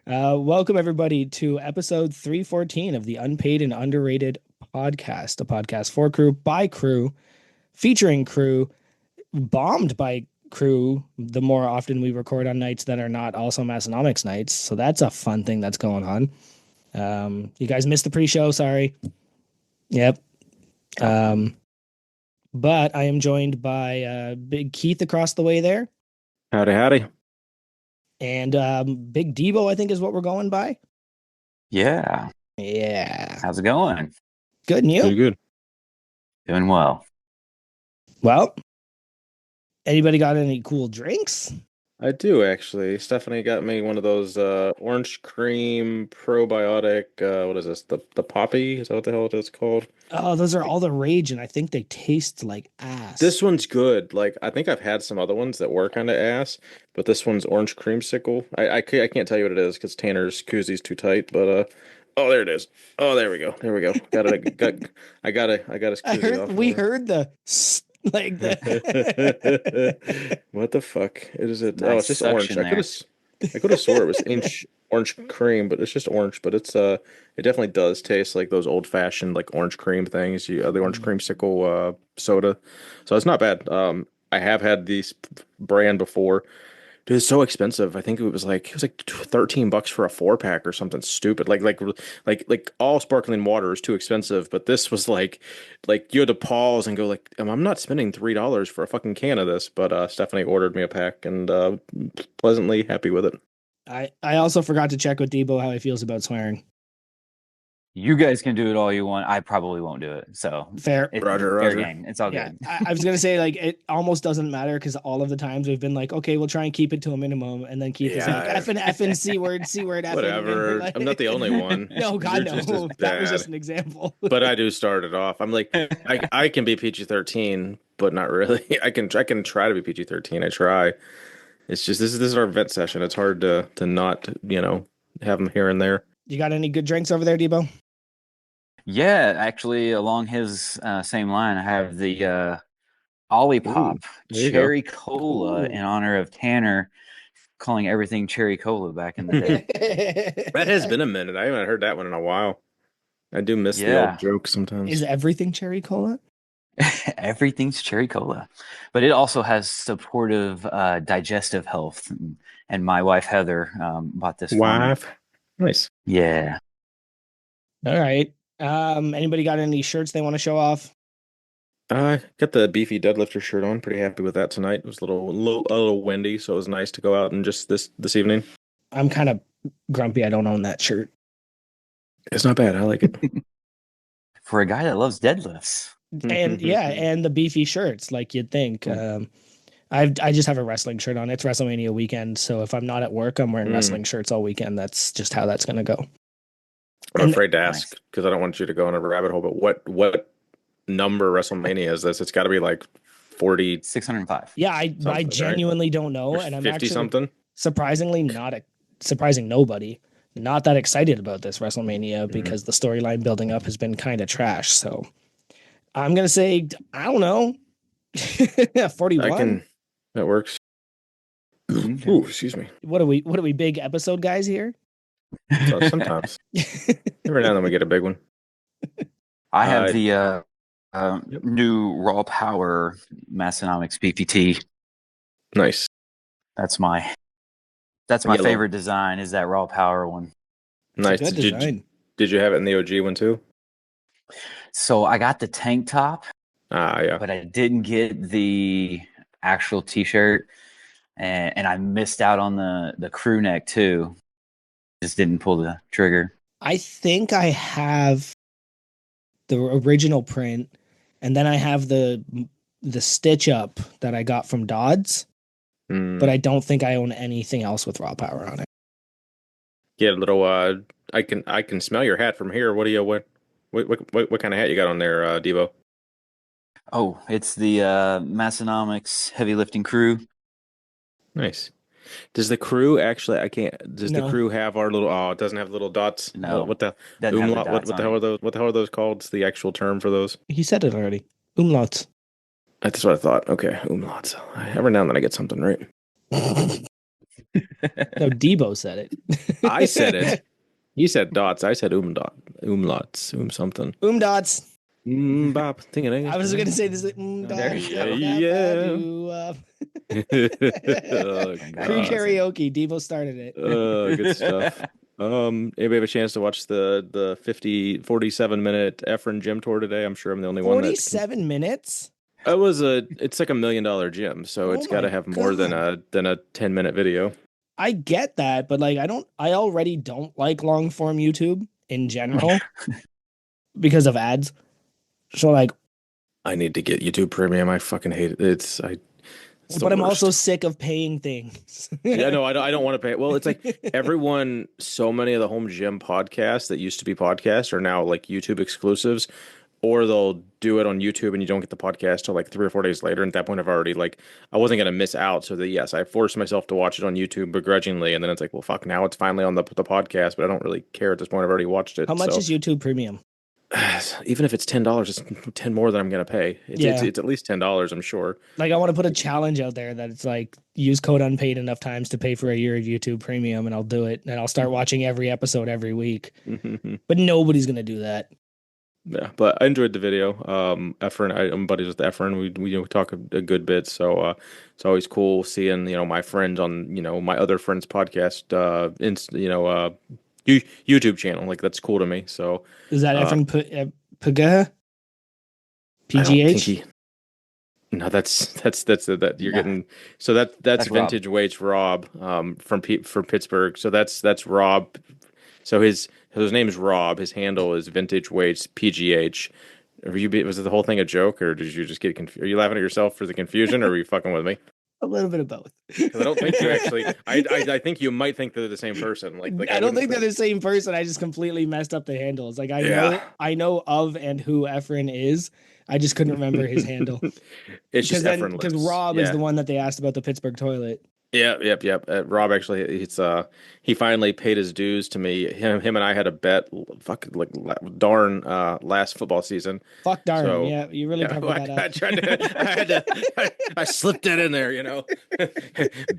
Welcome everybody to episode 314 of the Unpaid and Underrated podcast, a podcast for crew, by crew, featuring crew, bombed by crew the more often we record on nights that are not also Massonomics nights. So that's a fun thing that's going on. You guys missed the pre-show, sorry. Yep. Um, but I am joined by Big Keith across the way there. Howdy, howdy. And Big Debo, I think is what we're going by. Yeah. Yeah. How's it going? Good, and you? Good. Doing well. Well, anybody got any cool drinks? I do actually. Stephanie got me one of those orange cream probiotic. What is this? The poppy? Is that what the hell it is called? Oh, those are all the rage, and I think they taste like ass. This one's good. Like I think I've had some other ones that were kind of ass, but this one's orange creamsicle. I can't tell you what it is because Tanner's koozies too tight. But oh, there it is. Oh, there we go. There we go. Got it. I got his koozie off. We heard the like the What the fuck? It is it? Nice Oh, it's just orange. suction I could have swore it was orange cream, but it's just orange. But it definitely does taste like those old fashioned like orange cream things. The orange creamsicle soda. So it's not bad. I have had these brand before. Dude, it's so expensive. I think it was like $13 for a 4 pack or something stupid. Like all sparkling water is too expensive, but this was like you had to pause and go like, I'm not spending $3 for a fucking can of this. But Stephanie ordered me a pack and pleasantly happy with it. I also forgot to check with Debo how he feels about swearing. You guys can do it all you want. I probably won't do it. So Fair. Roger. game. It's all Yeah, good. I was gonna say like it almost doesn't matter because all of the times we've been like, okay, we'll try and keep it to a minimum, and then Keith is like Yeah. F and C word, F. Whatever. Like, I'm not the only one. No, God, You're just no. as That was bad. just an example. But I do start it off. I'm like, I can be PG-13, but not really. I can try to be PG-13. I try. It's just this is our vet session. It's hard to not have them here and there. You got any good drinks over there, Debo? Yeah, actually, along his same line, I have the Olipop there you go. Cherry Cola in honor of Tanner calling everything Cherry Cola back in the day. That has been a minute. I haven't heard that one in a while. I do miss the Yeah. old jokes sometimes. Is everything cherry cola? Everything's Cherry Cola. But it also has supportive digestive health. And my wife, Heather, bought this for me. Wife. Nice. Yeah. All right. Anybody got any shirts they want to show off? I got the beefy deadlifter shirt on. Pretty happy with that tonight. It was a little windy, so it was nice to go out and just this evening. I'm kind of grumpy. I don't own that shirt. It's not bad. I like it. For a guy that loves deadlifts. And yeah, and the beefy shirts, like you'd think. I just have a wrestling shirt on. It's WrestleMania weekend, so if I'm not at work, I'm wearing wrestling shirts all weekend. That's just how that's gonna go. I'm afraid to ask because I don't want you to go in a rabbit hole. But what number WrestleMania is this? It's got to be like 40. 605. Yeah, I genuinely don't know, Or and I'm 50 actually something. surprisingly surprising nobody, not that excited about this WrestleMania because the storyline building up has been kind of trash. So I'm gonna say I don't know, 41. That works. Okay. Ooh, excuse me. What are we big episode guys here? So sometimes every now and then we get a big one. I have the new Raw Power Massonomics PPT. Nice. That's my Yellow. favorite design is that Raw Power one. Nice. Good design. Did you have it in the OG one too? So I got the tank top, Yeah. but I didn't get the actual t-shirt and I missed out on the crew neck too. Just didn't pull the trigger. I think I have the original print, and then I have the stitch up that I got from Dodds, but I don't think I own anything else with Raw Power on it. Get a little. I can smell your hat from here. What kind of hat you got on there, Debo? Oh, it's the Massonomics Heavy Lifting Crew. Nice. Does the crew actually? I can't. Does No. the crew have our little? Oh, it doesn't have little dots. No. What the Doesn't have the umlaut? dots What the on hell it. are those? What the hell are those called? It's the actual term for those. He said it already. Umlauts. That's what I thought. Okay, umlauts. Every now and then I get something right. No, Debo said it. I said it. He said dots. I said umlauts, something. Dots. Bop, I was gonna say this. There Dots. you go. Yeah. Oh Crew God. karaoke. Debo started it. Good stuff. Anybody have a chance to watch the 47 minute Efren gym tour today? I'm sure I'm the only one that can. 47 minutes. It's like $1 million gym, so Oh it's got to my have more than God. a 10-minute video. I get that, but like I already don't like long form YouTube in general because of ads. So like, I need to get YouTube Premium. I fucking hate it. It's the but I'm also worst. sick of paying things. Yeah, no, I don't want to pay. Well, it's like everyone, so many of the home gym podcasts that used to be podcasts are now like YouTube exclusives, or they'll do it on YouTube and you don't get the podcast till like 3 or 4 days later. And at that point, I've already like, I wasn't gonna miss out. So that yes, I forced myself to watch it on YouTube begrudgingly, and then it's like, well, fuck, now it's finally on the podcast, but I don't really care at this point. I've already watched How it. much So is YouTube Premium? even if it's $10, it's 10 more than I'm gonna pay. Yeah. It's at least $10, I'm sure. Like I want to put a challenge out there that it's like use code unpaid enough times to pay for a year of YouTube Premium, and I'll do it, and I'll start watching every episode every week. But nobody's gonna do that. Yeah, but I enjoyed the video. Efren, I'm buddies with Efren. We talk a good bit, so it's always cool seeing my friends on my other friends' podcast, YouTube channel. Like that's cool to me. So Is that uh, Efren Pagaha? I don't think PGH? he. No, that you're Nah, getting. So that's that's Rob. Vintage Weights Rob from Pittsburgh. So that's Rob. So his name is Rob. His handle is Vintage Weights PGH. Was it the whole thing a joke, or did you just get confused? Are you laughing at yourself for the confusion, or were you fucking with me? A little bit of both. Because I don't think you actually. I think you might think they're the same person. Like I I don't wouldn't. think they're the same person. I just completely messed up the handles. Like Yeah. I know of and who Efren is. I just couldn't remember his handle. It's just Because effortless. Rob is Yeah. the one that they asked about the Pittsburgh toilet. Yeah, yep. Rob actually, he finally paid his dues to me. Him and I had a bet, fucking like darn, last football season. Fuck darn. So Yeah, you really yeah, covered that I up. tried to, I had to, I slipped that in there,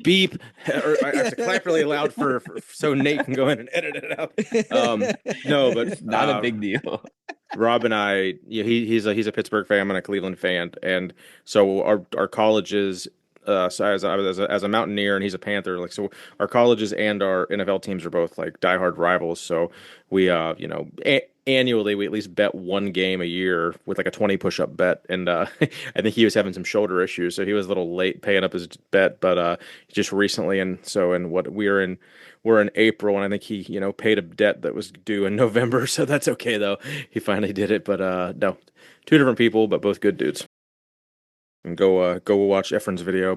beep, or I have to clap really loud so Nate can go in and edit it out. No, but Not a big deal. Rob and I, yeah, he's a Pittsburgh fan. I'm a Cleveland fan, and so our colleges. So as a Mountaineer and he's a Panther, like so our colleges and our NFL teams are both like diehard rivals. So we annually we at least bet one game a year with like a 20 push-up bet, and I think he was having some shoulder issues, so he was a little late paying up his bet, but just recently, and so in what we're in April, and I think he paid a debt that was due in November, so that's okay though. He finally did it, but no, two different people, but both good dudes. And go watch Efren's video,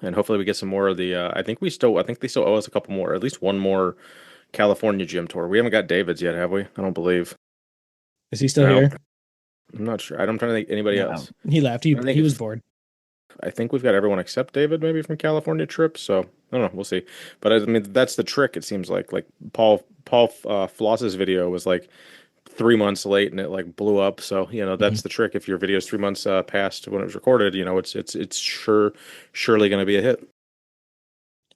and hopefully we get some more of the. I think they still owe us a couple more, at least one more California gym tour. We haven't got David's yet, have we? I don't believe. Is he still No, here? I'm not sure. I'm trying to think anybody No. else. He left. I think He was bored. I think we've got everyone except David, maybe from California trip. So I don't know. We'll see. But I mean, that's the trick. It seems like Paul Floss's video was like 3 months late and it like blew up. So that's the trick. If your video is 3 months past when it was recorded, it's surely going to be a hit.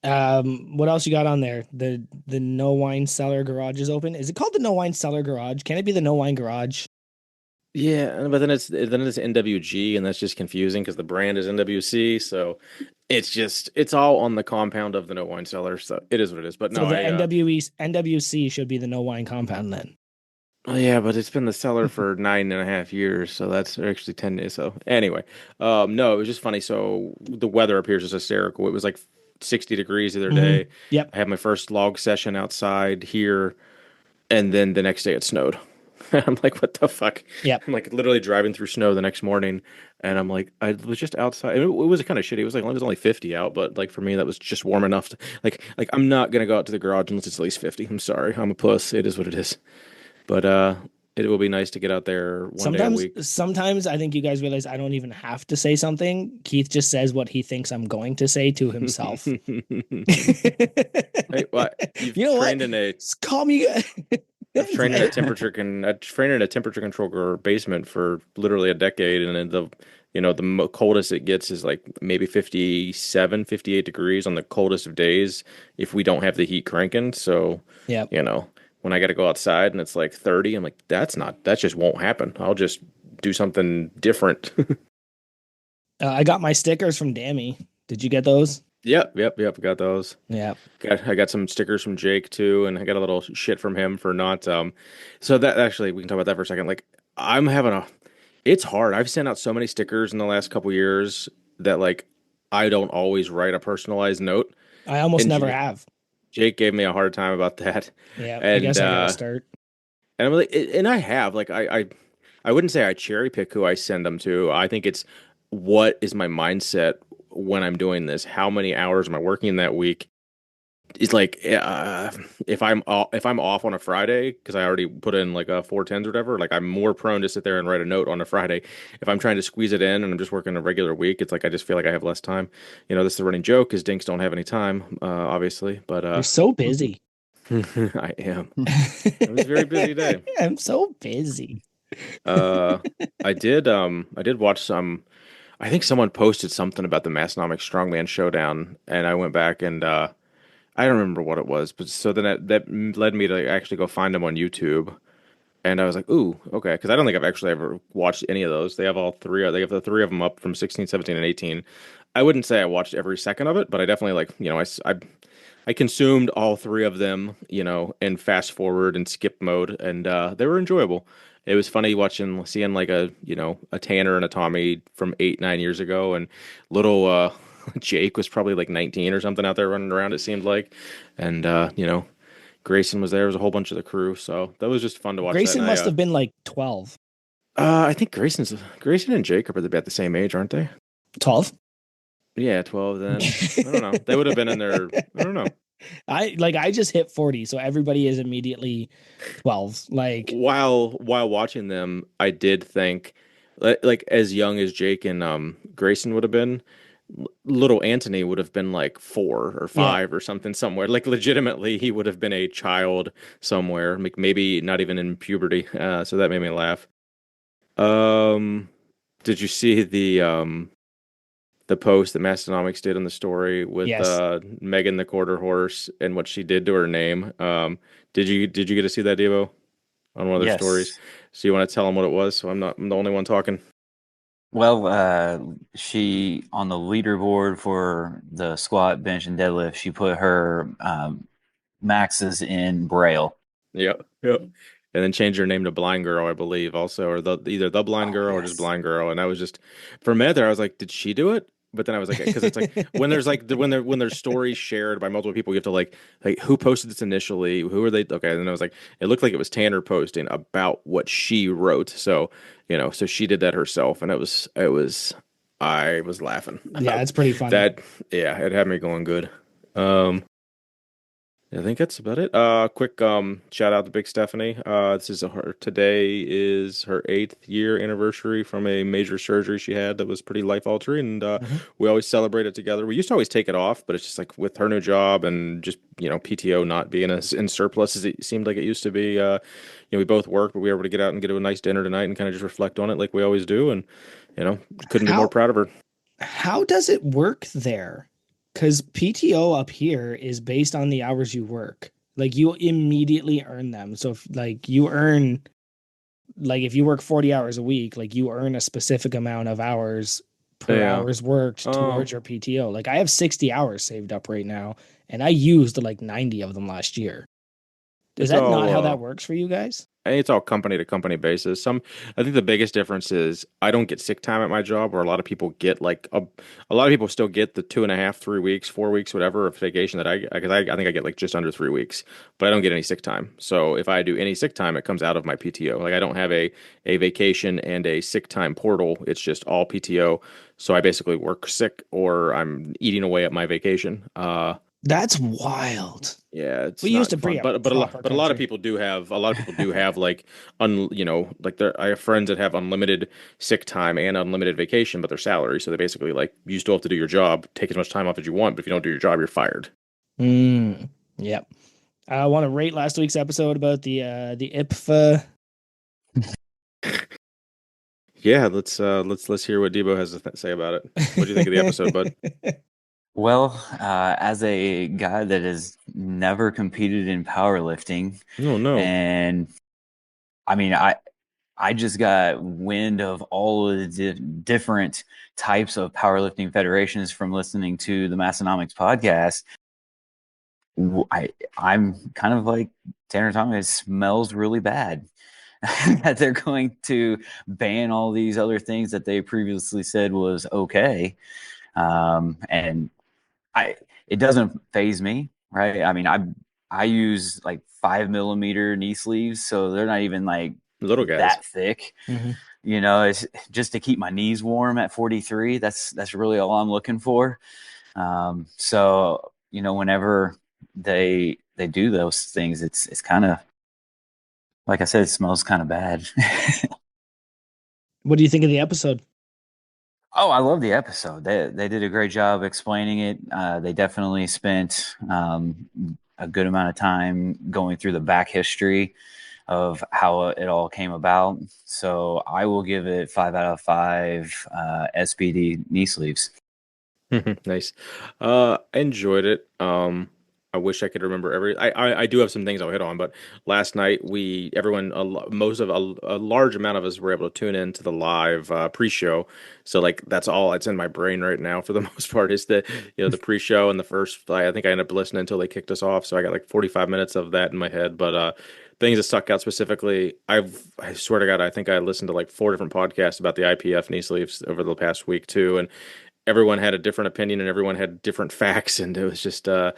What else you got on there? The No Wine Cellar Garage is open. Is it called the No Wine Cellar Garage? Can it be the No Wine Garage? Yeah, but then it's NWG, and that's just confusing because the brand is NWC. So it's all on the compound of the No Wine Cellar. So it is what it is. But So no, the NWC should be the No Wine compound then. oh, yeah, but it's been the cellar for 9.5 years, so that's actually 10 days. So anyway, no, it was just funny. So the weather up here is just hysterical. It was like 60 degrees the other day. Yep. I had my first log session outside here, and then the next day it snowed. I'm like, what the fuck? Yep. I'm like literally driving through snow the next morning, and I'm like, I was just outside. It was kind of shitty. It was only 50 out, but like for me, that was just warm enough to like I'm not gonna go out to the garage unless it's at least 50. I'm sorry, I'm a puss. It is what it is. But it will be nice to get out there one day a week. Sometimes I think you guys realize I don't even have to say something. Keith just says what he thinks I'm going to say to himself. Hey, what? You've You know trained what? in a Just call me. I've trained in a temperature control basement for literally a decade, and then the coldest it gets is like maybe 57, 58 degrees on the coldest of days if we don't have the heat cranking. So, Yep. when I got to go outside and it's like 30, I'm like, that just won't happen. I'll just do something different. I got my stickers from Dammy. Did you get those? Yep, yep, yep. Got those. Yeah. I got some stickers from Jake too, and I got a little shit from him for not. So that actually we can talk about that for a second. Like I'm having a, it's hard. I've sent out so many stickers in the last couple years that like I don't always write a personalized note, I almost and never have. Jake gave me a hard time about that, Yeah. I and guess I gotta start. and I'm like, and I have like I wouldn't say I cherry pick who I send them to. I think it's what is my mindset when I'm doing this? How many hours am I working that week? It's like if I'm off on a Friday because I already put in like a 410s or whatever, like I'm more prone to sit there and write a note on a Friday. If I'm trying to squeeze it in and I'm just working a regular week, it's like I just feel like I have less time. This is the running joke is dinks don't have any time, obviously, but You're so busy. I am. It was a very busy day. I'm so busy. Uh, I did watch some. I think someone posted something about the Massonomic Strongman Showdown, and I went back and I don't remember what it was, but so then that led me to actually go find them on YouTube, and I was like, ooh, okay, because I don't think I've actually ever watched any of those. They have all three. They have the three of them up from 16, 17, and 18. I wouldn't say I watched every second of it, but I definitely like, I consumed all three of them, in fast forward and skip mode, and they were enjoyable. It was funny seeing like a Tanner and a Tommy from 8, 9 years ago, and little Jake was probably like 19 or something out there running around. It seemed like, and Grayson was there. There was a whole bunch of the crew, so that was just fun to watch. Grayson must have been like 12. I think Grayson and Jake are about the same age, aren't they? 12? Yeah, 12 then. I don't know. They would have been in their. I don't know. I just hit 40, so everybody is immediately 12. Like, While watching them, I did think like as young as Jake and Grayson would have been, little Anthony would have been like 4 or 5 or something somewhere. Like legitimately, he would have been a child somewhere, like maybe not even in puberty. So that made me laugh. Um, did you see the post that Mastonomics did on the story with yes. Megan the quarter horse and what she did to her name? Did you get to see that, Devo, on one of their stories? Yes. So you want to tell them what it was? So I'm the only one talking. Well, she on the leaderboard for the squat, bench, and deadlift, she put her maxes in Braille. Yep. Yep. And then change her name to Blind Girl, I believe, also, or either the Blind Oh, Girl or just yes. Blind Girl. And I was just for a minute there, I was like, did she do it? But then I was like, because it's like when there's like when there's stories shared by multiple people, you have to like who posted this initially, who are they? Okay, and then I was like, it looked like it was Tanner posting about what she wrote. So so she did that herself, and I was laughing. Yeah, it's pretty funny. That yeah, it had me going good. Um, I think that's about it. Quick shout out to Big Stephanie. Today is her 8th year anniversary from a major surgery she had that was pretty life altering, and we always celebrate it together. We used to always take it off, but it's just like with her new job and just PTO not being as in surplus as it seemed like it used to be. We both work, but we were able to get out and get to a nice dinner tonight and kind of just reflect on it like we always do, and couldn't be more proud of her. How does it work there? Because PTO up here is based on the hours you work. Like you immediately earn them. So if like you earn, like if you work 40 hours a week, like you earn a specific amount of hours per Yeah. hours worked towards your PTO. Like I have 60 hours saved up right now, and I used like 90 of them last year. Is It's that not how all that works for you guys? It's all company to company basis. I think the biggest difference is I don't get sick time at my job, where a lot of people get like a lot of people still get the 2.5, 3 weeks, 4 weeks, whatever of vacation that because I think I get like just under 3 weeks, but I don't get any sick time. So if I do any sick time, it comes out of my PTO. Like I don't have a vacation and a sick time portal. It's just all PTO. So I basically work sick or I'm eating away at my vacation. That's wild. Yeah, it's We used not to be fun, a but proper a lot of country. people do have like I have friends that have unlimited sick time and unlimited vacation, but their salary, so they basically like you still have to do your job, take as much time off as you want, but if you don't do your job, you're fired. Yep. I want to rate last week's episode about the IPFA. Yeah, let's hear what Debo has to say about it. What do you think of the episode, bud? Well, as a guy that has never competed in powerlifting, No, no. and I mean, I just got wind of all of the different types of powerlifting federations from listening to the Massonomics podcast. I'm kind of like Tanner Thomas. It smells really bad that they're going to ban all these other things that they previously said was okay. And I it doesn't phase me, right? I mean, I use like 5 millimeter knee sleeves, so they're not even like Little guys. that thick. Mhm. You know, it's just to keep my knees warm at 43. That's really all I'm looking for. So you know, whenever they do those things, it's kind of like I said, it smells kind of bad. What do you think of the episode? Oh, I love the episode. They did a great job explaining it. They definitely spent a good amount of time going through the back history of how it all came about. So I will give it 5 out of 5 SPD knee sleeves. Nice. I enjoyed it. I wish I could remember I do have some things I'll hit on, but last night everyone, most of a large amount of us were able to tune in to the live pre-show. So like that's all it's in my brain right now for the most part is the pre-show and the first. I think I ended up listening until they kicked us off. So I got like 45 minutes of that in my head. But things that stuck out specifically, I swear to God, I think I listened to like 4 different podcasts about the IPF knee sleeves over the past week too, and everyone had a different opinion and everyone had different facts, and it was just I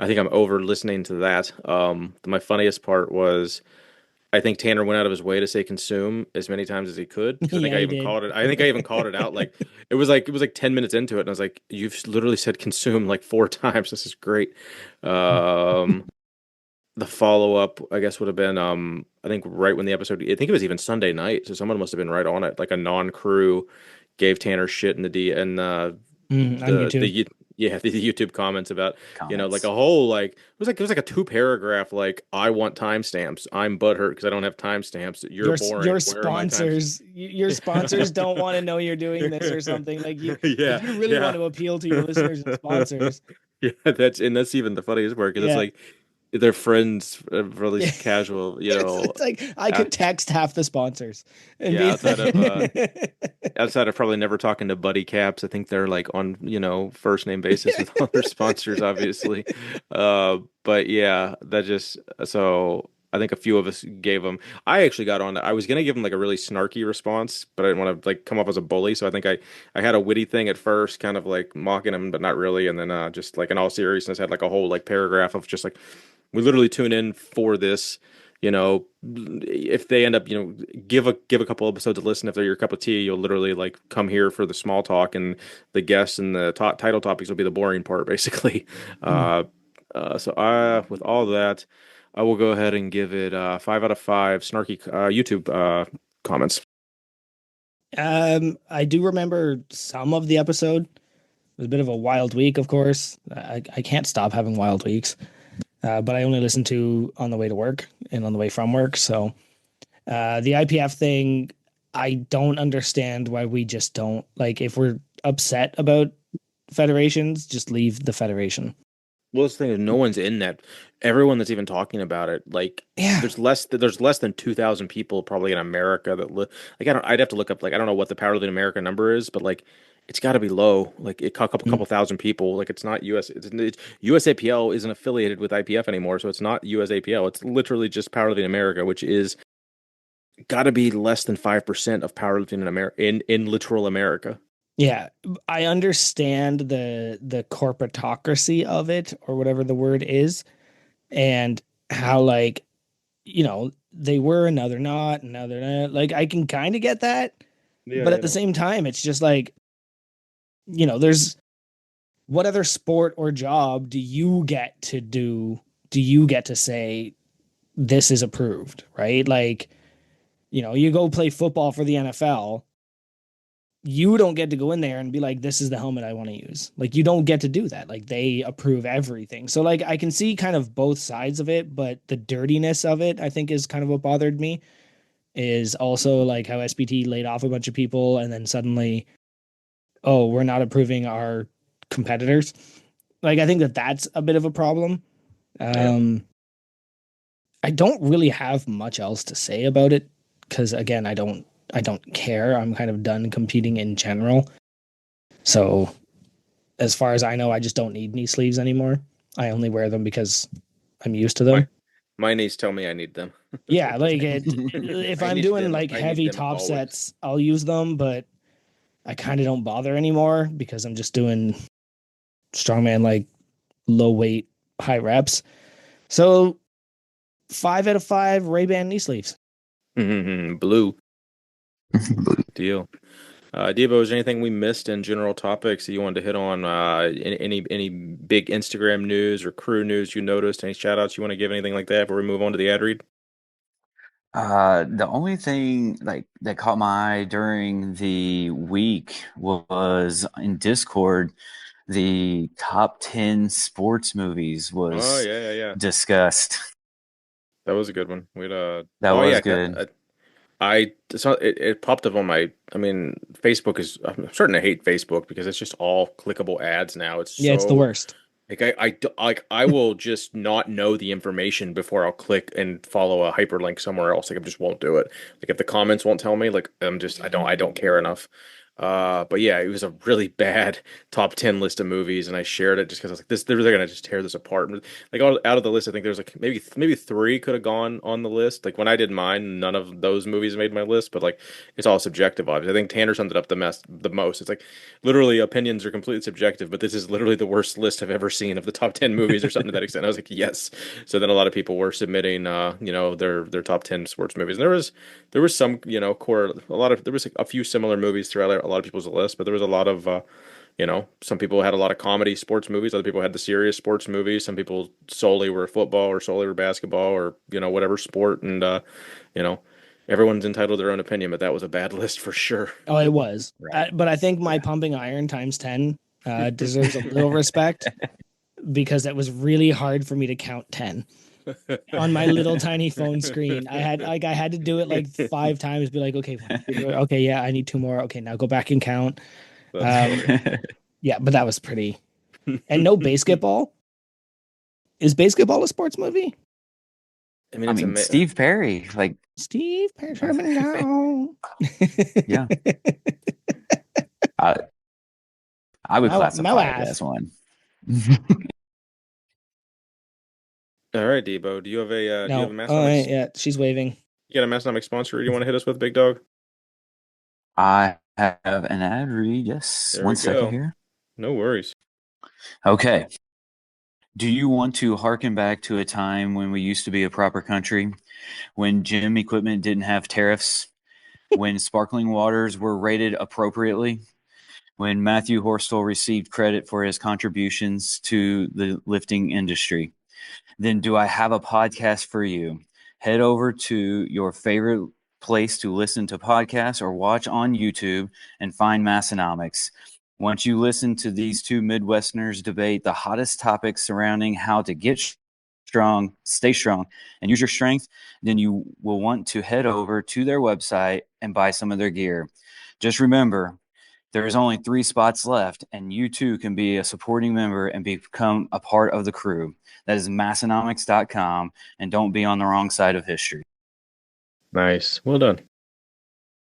think I'm over listening to that. My funniest part was I think Tanner went out of his way to say consume as many times as he could because Yeah, he did. I think I even called it out like it was like 10 minutes into it and I was like, you've literally said consume like 4 times. This is great. um the follow up, I guess, would have been I think right when the episode, I think it was even Sunday night, so someone must have been right on it. Like a non crew gave Tanner shit in the D and On the YouTube. yeah, the YouTube comments about, like Comments. a whole, like it was like a 2 paragraph, like, I want timestamps, I'm butthurt because I don't have timestamps, you're Your boring, where are my times? your sponsors don't want to know you're doing this or something. Yeah, Like you really want yeah. to appeal to your listeners and sponsors. Yeah, that's even the funniest part because it's Yeah. like their friends, really Yeah. casual, It's like I uh, could text half the sponsors and yeah, be outside of probably never talking to Buddy Caps. I think they're like on, first name basis with all their sponsors, obviously. But yeah, that just so I think a few of us gave them. I actually got on. I was gonna give them like a really snarky response, but I didn't want to like come off as a bully. So I think I had a witty thing at first, kind of like mocking them, but not really. And then just like in all seriousness, had like a whole like paragraph of just like we literally tune in for this. If they end up, give a couple episodes to listen. If they're your cup of tea, you'll literally like come here for the small talk, and the guests and the title topics will be the boring part, basically. Uh, with all that, I will go ahead and give it 5 out of 5 snarky YouTube comments. I do remember some of the episode. It was a bit of a wild week, of course. I can't stop having wild weeks. But I only listen to on the way to work and on the way from work. So the IPF thing, I don't understand why we just don't like if we're upset about federations, just leave the federation. Well, this thing is no one's in that. Everyone that's even talking about it, like Yeah. there's less than 2,000 people probably in America that like I'd have to look up, like, I don't know what the Powerlifting America number is, but like it's got to be low. Like a couple thousand people. Like it's not US. It's USAPL isn't affiliated with IPF anymore, so it's not USAPL. It's literally just Powerlifting America, which is got to be less than 5% of powerlifting in America, in literal America. Yeah, I understand the corporatocracy of it or whatever the word is, and how like they were and now they're not, and now they're not. Like I can kind of get that, Yeah, but you at the know. same time, it's just like there's what other sport or job do you get to do? Do you get to say this is approved, right? Like you go play football for the NFL, you don't get to go in there and be like, this is the helmet I want to use. Like, you don't get to do that. Like, they approve everything. So, like, I can see kind of both sides of it, but the dirtiness of it, I think, is kind of what bothered me. is also like how SBT laid off a bunch of people and then suddenly, oh, we're not approving our competitors. Like I think that that's a bit of a problem. Yeah. I don't really have much else to say about it because again, I don't care. I'm kind of done competing in general. So as far as I know, I just don't need knee sleeves anymore. I only wear them because I'm used to My them. my knees tell me I need them. Yeah, like if I I'm need doing them. like I need heavy them top always. sets, I'll use them, but I kind of don't bother anymore because I'm just doing strongman like low weight, high reps. So 5 out of 5 Ray-Ban knee sleeves. Blue deal. Debo, is there anything we missed in general topics that you wanted to hit on? Any big Instagram news or crew news you noticed? Any shout outs you want to give? Anything like that before we move on to the ad read? The only thing like that caught my eye during the week was in Discord, the top 10 sports movies Oh was yeah. discussed. That was a good one. That Oh was yeah, good. it popped up on my. I mean, Facebook is. I'm starting to hate Facebook because it's just all clickable ads now. It's Yeah, it's the so worst. I will just not know the information before I'll click and follow a hyperlink somewhere else. Like I just won't do it. Like if the comments won't tell me, like I don't care enough. But yeah, it was a really bad top 10 list of movies, and I shared it just because I was like, they're gonna just tear this apart. Like out of the list, I think there's like maybe three could have gone on the list. Like when I did mine, none of those movies made my list, but like it's all subjective, obviously. I think Tanner summed it up the most. It's like literally opinions are completely subjective, but this is literally the worst list I've ever seen of the top 10 movies or something to that extent. I was like, yes. So then a lot of people were submitting, their top 10 sports movies, and there was some, core there was a few similar movies throughout a lot of people's list, but there was a lot of some people had a lot of comedy sports movies, other people had the serious sports movies, some people solely were football or solely were basketball or whatever sport, and you know everyone's entitled to their own opinion, but that was a bad list for sure. Oh, it was. Right. But I think my Yeah. pumping iron times 10 deserves a little respect because it was really hard for me to count 10 on my little tiny phone screen. I had to do it like 5 times, be like, okay, 1, 2, okay, yeah, I need 2 more. Okay, now go back and count. That's Um, funny. yeah, but that was pretty. And no basketball. Is basketball a sports movie? I mean, I it's mean, Steve Perry, like, Steve Sherman gone. yeah, I, I would My classify it wife. as one. all right, Debo. Do you have a No. Oh, Massonomics? yeah, she's waving. You got a Massonomic sponsor you want to hit us with, Big Dog? I have an ad read. Yes, There we 1 second go. here. No worries. Okay. Do you want to harken back to a time when we used to be a proper country, when gym equipment didn't have tariffs, when sparkling waters were rated appropriately, when Matthew Horstel received credit for his contributions to the lifting industry? Then do I have a podcast for you? Head over to your favorite place to listen to podcasts or watch on YouTube and find Massonomics. Once you listen to these two Midwesterners debate the hottest topics surrounding how to get strong, stay strong, and use your strength, then you will want to head over to their website and buy some of their gear. Just remember, there is only 3 spots left, and you too can be a supporting member and become a part of the crew. That is Massonomics.com, and don't be on the wrong side of history. Nice. Well done.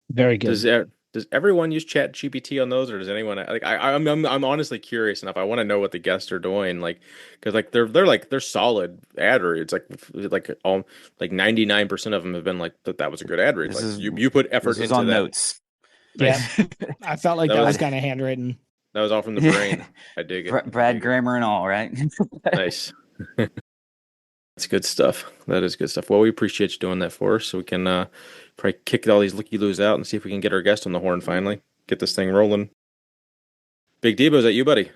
Very Does good. does everyone use Chat GPT on those, or does anyone like I'm honestly curious enough. I want to know what the guests are doing, like because like they're solid ad reads. Like all like 99% of them have been like that was a good ad read. This Like is you put effort this was into on that. notes. Yeah, Nice. I felt like That that was was kind of handwritten. that was all from the Yeah. brain. I dig it. I Brad dig it. grammar and all, right? Nice. That's good stuff. That is good stuff. Well, we appreciate you doing that for us, so we can probably kick all these looky loos out and see if we can get our guest on the horn finally. Get this thing rolling. Big Debo, is that you, buddy?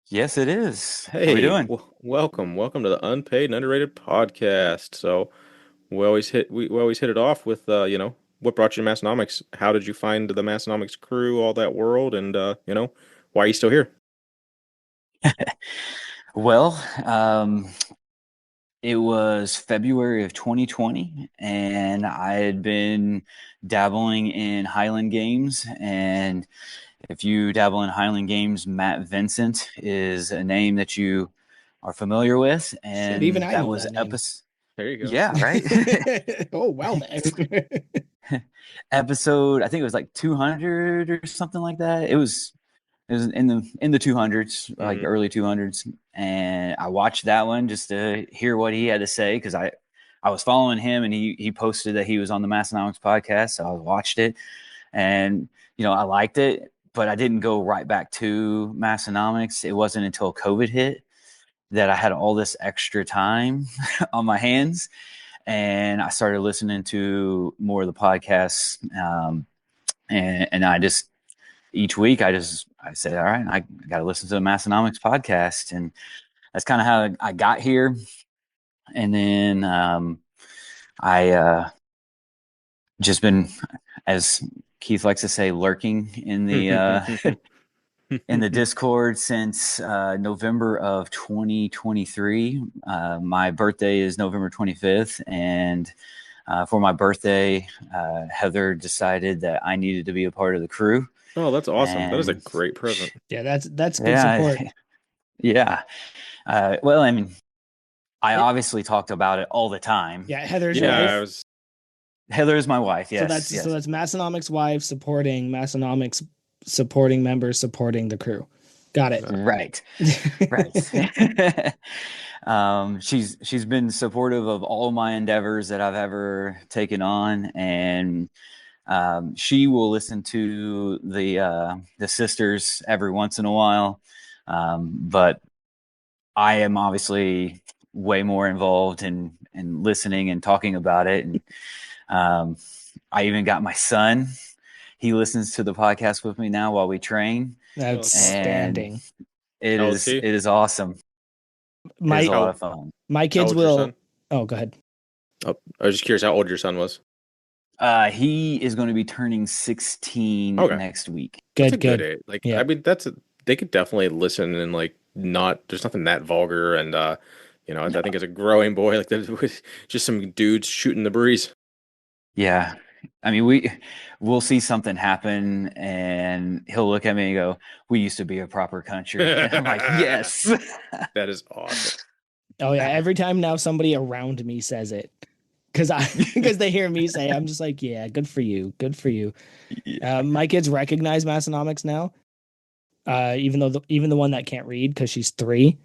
Yes, it is. How we Hey, doing? welcome to the Unpaid and Underrated podcast. So we always hit it off with what brought you to Massonomics? How did you find the Massonomics crew, all that world, and why are you still here? Well, It was February of 2020, and I had been dabbling in Highland Games. And if you dabble in Highland Games, Matt Vincent is a name that you are familiar with. Shit, even And I that know was that name. episode. There you go. Yeah, right. Oh, well then. Episode, I think it was like 200 or something like that. It was in the 200s, like Mhm. early 200s, and I watched that one just to hear what he had to say because I was following him and he posted that he was on the Massonomics podcast, so I watched it and I liked it, but I didn't go right back to Massonomics. It wasn't until COVID hit that I had all this extra time on my hands, and I started listening to more of the podcasts, and I just each week I said, all right, I got to listen to the Massonomics podcast. And that's kind of how I got here. And then I just been, as Keith likes to say, lurking in the in the Discord since November of 2023. My birthday is November 25th, and for my birthday, Heather decided that I needed to be a part of the crew. Oh, that's awesome. That is a And great present. Yeah, that's good yeah, support. yeah. Well, I mean, I It- obviously talked about it all the time. Yeah, Heather's your Yeah, I wife. was. Heather is my wife. So Yes, that's yes. Massonomics wife supporting Massonomics supporting members supporting the crew. Got it. Right, right. She's been supportive of all my endeavors that I've ever taken on, and she will listen to the sisters every once in a while, but I am obviously way more involved in listening and talking about it. And I even got my son. He listens to the podcast with me now while we train, and Outstanding. it How old is he? is awesome. It is My a lot of fun. my How kids old's your will. son? Oh, go ahead. Oh, I was just curious how old your son was. He is going to be turning 16 Okay. next week. That's a Good, good good. age. Like, Yeah. I mean, they could definitely listen and like not. There's nothing that vulgar, and I think as a growing boy, like there was just some dudes shooting the breeze. Yeah. I mean, we'll see something happen and he'll look at me and go, "We used to be a proper country." And I'm like, "Yes." That is awesome. Oh yeah. Every time now somebody around me says it, because they hear me say, I'm just like, yeah, good for you, good for you. My kids recognize Massonomics now. Even though even the one that can't read because she's 3,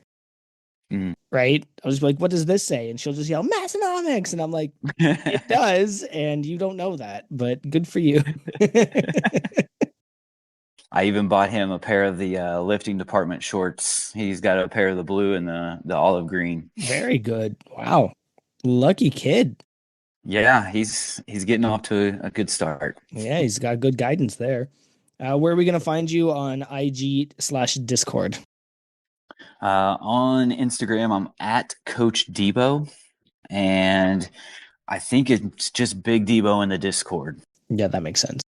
Mm. right? I was like, what does this say? And she'll just yell Massonomics, and I'm like, it does, and you don't know that, but good for you. I even bought him a pair of the lifting department shorts. He's got a pair of the blue and the olive green. Very good. Wow. Lucky kid. Yeah, he's getting off to a good start. Yeah, he's got good guidance there. Where are we going to find you on IG/Discord? On Instagram, I'm at Coach Debo, and I think it's just Big Debo in the Discord, Yeah, that makes sense.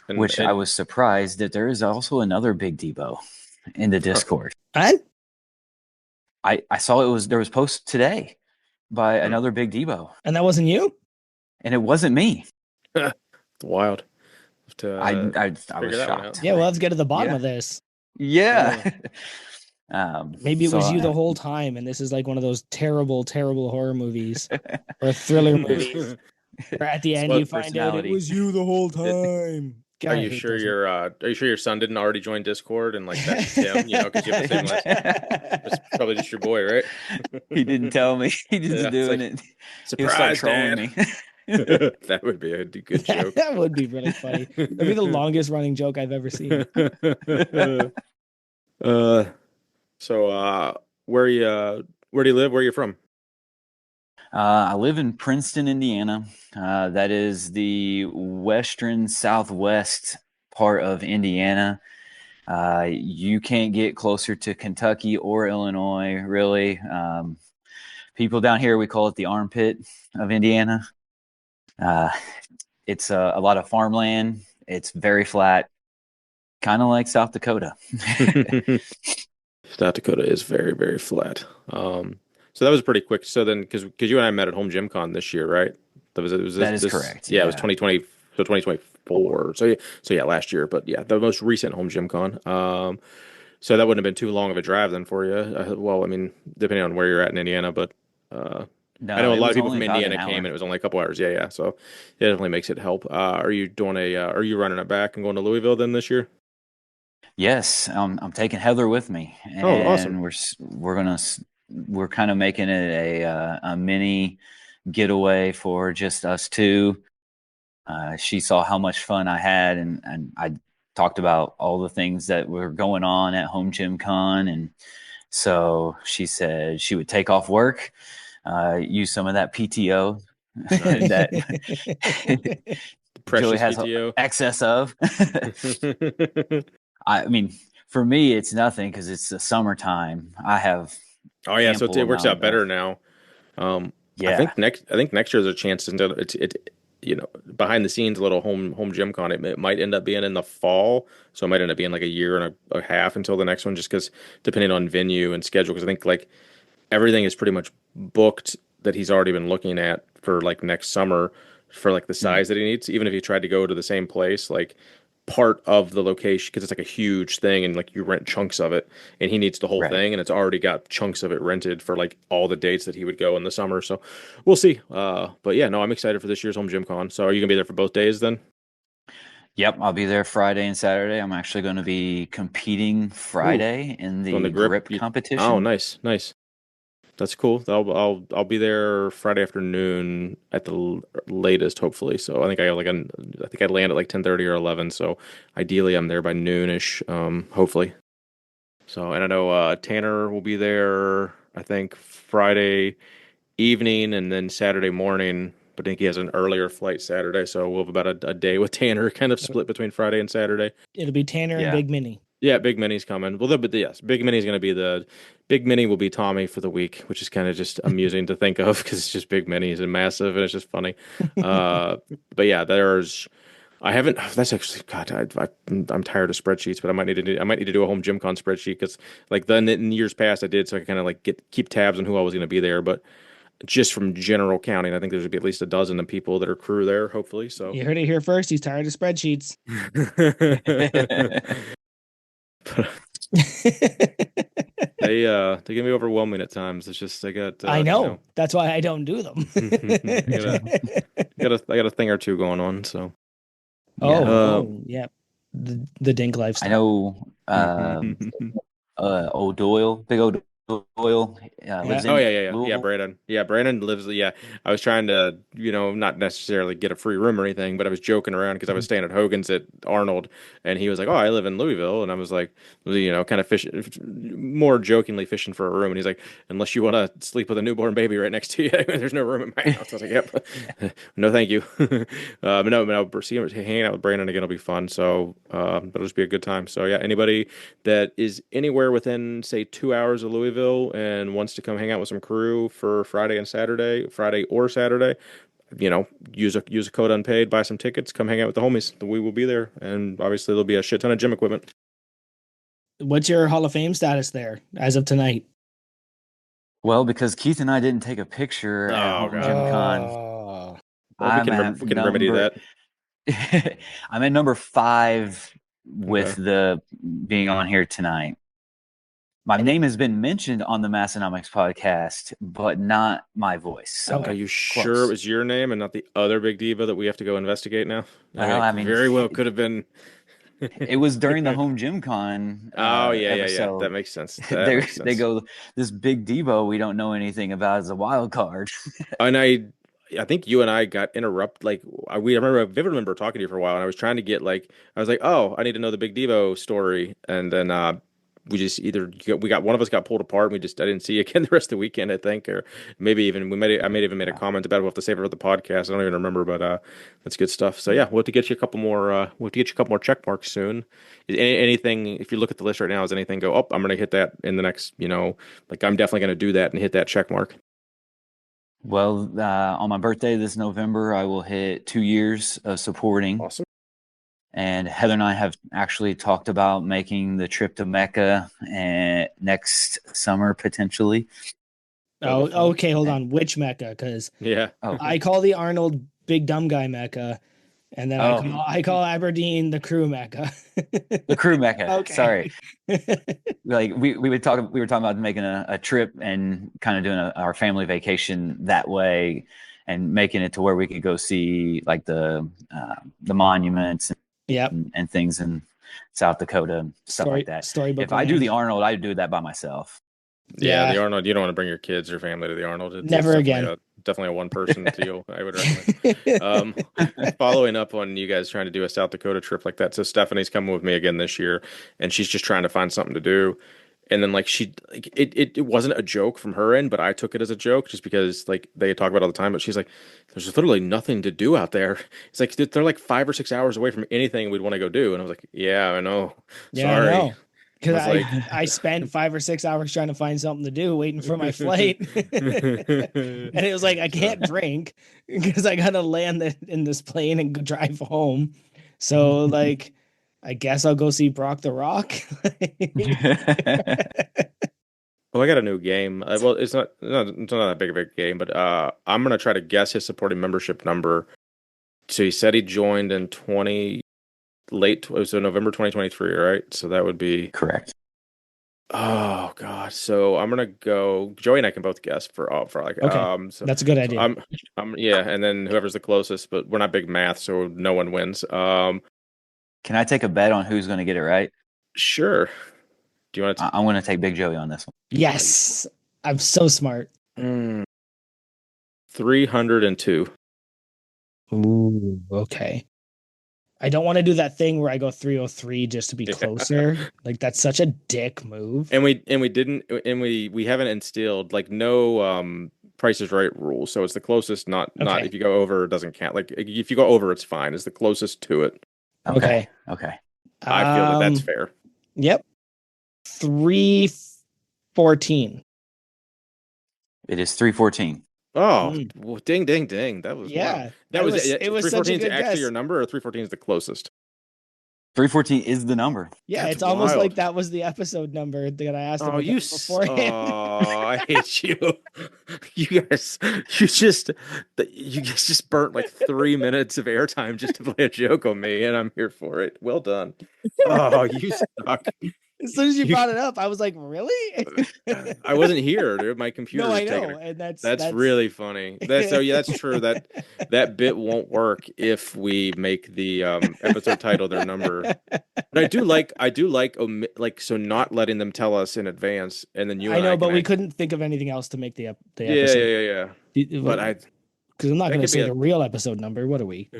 which I was surprised that there is also another Big Debo in the Discord. And I saw there was post today by another Big Debo, that wasn't you? and it wasn't me. It's wild. I was figure that one out. shocked. Yeah, we'll have to get to the bottom Yeah. of this. Yeah. Maybe it so was you the I- whole time, and this is like one of those terrible, terrible horror movies or thriller movies where at the end you Split find out it personality. was you the whole time. God, Are I you hate sure those your son didn't already join Discord and like that's him? Because you have the same last name. It's probably just your boy, right? He didn't tell me. He just Yeah, it's doing like, it. He'll start surprise, trolling Dad. me. That would be a good joke. That would be really funny. That'd be the longest running joke I've ever seen. So where do you live? Where are you from? I live in Princeton, Indiana. That is the western southwest part of Indiana. You can't get closer to Kentucky or Illinois, really. People down here, we call it the armpit of Indiana. It's a lot of farmland. It's very flat, kind of like South Dakota. South Dakota is very, very flat. So So that was pretty quick. So then, because you and I met at Home Gym Con this year, right? That was That is this correct. yeah, it was Yeah. 2020, so 2024. So yeah, last year. But yeah, the most recent Home Gym Con. So that wouldn't have been too long of a drive then for you. Well, I mean, depending on where you're at in Indiana, but I No, know a it lot of was people only from about an Indiana came and hour. it was only a couple hours. Yeah, yeah. So it definitely makes it help. Are you doing are you running it back and going to Louisville then this year? Yes, I'm taking Heather with me, Oh, awesome. and we're kind of making it a mini getaway for just us two. She saw how much fun I had, and I talked about all the things that were going on at Home Gym Con, and so she said she would take off work, use some of that PTO Nice. that Joey Precious has PTO. excess of. I mean, for me, it's nothing because it's the summertime. I have Oh yeah, so ample it works out amount better of, now. I yeah, think next year there's a chance to behind the scenes a little home gym con. It might end up being in the fall, so it might end up being like a year and a half until the next one, just because depending on venue and schedule. Because I think like everything is pretty much booked that he's already been looking at for like next summer for like the mm, size that he needs. Even if he tried to go to the same place, like part of the location, because it's like a huge thing and like you rent chunks of it, and he needs the whole right. thing, and it's already got chunks of it rented for like all the dates that he would go in the summer. So we'll see. But yeah, no, I'm excited for this year's home gym con. So are you gonna be there for both days then? Yep, I'll be there Friday and Saturday. I'm actually going to be competing Ooh, Friday in doing the the grip. grip Oh, competition. nice, nice. That's cool. I'll be there Friday afternoon at the latest, hopefully. So I think I land at like 10:30 or 11. So ideally, I'm there by noonish. Hopefully. So and I know Tanner will be there. I think Friday evening and then Saturday morning. But I think he has an earlier flight Saturday, so we'll have about a day with Tanner, kind of split between Friday and Saturday. It'll be Tanner and Yeah. Big Mini. Yeah, Big Mini's coming. Well, but yes, Big Mini's going to be the Big Mini will be Tommy for the week, which is kind of just amusing to think of because it's just Big Minis and massive, and it's just funny. Uh, but yeah, I haven't. That's actually God. I'm tired of spreadsheets, but I might need to do a home gym con spreadsheet because like then in years past I did, so I kind of like keep tabs on who I was going to be there. But just from general counting, I think there's gonna be at least a dozen of people that are crew there, hopefully. So. You heard it here first. He's tired of spreadsheets. They can be overwhelming at times. It's just I got I know. That's why I don't do them. I got a thing or two going on. So Yeah. uh, Yeah. The dink I lifestyle. know O'Doyle, Big O'Doyle, Yeah. lives oh in yeah, Louisville. Brandon. Yeah, Brandon lives. Yeah, I was trying to, not necessarily get a free room or anything, but I was joking around because I was staying at Hogan's at Arnold, and he was like, "Oh, I live in Louisville," and I was like, kind of fishing, more jokingly fishing for a room, and he's like, "Unless you want to sleep with a newborn baby right next to you, there's no room in my house." I was like, "Yep, no, thank you." but no, hanging out with Brandon again will be fun. So that'll just be a good time. So yeah, anybody that is anywhere within, say, 2 hours of Louisville and wants to come hang out with some crew for Friday or Saturday, use a code unpaid, buy some tickets, come hang out with the homies. We will be there, and obviously there'll be a shit ton of gym equipment. What's your Hall of Fame status there as of tonight? Well, because Keith and I didn't take a picture at Oh Home God. Gym Con, Oh, Well, I'm at we can remedy number that. I'm at number 5 with Okay. the being on here tonight. My and name has been mentioned on the Massonomics podcast, but not my voice. So Are okay. you sure it close. was your name and not the other Big Debo that we have to go investigate now? I mean, Well, it I mean, very well could have been. it was during the Home Gym Con Oh yeah. That episode. makes sense. That they makes they sense. go, this Big Debo we don't know anything about as a wild card. And I think you and I got interrupted. Like I vividly remember talking to you for a while, and I was trying to get like I was like, oh, I need to know the Big Devo story, and then we just we got one of us got pulled apart, and I didn't see you again the rest of the weekend, I think, or maybe even I may have even made a comment about it. We'll have to save it for the podcast. I don't even remember, but that's good stuff. So yeah, we'll have to get you a couple more. We'll have to get you a couple more check marks soon. Anything? If you look at the list right now, is anything go? Oh, I'm gonna hit that in the next. Like I'm definitely gonna do that and hit that check mark. Well, on my birthday this November, I will hit 2 years of supporting. Awesome. And Heather and I have actually talked about making the trip to Mecca next summer potentially. Boba Fett. okay. Hold on. Which mecha? Because Yeah. Oh, I call the Arnold big dumb guy mecha, and then oh, I call Aberdeen the crew mecha. the crew mecha. Okay. Sorry. Like we were talking about making a trip and kind of doing our family vacation that way and making it to where we could go see like the monuments Yep. and things in South Dakota and stuff like that. Storybook If I do the land. Arnold, I do that by myself. Yeah, the Yeah. Arnold. You don't want to bring your kids or family to the Arnold. It's Never definitely again. definitely a one-person deal. I would recommend. Following up on you guys trying to do a South Dakota trip like that. So Stephanie's coming with me again this year, and she's just trying to find something to do. And then it wasn't a joke from her end, but I took it as a joke just because like they talk about it all the time. But she's like, "There's literally nothing to do out there." It's like they're like 5 or 6 hours away from anything we'd want to go do. And I was like, "Yeah, I know. Yeah, I Sorry." know. Because was like, I spent 5 or 6 hours trying to find something to do, waiting for my flight, and it was like I can't drink because I gotta land in this plane and drive home. So like, I guess I'll go see Brock the Rock. Oh, I got a new game. Well, it's not that big of a game, but I'm gonna try to guess his supporting membership number. So he said he joined in so November 2023, right? So that would be Correct. oh god. So I'm gonna go. Joey and I can both guess for like Okay. So That's a good so idea. I'm yeah, and then whoever's the closest, but we're not big math, so no one wins. Can I take a bet on who's going to get it right? Sure. Do you want to? I'm going to take Big Joey on this one. Yes, I'm so smart. 302. Ooh, okay. I don't want to do that thing where I go 303 just to be closer. Like that's such a dick move. And we haven't instilled like no Price is Right rule. So it's the closest, not Okay. if you go over, it doesn't count. Like if you go over, it's fine. It's the closest to it. Okay. Okay. I feel that's fair. Yep. 314. It is 314. Oh, well, ding, ding, ding. That was Yeah. wow. That was it was such a 314 is good actually guess. your number, or 314 is the closest? 314 is the number. Yeah, That's it's almost wild. like that was the episode number that I asked him Oh, about beforehand. Oh, I hate you. You guys, you guys just burnt like 3 minutes of airtime just to play a joke on me, and I'm here for it. Well done. Oh, you suck. As soon as you brought it up, I was like, "Really?" I wasn't here, dude. My computer No, was I taking know, it. and That's really funny. That's true. That bit won't work if we make the episode title their number. But I do like so not letting them tell us in advance, and then you I and know, I but can we couldn't think of anything else to make the yeah, episode. But Because I'm not that going to could be say the real episode number. What are we?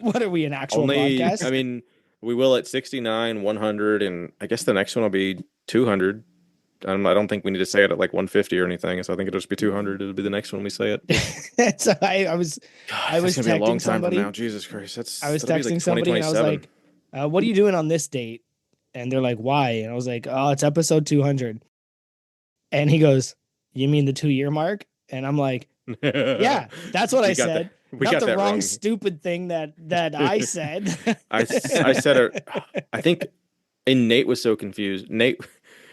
What are we, an actual only. podcast? I mean, we will at 69, 100, and I guess the next one will be 200. I don't think we need to say it at like 150 or anything. So I think it'll just be 200. It'll be the next one we say it. So I was That's gonna be a long texting time from somebody. now. Jesus Christ, I was that'll be texting like somebody and I was 2027. like, "What are you doing on this date?" And they're like, "Why?" And I was like, "Oh, it's episode 200." And he goes, "You mean the 2-year mark?" And I'm like, "Yeah, that's what I said. We Not got the that wrong wrong. stupid thing that I said." I said it. I think, and Nate was so confused. Nate,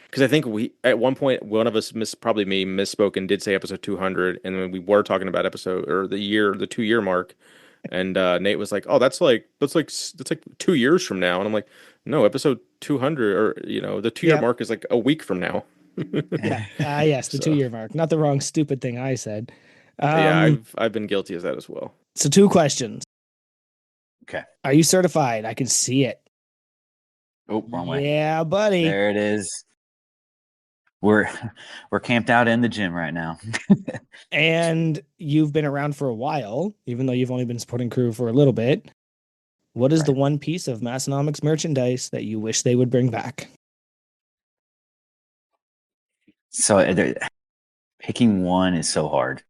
because I think we at one point one of us probably me misspoke and did say episode 200, and then we were talking about episode or the 2-year mark, and Nate was like, "Oh, that's like 2 years from now," and I'm like, "No, episode 200 or the 2-year Yep. mark is like a week from now." Yeah. Yes, the So 2-year mark. Not the wrong stupid thing I said. yeah, I've been guilty of that as well. So 2 questions. Okay. Are you certified? I can see it. Oh, wrong way. Yeah, buddy. There it is. We're camped out in the gym right now. And you've been around for a while, even though you've only been supporting crew for a little bit. What is the one piece of Massonomics merchandise that you wish they would bring back? So picking one is so hard.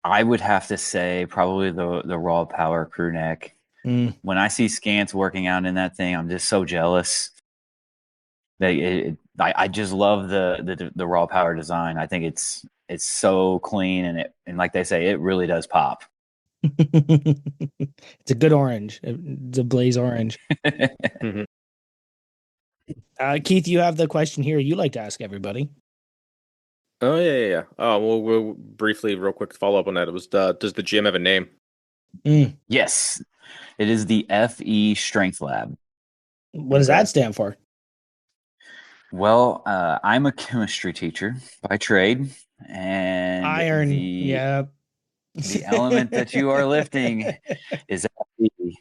I would have to say probably the raw power crew neck. When I see Scants working out in that thing, I'm just so jealous. I just love the raw power design. I think it's so clean and like they say, it really does pop. It's a good orange. It's a blaze orange. Keith, you have the question here you like to ask everybody. Oh yeah. Oh, we'll briefly, real quick, follow up on that. It was does the gym have a name? Mm. Yes, it is the FE Strength Lab. What does Okay. that stand for? Well, I'm a chemistry teacher by trade, and Iron. Yeah. the element that you are lifting is FE.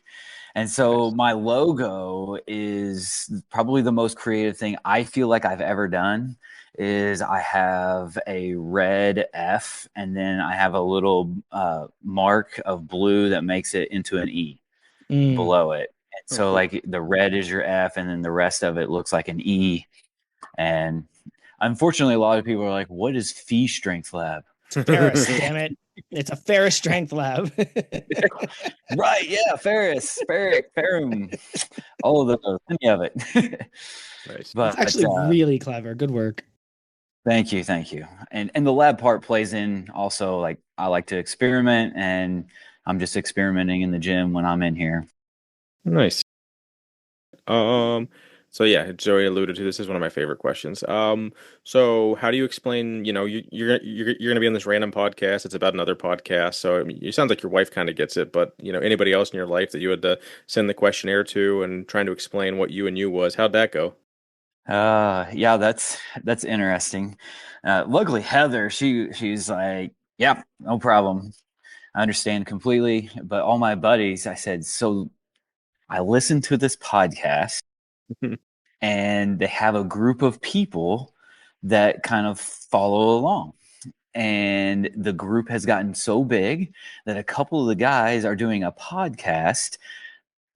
And so Nice. my logo is probably the most creative thing I feel like I've ever done. Is I have a red F, and then I have a little mark of blue that makes it into an E Mm. below it. And Oh, so cool. like the red is your F, and then the rest of it looks like an E. And unfortunately, a lot of people are like, "What is Fee Strength Lab?" Ferris, damn it. It's a Ferris strength lab. Right? Yeah, Ferris, Ferric, Ferrum, all of those, any of it. Nice. That's But actually really clever. Good work. thank you. And the lab part plays in also. Like I like to experiment, and I'm just experimenting in the gym when I'm in here. Nice. Um, so yeah, Joey alluded to this is one of my favorite questions. So how do you explain, you're gonna be on this random podcast. It's about another podcast. So I mean, it sounds like your wife kind of gets it, but anybody else in your life that you had to send the questionnaire to and trying to explain what you and you was, how'd that go? Yeah, that's interesting. Luckily, Heather, she's like, yeah, no problem. I understand completely. But all my buddies, I said, so I listened to this podcast, and they have a group of people that kind of follow along. And the group has gotten so big that a couple of the guys are doing a podcast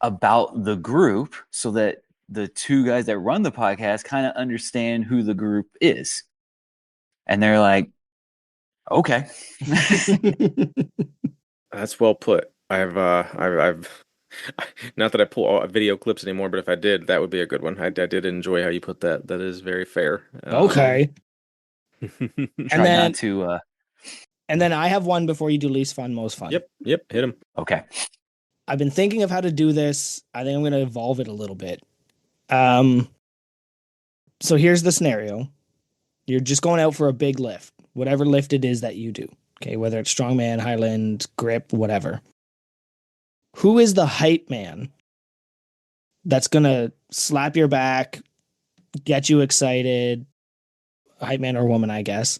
about the group so that the two guys that run the podcast kind of understand who the group is. And they're like, okay. That's well put. I've not that I pull video clips anymore, but if I did, that would be a good one. I did enjoy how you put that. That is very fair. Okay. And Try not then to, I have one before you do least fun, most fun. Yep, hit him. okay. I've been thinking of how to do this. I think I'm going to evolve it a little bit. Um, so here's the scenario. You're just going out for a big lift, whatever lift it is that you do. Okay, whether it's strongman, highland, grip, whatever. Who is the hype man that's going to slap your back, get you excited? Hype man or woman, I guess.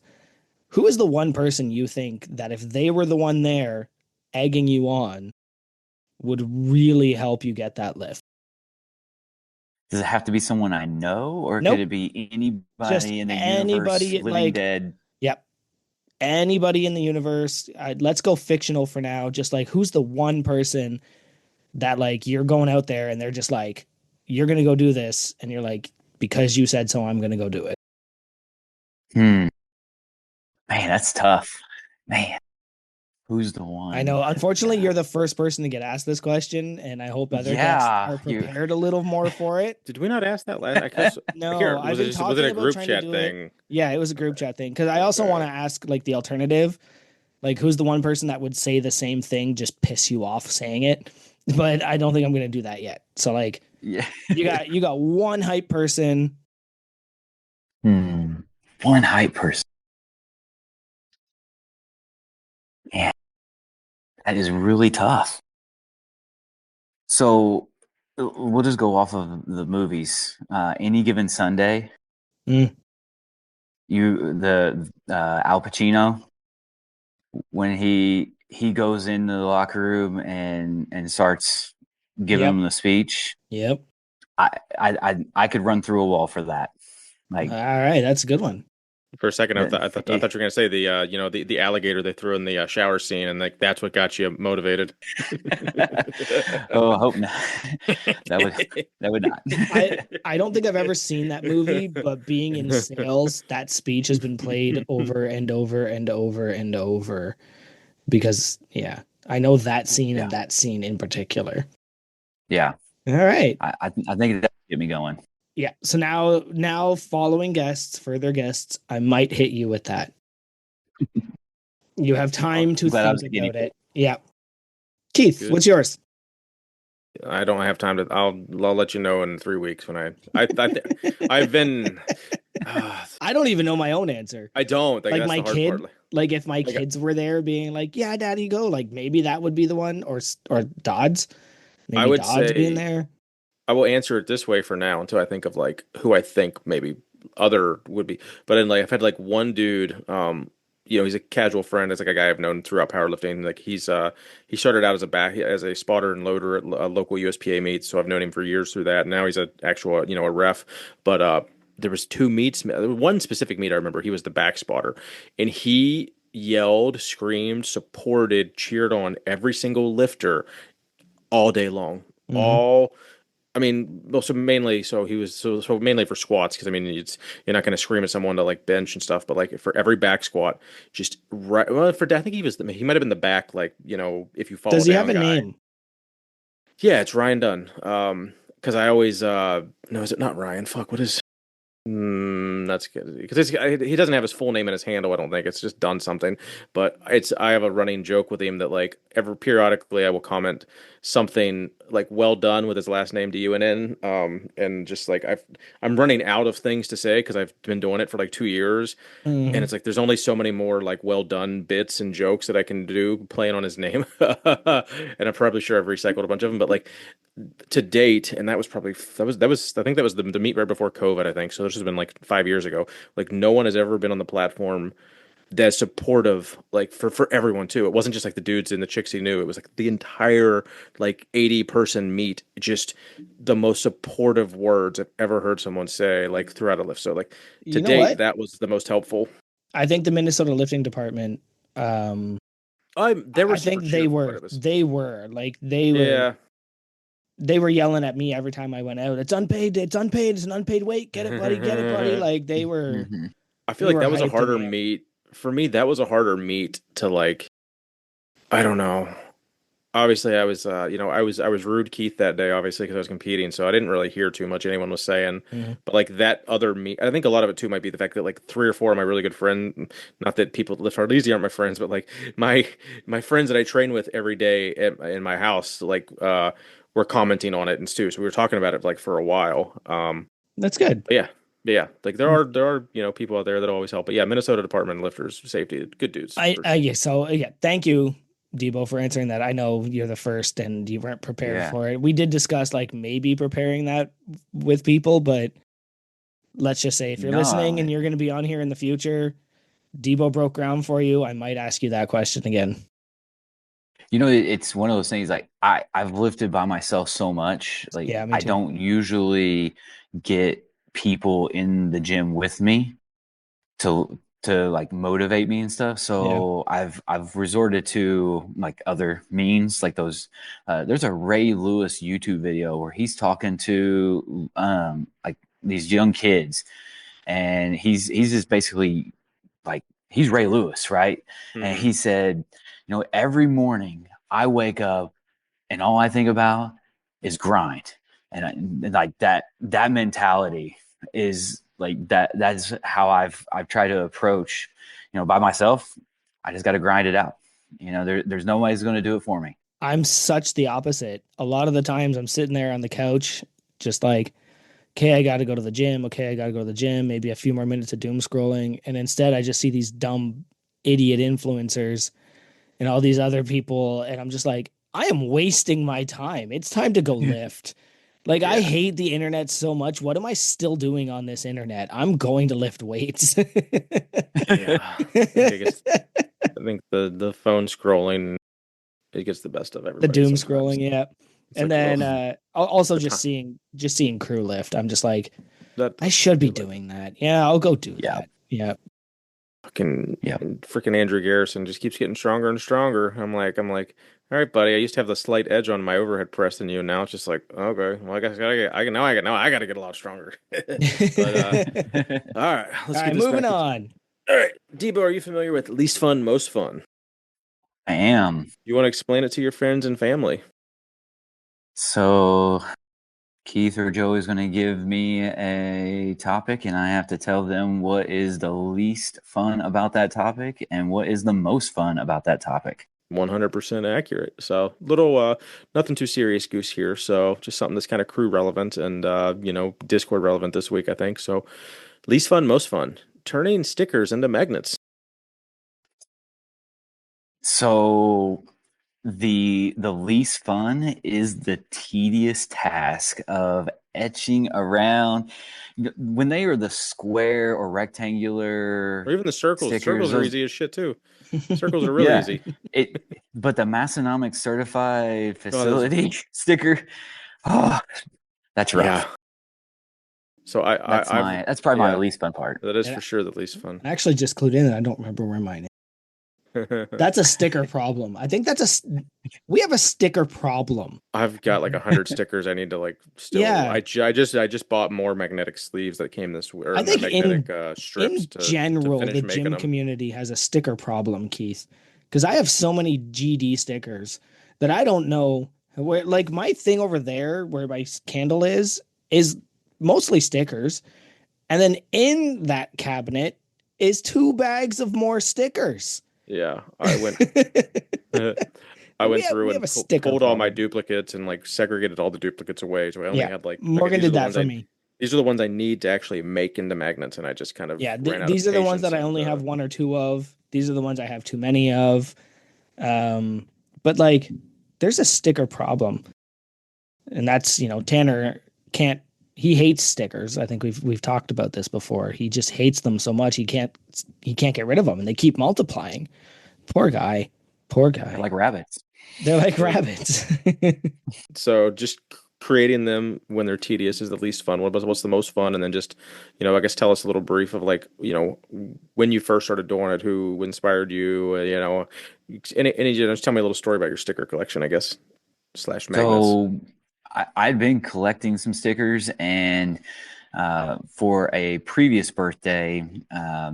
Who is the one person you think that if they were the one there egging you on would really help you get that lift? Does it have to be someone I know, or could Nope. it be Just anybody in the universe, anybody, living, like, dead? yep, anybody in the universe. Let's go fictional for now. Just like, who's the one person that, like, you're going out there and they're just like, you're going to go do this. And you're like, because you said so, I'm going to go do it. Man, that's tough. Man, who's the I know. one? Unfortunately, Yeah. you're the first person to get asked this question, and I hope other guests Yeah, are you. prepared a little more for it. Did we not ask that last? I No, can't. I've Was it been just was it talking a about group trying to chat do it. thing? Yeah, it was a group chat thing. Because I also want to Okay. ask, like, the alternative. Like, who's the one person that would say the same thing, just piss you off saying it? But I don't think I'm gonna do that yet. So, like, Yeah. you got one hype person. One hype person. Man, that is really tough. So we'll just go off of the movies. Any given Sunday, Mm, Al Pacino, when he goes into the locker room and starts giving yep. him the speech. Yep. I could run through a wall for that. All Like right, that's a good one. For a second, that. I thought you were gonna say the alligator they threw in the shower scene, and like that's what got you motivated. Oh, I hope not. That would not. I don't think I've ever seen that movie, but being in sales, that speech has been played over and over and over and over because yeah, I know that scene Yeah. and that scene in particular. Yeah. All right. I think that get me going. Yeah. So now following guests, further guests, I might hit you with that. You have time to I'm glad I think was a guinea about pig. it. Yeah. Keith, Good. what's yours? I don't have time to. I'll let you know in 3 weeks when I've been I don't even know my own answer. I don't. Like Like that's my the hard part. kid, like if my Like kids were there being like, "Yeah, daddy, go," like maybe that would be the one, or Dodds, I maybe would Dodds being say there. I will answer it this way for now until I think of like who I think maybe other would be. But then like I've had like one dude, he's a casual friend. It's like a guy I've known throughout powerlifting. Like he started out as a spotter and loader at a local USPA meets, so I've known him for years through that. Now he's a actual a ref. But there was two meets, one specific meet I remember. He was the back spotter, and he yelled, screamed, supported, cheered on every single lifter all day long. Hmm. All I mean, well, so mainly, so he was so mainly for squats because I mean, you're not going to scream at someone to like bench and stuff, but like for every back squat, just right. Well, for I think he might have been the back, like if you fall Does he have down a guy. name? Yeah, it's Ryan Dunn. Because I always no, is it not Ryan? Fuck, what is? That's good because he doesn't have his full name in his handle. I don't think it's just done something. But I have a running joke with him that like ever periodically I will comment something like "well done" with his last name DUNN. And just like I'm running out of things to say because I've been doing it for like 2 years, and Hmm. it's like there's only so many more like well done bits and jokes that I can do playing on his name. And I'm probably sure I've recycled a bunch of them, but like to date, and that was probably that was I think that was the meet right before COVID, I think. So this has been like 5 years ago. Like no one has ever been on the platform that's supportive, like for everyone too. It wasn't just like the dudes and the chicks he knew. It was like the entire like 80-person meet, just the most supportive words I've ever heard someone say, like throughout a lift. So like to You know date, what? that was the most helpful. I think the Minnesota lifting department, um, They were I super think they cheerful, but were, it was they were like they were yeah. they were yelling at me every time I went out. It's unpaid. It's unpaid. It's an unpaid wait. Get it, buddy. Get it, buddy. Like Hmm. I feel they like were that was a hyping harder me up. meet for me. That was a harder meet to like. I don't know. Obviously, I was rude Keith that day, obviously because I was competing, so I didn't really hear too much anyone was saying. Mhm. But like that other meet, I think a lot of it too might be the fact that like three or four of my really good friends, not that people that live hard easy aren't my friends, but like my friends that I train with every day in my house, like were commenting on it and too. So we were talking about it like for a while. That's good. But yeah, like there are people out there that always help. But yeah, Minnesota Department of Lifters Safety, good dudes for I sure. yeah. So yeah, thank you, Debo, for answering that. I know you're the first, and you weren't prepared Yeah. for it. We did discuss like maybe preparing that with people, but let's just say if you're listening No, and you're going to be on here in the future, Debo broke ground for you. I might ask you that question again. it's one of those things like I've lifted by myself so much. Like Yeah, me I too. don't usually get people in the gym with me to like motivate me and stuff. Yeah. So I've resorted to like other means, like those. There's a Ray Lewis YouTube video where he's talking to like these young kids, and he's just basically like he's Ray Lewis, right? And Hmm. he said, every morning I wake up and all I think about is grind, and like that mentality is like that's how I've tried to approach, by myself. I just got to grind it out. There's no way it's going to do it for me. I'm such the opposite. A lot of the times I'm sitting there on the couch, just like, okay, I got to go to the gym. Okay, I got to go to the gym. Maybe a few more minutes of doom scrolling. And instead, I just see these dumb idiot influencers and all these other people. And I'm just like, I am wasting my time. It's time to go lift. Like, I Yeah, hate the internet so much. What am I still doing on this internet? I'm going to lift weights. yeah. I think the phone scrolling it gets the best of The everybody doom sometimes. scrolling, yeah. It's And like, ugh, then also the time just seeing crew lift. I'm just like, that I should be dude like doing that. Yeah, I'll go do Yeah, that. Yeah. fucking yeah, freaking Andrew Garrison just keeps getting stronger and stronger. I'm like, all right, buddy. I used to have the slight edge on my overhead press than you. Now it's just like, okay, well, I guess I gotta get a lot stronger. But all right, All let's get right, this moving back into. on. All right, Debo, are you familiar with least fun, most fun? I am. You want to explain it to your friends and family? So Keith or Joe is going to give me a topic, and I have to tell them what is the least fun about that topic and what is the most fun about that topic. 100% accurate. So little nothing too serious goose here. So just something that's kind of crew relevant and Discord relevant this week, I think. So least fun, most fun. Turning stickers into magnets. So the least fun is the tedious task of etching around. When they are the square or Or rectangular even the circles. stickers, Circles are those, easy as shit too. Circles are really yeah, easy. it. But the Massonomic certified Oh, those, facility sticker, oh, that's yeah. rough. So I've That's probably my yeah, least fun part. that is And for sure the least fun. I actually just clued in and I don't remember where mine is. That's a sticker problem. I think we have a sticker problem. I've got like 100 stickers I need to like still. Yeah. I just bought more magnetic sleeves that came this or I think magnetic strips in to general, the finish making gym them. community has a sticker problem, Keith. Because I have so many GD stickers that I don't know where, like my thing over there where my candle is mostly stickers. And then in that cabinet is 2 bags of more stickers. Yeah, I went I we went have through we and have a sticker pulled all my problem. duplicates and like segregated all the duplicates away. So I only Yeah. had like okay, Morgan did that for me. these are the ones I need to actually make into magnets, and I just kind of Yeah, ran out of these are the ones patience that I and only have 1 or 2 of. These are the ones I have too many of. But like, there's a sticker problem, and that's Tanner can't. He hates stickers. I think we've talked about this before. He just hates them so much he can't get rid of them, and they keep multiplying. Poor guy. Poor They're guy. like rabbits. They're like they're rabbits. so just creating them when they're tedious is the least fun. What's the most fun? And then just, I guess tell us a little brief of like, when you first started doing it, who inspired you, just tell me a little story about your sticker collection, I guess, slash magnets. So I'd been collecting some stickers, and for a previous birthday,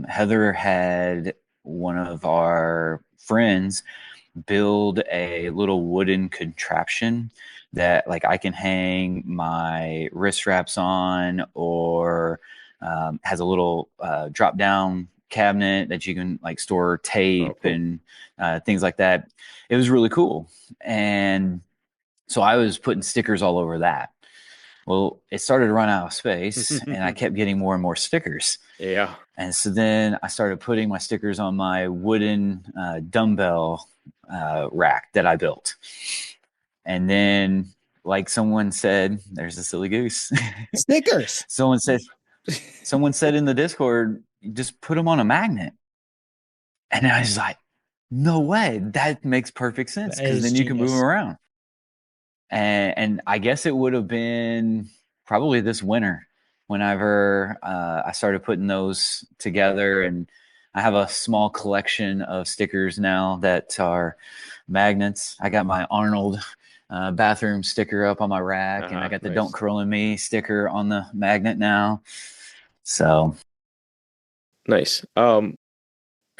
Heather had one of our friends build a little wooden contraption that like I can hang my wrist wraps on, or has a little drop down cabinet that you can like store Oh, tape cool. and things like that. It was really cool. And so I was putting stickers all over that. Well, it started to run out of space, and I kept getting more and more stickers. Yeah. And so then I started putting my stickers on my wooden dumbbell rack that I built. And then, like someone said, there's a silly goose. Stickers. Someone said in the Discord, just put them on a magnet. And I was like, no way. That makes perfect sense That because is then you can move them genius. around. And I guess it would have been probably this winter whenever I started putting those together. And I have a small collection of stickers now that are magnets. I got my Arnold bathroom sticker up on my rack, and I got the Don't Nice. Curl in Me sticker on the magnet now. So, Nice. I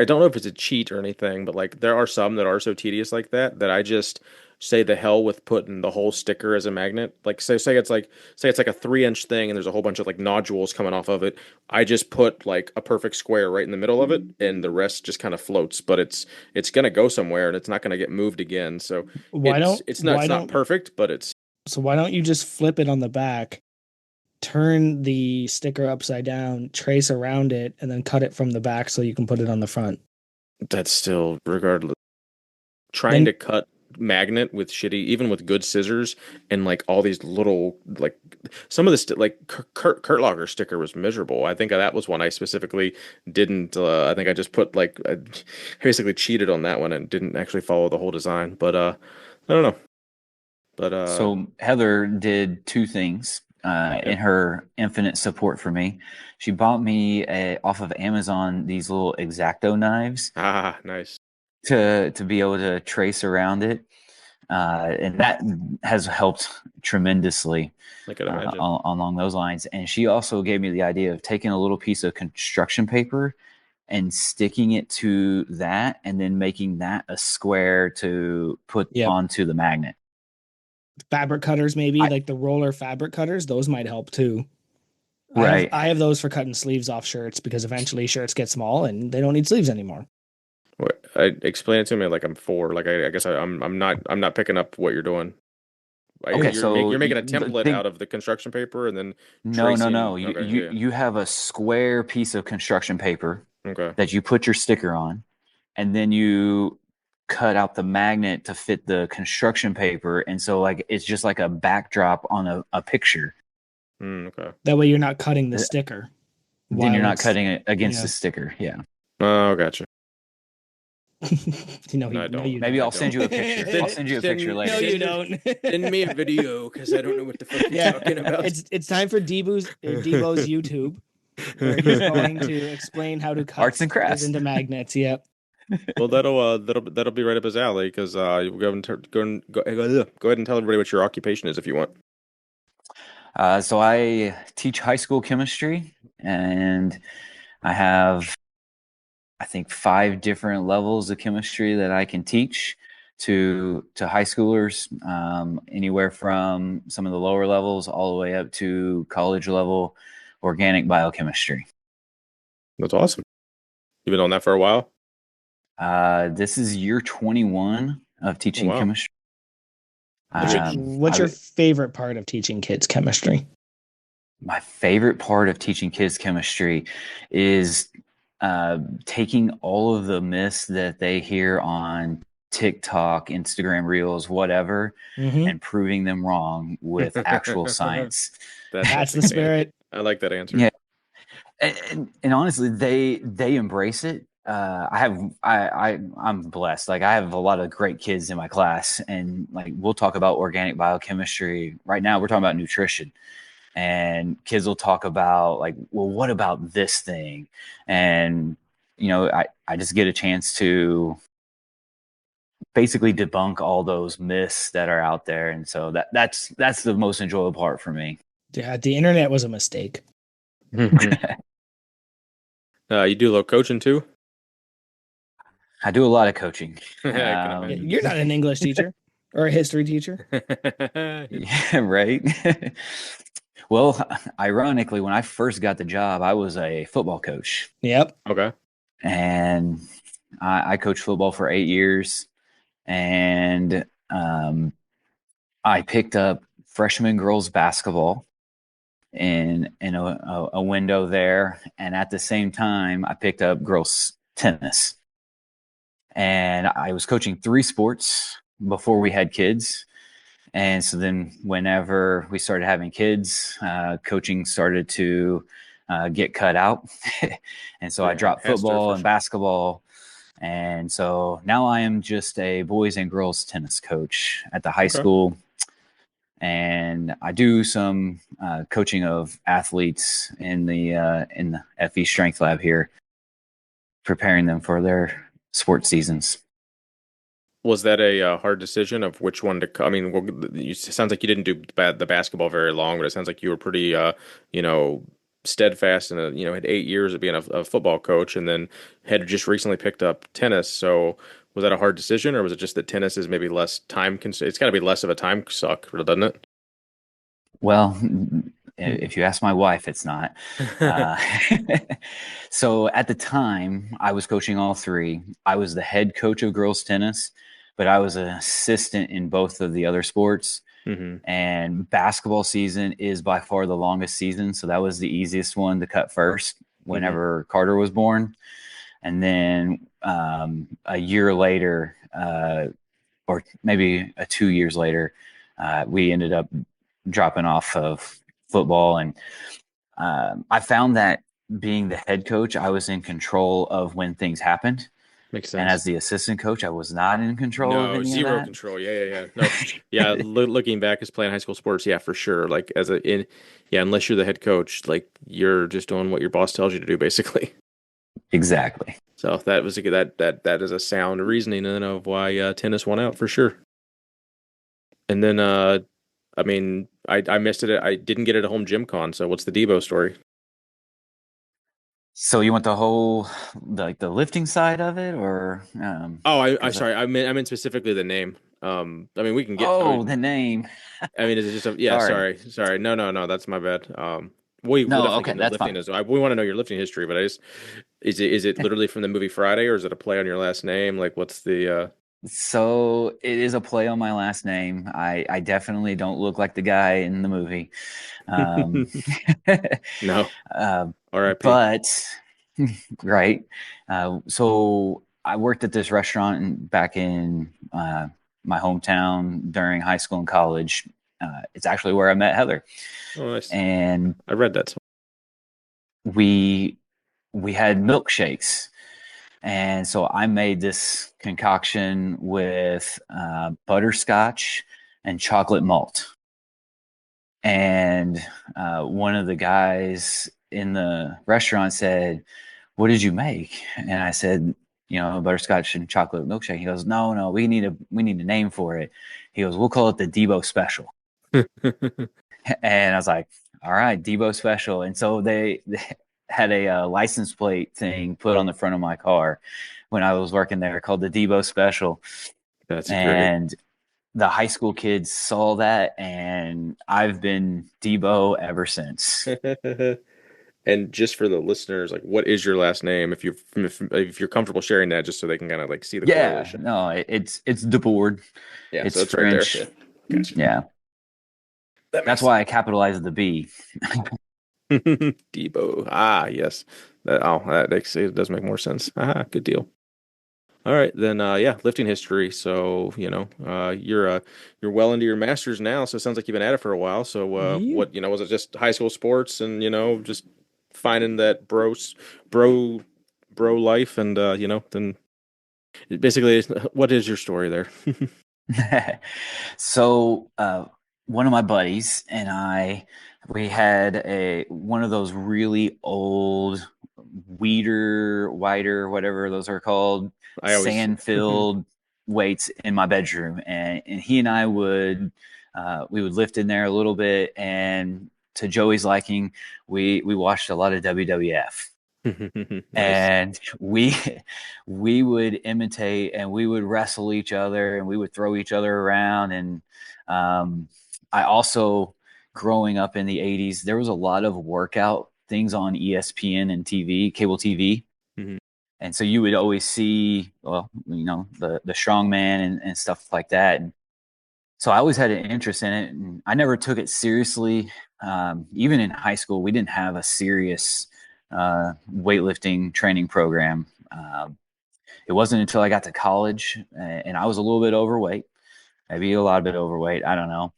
don't know if it's a cheat or anything, but like there are some that are so tedious like that I just say the hell with putting the whole sticker as a magnet. Like say it's like a 3 inch thing and there's a whole bunch of like nodules coming off of it. I just put like a perfect square right in the middle of it and the rest just kind of floats, but it's gonna go somewhere and it's not gonna get moved again. So Why don't it's why not don't perfect, but it's so why don't you just flip it on the back, turn the sticker upside down, trace around it, and then cut it from the back so you can put it on the front? that's still regardless. Trying Then to cut magnet with shitty, even with good scissors, and like all these little like some of this like Kurt Locker sticker was miserable. I think that was one I specifically didn't. I think I just put like I basically cheated on that one and didn't actually follow the whole design. But I don't know. But so Heather did two things yeah. in her infinite support for me. She bought me off of Amazon these little X-Acto knives Nice. to be able to trace around it, and that has helped tremendously I could imagine. along those lines. And she also gave me the idea of taking a little piece of construction paper and sticking it to that, and then making that a square to put yep, onto the magnet. fabric cutters maybe I, like the roller fabric cutters. Those might help too. I have right. I have those for cutting sleeves off shirts because eventually shirts get small and they don't need sleeves anymore. Explain it to me like I'm four. Like I guess I'm not picking up what you're doing. Okay, so You're making a template think out of the construction paper and then no. tracing. You, Okay, you yeah, you have a square piece of construction paper okay. that you put your sticker on, and then you cut out the magnet to fit the construction paper, and so like it's just like a backdrop on a picture. Okay. That way you're not cutting the sticker Then you're while not it's cutting it against yeah. the sticker. Yeah. Oh, gotcha. No, I No, don't. you Maybe don't. I I'll send don't. you a picture. I'll send you a picture No, later. you don't. Send me a video because I don't know what the fuck you're Yeah, talking about. it's time for Debo's YouTube, where he's going to explain how to cut Arts and stickers crafts. into magnets. Yep. Well, that'll be right up his alley because you go and go ahead and tell everybody what your occupation is if you want. So I teach high school chemistry, and I have, I think, 5 different levels of chemistry that I can teach to high schoolers, anywhere from some of the lower levels all the way up to college level organic biochemistry. That's awesome. You've been on that for a while. This is year 21 of Oh, teaching wow. chemistry. What's your favorite part of teaching kids chemistry? My favorite part of teaching kids chemistry is taking all of the myths that they hear on TikTok, Instagram Reels, whatever, Mm-hmm. and proving them wrong with actual science. That's the spirit. I like that answer. Yeah, and honestly, they embrace it. I'm blessed. Like I have a lot of great kids in my class, and like we'll talk about organic biochemistry. Right now, we're talking about nutrition, and kids will talk about like, well, what about this thing? And I just get a chance to basically debunk all those myths that are out there, and so that's the most enjoyable part for me. Yeah, the internet was a mistake. You do a little coaching too? I do a lot of coaching. I can imagine. You're not an English teacher or a history teacher. Yeah, right. Well, ironically, when I first got the job, I was a football coach. Yep. Okay. And I coached football for 8 years, and I picked up freshman girls basketball in a window there, and at the same time, I picked up girls tennis. And I was coaching 3 sports before we had kids. And so then whenever we started having kids, coaching started to get cut out. And so I dropped football and basketball. And so now I am just a boys and girls tennis coach at the high school. And I do some coaching of athletes in the FE Strength Lab here, preparing them for their sports seasons. Was that a hard decision of which one to? I mean, it sounds like you didn't do the basketball very long, but it sounds like you were pretty, steadfast and had 8 years of being a football coach, and then had just recently picked up tennis. So, was that a hard decision, or was it just that tennis is maybe less time? It's got to be less of a time suck, doesn't it? Well, if you ask my wife, it's not. So at the time, I was coaching all 3. I was the head coach of girls tennis, but I was an assistant in both of the other sports. Mm-hmm. And basketball season is by far the longest season. So that was the easiest one to cut first whenever Carter was born. And then a year later, or maybe 2 years later, we ended up dropping off of football. And I found that being the head coach, I was in control of when things happened. Makes sense. And as the assistant coach, I was not in control of any zero of that. control. Yeah. No, yeah. Looking back as playing high school sports, yeah, for sure. Like unless you're the head coach, like you're just doing what your boss tells you to do, basically. Exactly. So that was that is a sound reasoning then of why tennis won out for sure. And then I mean, I missed it. I didn't get it at home gym con. So what's the Debo story? So you want the whole the lifting side of it, or? I sorry. I meant specifically the name. I mean, we can get. The name. I mean, is it just a yeah? Sorry. No. That's my bad. No, we'll definitely okay, get into that's lifting fine. as well. We want to know your lifting history, but Is it literally from the movie Friday, or is it a play on your last name? Like, what's the So it is a play on my last name. I definitely don't look like the guy in the movie. Um, No, uh, R.I.P. but right. So I worked at this restaurant back in my hometown during high school and college. It's actually where I met Heather, Oh, nice. and I read that. we we had milkshakes. And so I made this concoction with butterscotch and chocolate malt. And one of the guys in the restaurant said, "What did you make?" And I said, butterscotch and chocolate milkshake. He goes, "No, no, we need a name for it." He goes, "We'll call it the Debo Special." And I was like, "All right, Debo Special." And so they had a license plate thing put on the front of my car when I was working there called the Debo Special. That's great. And the high school kids saw that, and I've been Debo ever since. And just for the listeners, like, what is your last name? If you're comfortable sharing that, just so they can kind of like see the Yeah, correlation. no, it's the board. Yeah, so It's it's right there. French. Yeah, gotcha. Yeah, That that's makes why I capitalized the B. sense. Debo. Ah, yes. It does make more sense. Ah, good deal. All right, then yeah, lifting history. So, you're well into your masters now, so it sounds like you've been at it for a while. So, Yeah. what, was it just high school sports and, just finding that bro bro life and then basically what is your story there? So one of my buddies and we had one of those really old wider, whatever those are called, I always sand filled weights in my bedroom, and he and I would we would lift in there a little bit, and to Joey's liking, we watched a lot of WWF. nice. And we would imitate, and we would wrestle each other, and we would throw each other around. And I also, growing up in the 80s, there was a lot of workout things on ESPN and TV, cable TV. Mhm. And so you would always see, well, the strongman and stuff like that. And so I always had an interest in it, and I never took it seriously. Even in high school, we didn't have a serious weightlifting training program. It wasn't until I got to college, and I was a little bit overweight, maybe a lot bit overweight, I don't know.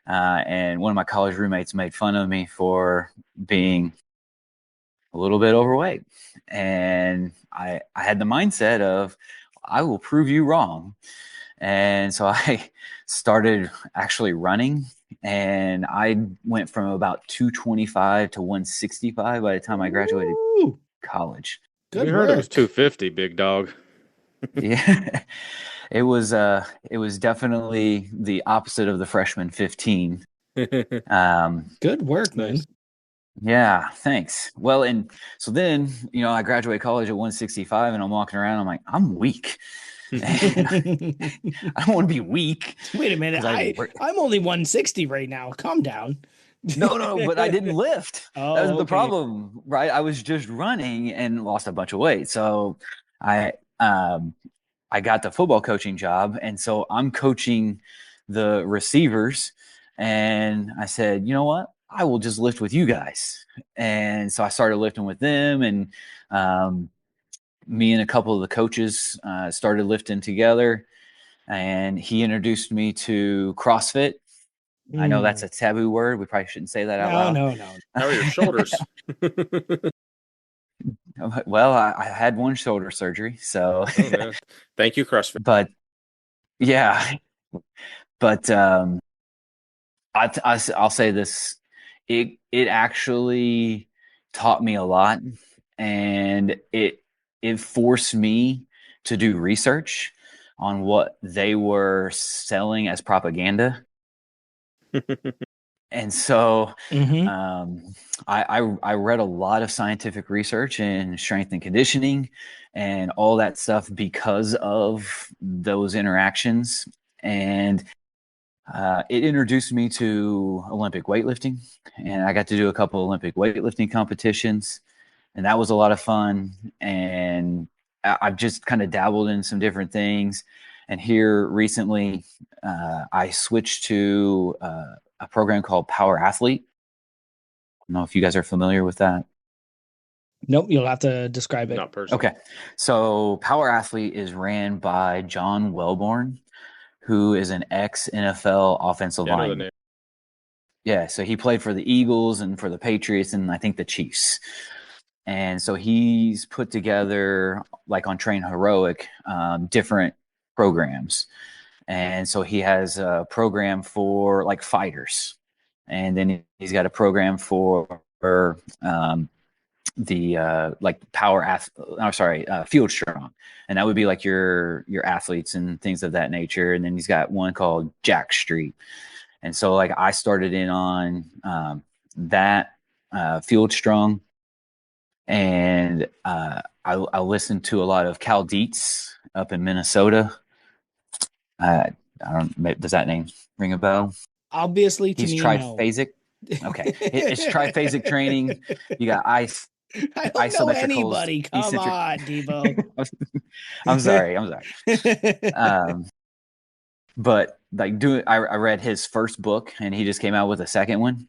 And one of my college roommates made fun of me for being a little bit overweight, and I had the mindset of, I will prove you wrong. And so I started actually running, and I went from about 225 to 165 by the time I graduated Ooh, college. We good heard it was work. 250, big dog. Yeah. It was definitely the opposite of the freshman 15. Um, Good work, man. Nice. yeah, thanks. Well, and so then, I graduated college at 165, and I'm walking around, I'm like, I'm weak. And I don't want to be weak Wait a minute. because I I'm only 160 right now. Calm down. no, but I didn't lift. That was Oh, the okay. problem, right? I was just running and lost a bunch of weight. So I um I got the football coaching job, and so I'm coaching the receivers, and I said, "You know what? I will just lift with you guys." And so I started lifting with them, and um me and a couple of the coaches started lifting together, and he introduced me to CrossFit. I know that's Hmm. a taboo word. We probably shouldn't say that out No, loud. no, no. How are your shoulders? Well, I had one shoulder surgery, so Oh yeah. Thank you, CrossFit. but yeah, but I'll say this: it actually taught me a lot, and it forced me to do research on what they were selling as propaganda. And so Hmm. um, I read a lot of scientific research in strength and conditioning and all that stuff because of those interactions. And it introduced me to Olympic weightlifting. And I got to do a couple Olympic weightlifting competitions. and that was a lot of fun. And I've just kind of dabbled in some different things. And here recently, I switched to a program called Power Athlete. I don't know if you guys are familiar with that. Nope, you'll have to describe it. Not personally. Okay. So Power Athlete is ran by John Welborn, who is an ex-NFL offensive Yeah, I know the lineman. name. Yeah, so he played for the Eagles and for the Patriots and I think the Chiefs. And so he's put together, like on Train Heroic, different programs. And so he has a program for like fighters. And then he's got a program for the like field strong, and that would be like your athletes and things of that nature. And then he's got one called Jack Street, and so like I started in on that field strong, and I listened to a lot of Cal Dietz up in Minnesota. I don't, does that name ring a bell? Obviously, to He's me, no. triphasic. Okay, it's triphasic training. You got I don't know isometricals, anybody. Come eccentric. on, Debo. I'm sorry. But like I read his first book, and he just came out with a second one,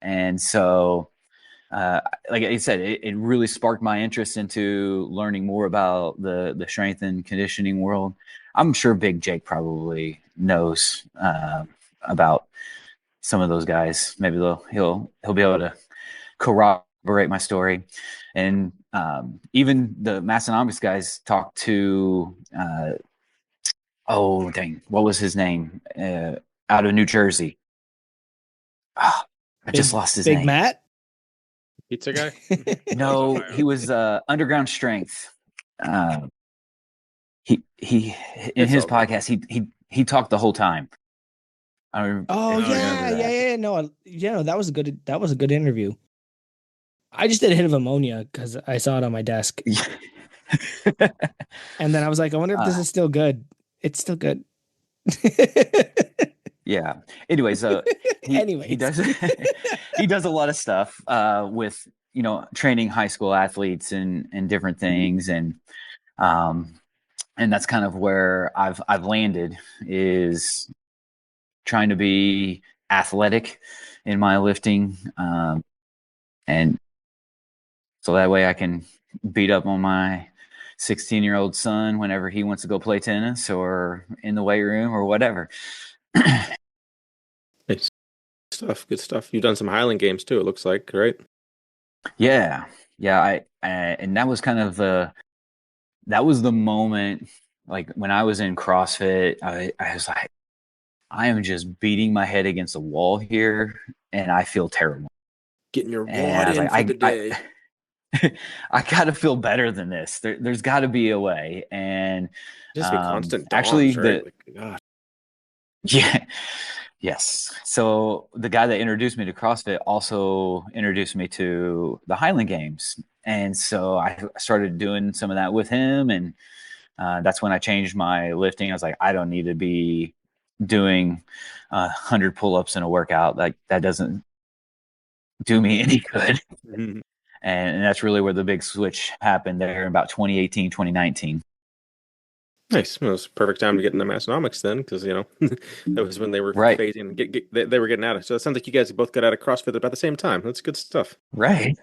and so like I said, it really sparked my interest into learning more about the strength and conditioning world. I'm sure Big Jake probably knows about some of those guys. Maybe he'll be able to corroborate my story. And even the Massonomics guys talked to oh dang, what was his name? Out of New Jersey. Oh, I just lost his Big name. Matt? Pizza guy? No, he was Underground Strength. He in his podcast he talked the whole time. Oh yeah. No, that was a good interview. I just did a hit of ammonia because I saw it on my desk, and then I was like, I wonder if this is still good. It's still good. Yeah. Anyways, he does he does a lot of stuff with training high school athletes and different things, and that's kind of where I've landed, is trying to be athletic in my lifting, and so that way I can beat up on my 16-year-old son whenever he wants to go play tennis or in the weight room or whatever. Nice stuff. Good stuff. You've done some Highland games too, it looks like, right? Yeah. And that was kind of that was the moment, like when I was in CrossFit, I was like, I am just beating my head against the wall here, and I feel terrible. Getting your And wad in for the day. I got to feel better than this. There's got to be a way. And Just be constant DOMs, actually, right? God. Yeah. Yes. So the guy that introduced me to CrossFit also introduced me to the Highland Games. And so I started doing some of that with him. And that's when I changed my lifting. I was like, I don't need to be doing 100 pull-ups in a workout. Like that doesn't do me any good. Mm-hmm. And that's really where the big switch happened there in about 2018, 2019. Nice. Well, it was a perfect time to get into Massonomics then, because that was when they were Right. phasing. They were getting out of. So it sounds like you guys both got out of CrossFit about the same time. That's good stuff. Right.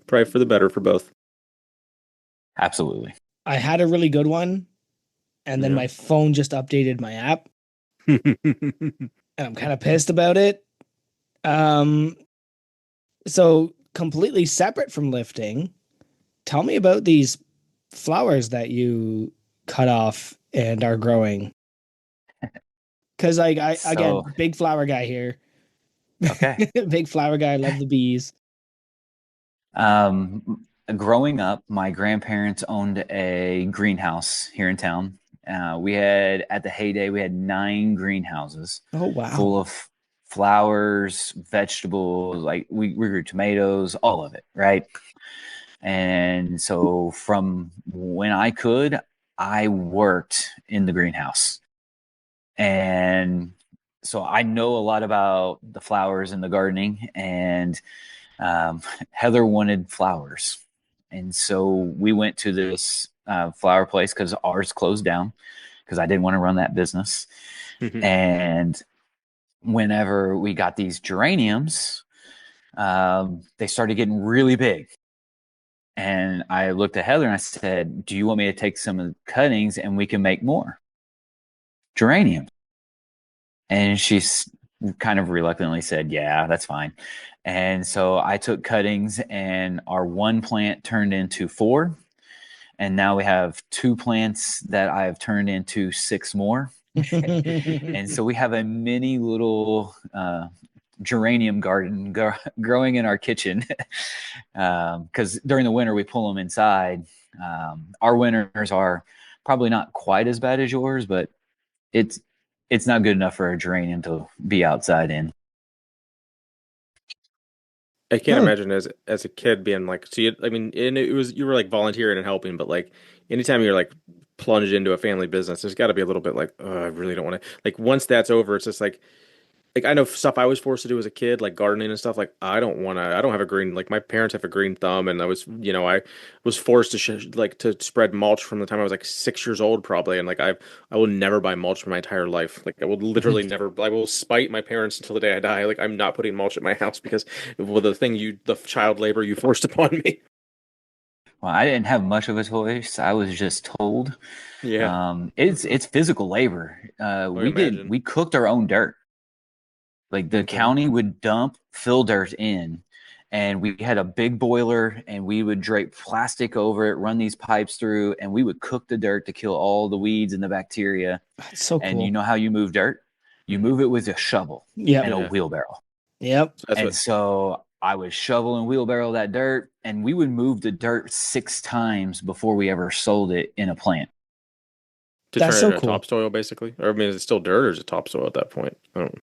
Probably for the better for both. Absolutely. I had a really good one, and then my phone just updated my app, and I'm kind of pissed about it. So completely separate from lifting, tell me about these flowers that you cut off and are growing. Because again, big flower guy here. Okay. Big flower guy. Love the bees. Growing up, my grandparents owned a greenhouse here in town. We had, at the heyday, we had 9 greenhouses. Oh wow! Full of flowers, vegetables. Like we grew tomatoes, all of it, right? And so from when I could, I worked in the greenhouse. And so I know a lot about the flowers and the gardening. And Heather wanted flowers. And so we went to this flower place because ours closed down because I didn't want to run that business. And whenever we got these geraniums, they started getting really big. And I looked at Heather and I said, do you want me to take some of the cuttings and we can make more geraniums? And she's kind of reluctantly said, yeah, that's fine. And so I took cuttings and our one plant turned into 4. And now we have 2 plants that I've turned into 6 more. And so we have a mini little geranium garden growing in our kitchen. Because during the winter, we pull them inside. Our winters are probably not quite as bad as yours, but it's not good enough for a geranium to be outside in. I can't imagine as a kid being like, so you, I mean, and it was, you were like volunteering and helping, but like anytime you're like plunged into a family business, there's got to be a little bit like, oh, I really don't want to. Like once that's over, it's just like I know stuff I was forced to do as a kid, like gardening and stuff. Like I don't want to. I don't have a green. Like my parents have a green thumb, and I was, I was forced to like to spread mulch from the time I was like 6 years old, probably. And like I will never buy mulch for my entire life. Like I will literally never. I will spite my parents until the day I die. Like I'm not putting mulch at my house because well, the child labor you forced upon me. Well, I didn't have much of a choice. I was just told. Yeah, It's physical labor. I imagine. We cooked our own dirt. Like the Okay. county would dump fill dirt in, and we had a big boiler, and we would drape plastic over it, run these pipes through, and we would cook the dirt to kill all the weeds and the bacteria. That's so And you cool. know how you move dirt? You move it with a shovel Yep. and a Yeah, wheelbarrow. Yep. so that's And what so I would shovel and wheelbarrow that dirt, and we would move the dirt 6 times before we ever sold it in a plant. to That's turn it so into cool. topsoil, basically. Or I mean, is it still dirt or is it topsoil at that point? I don't.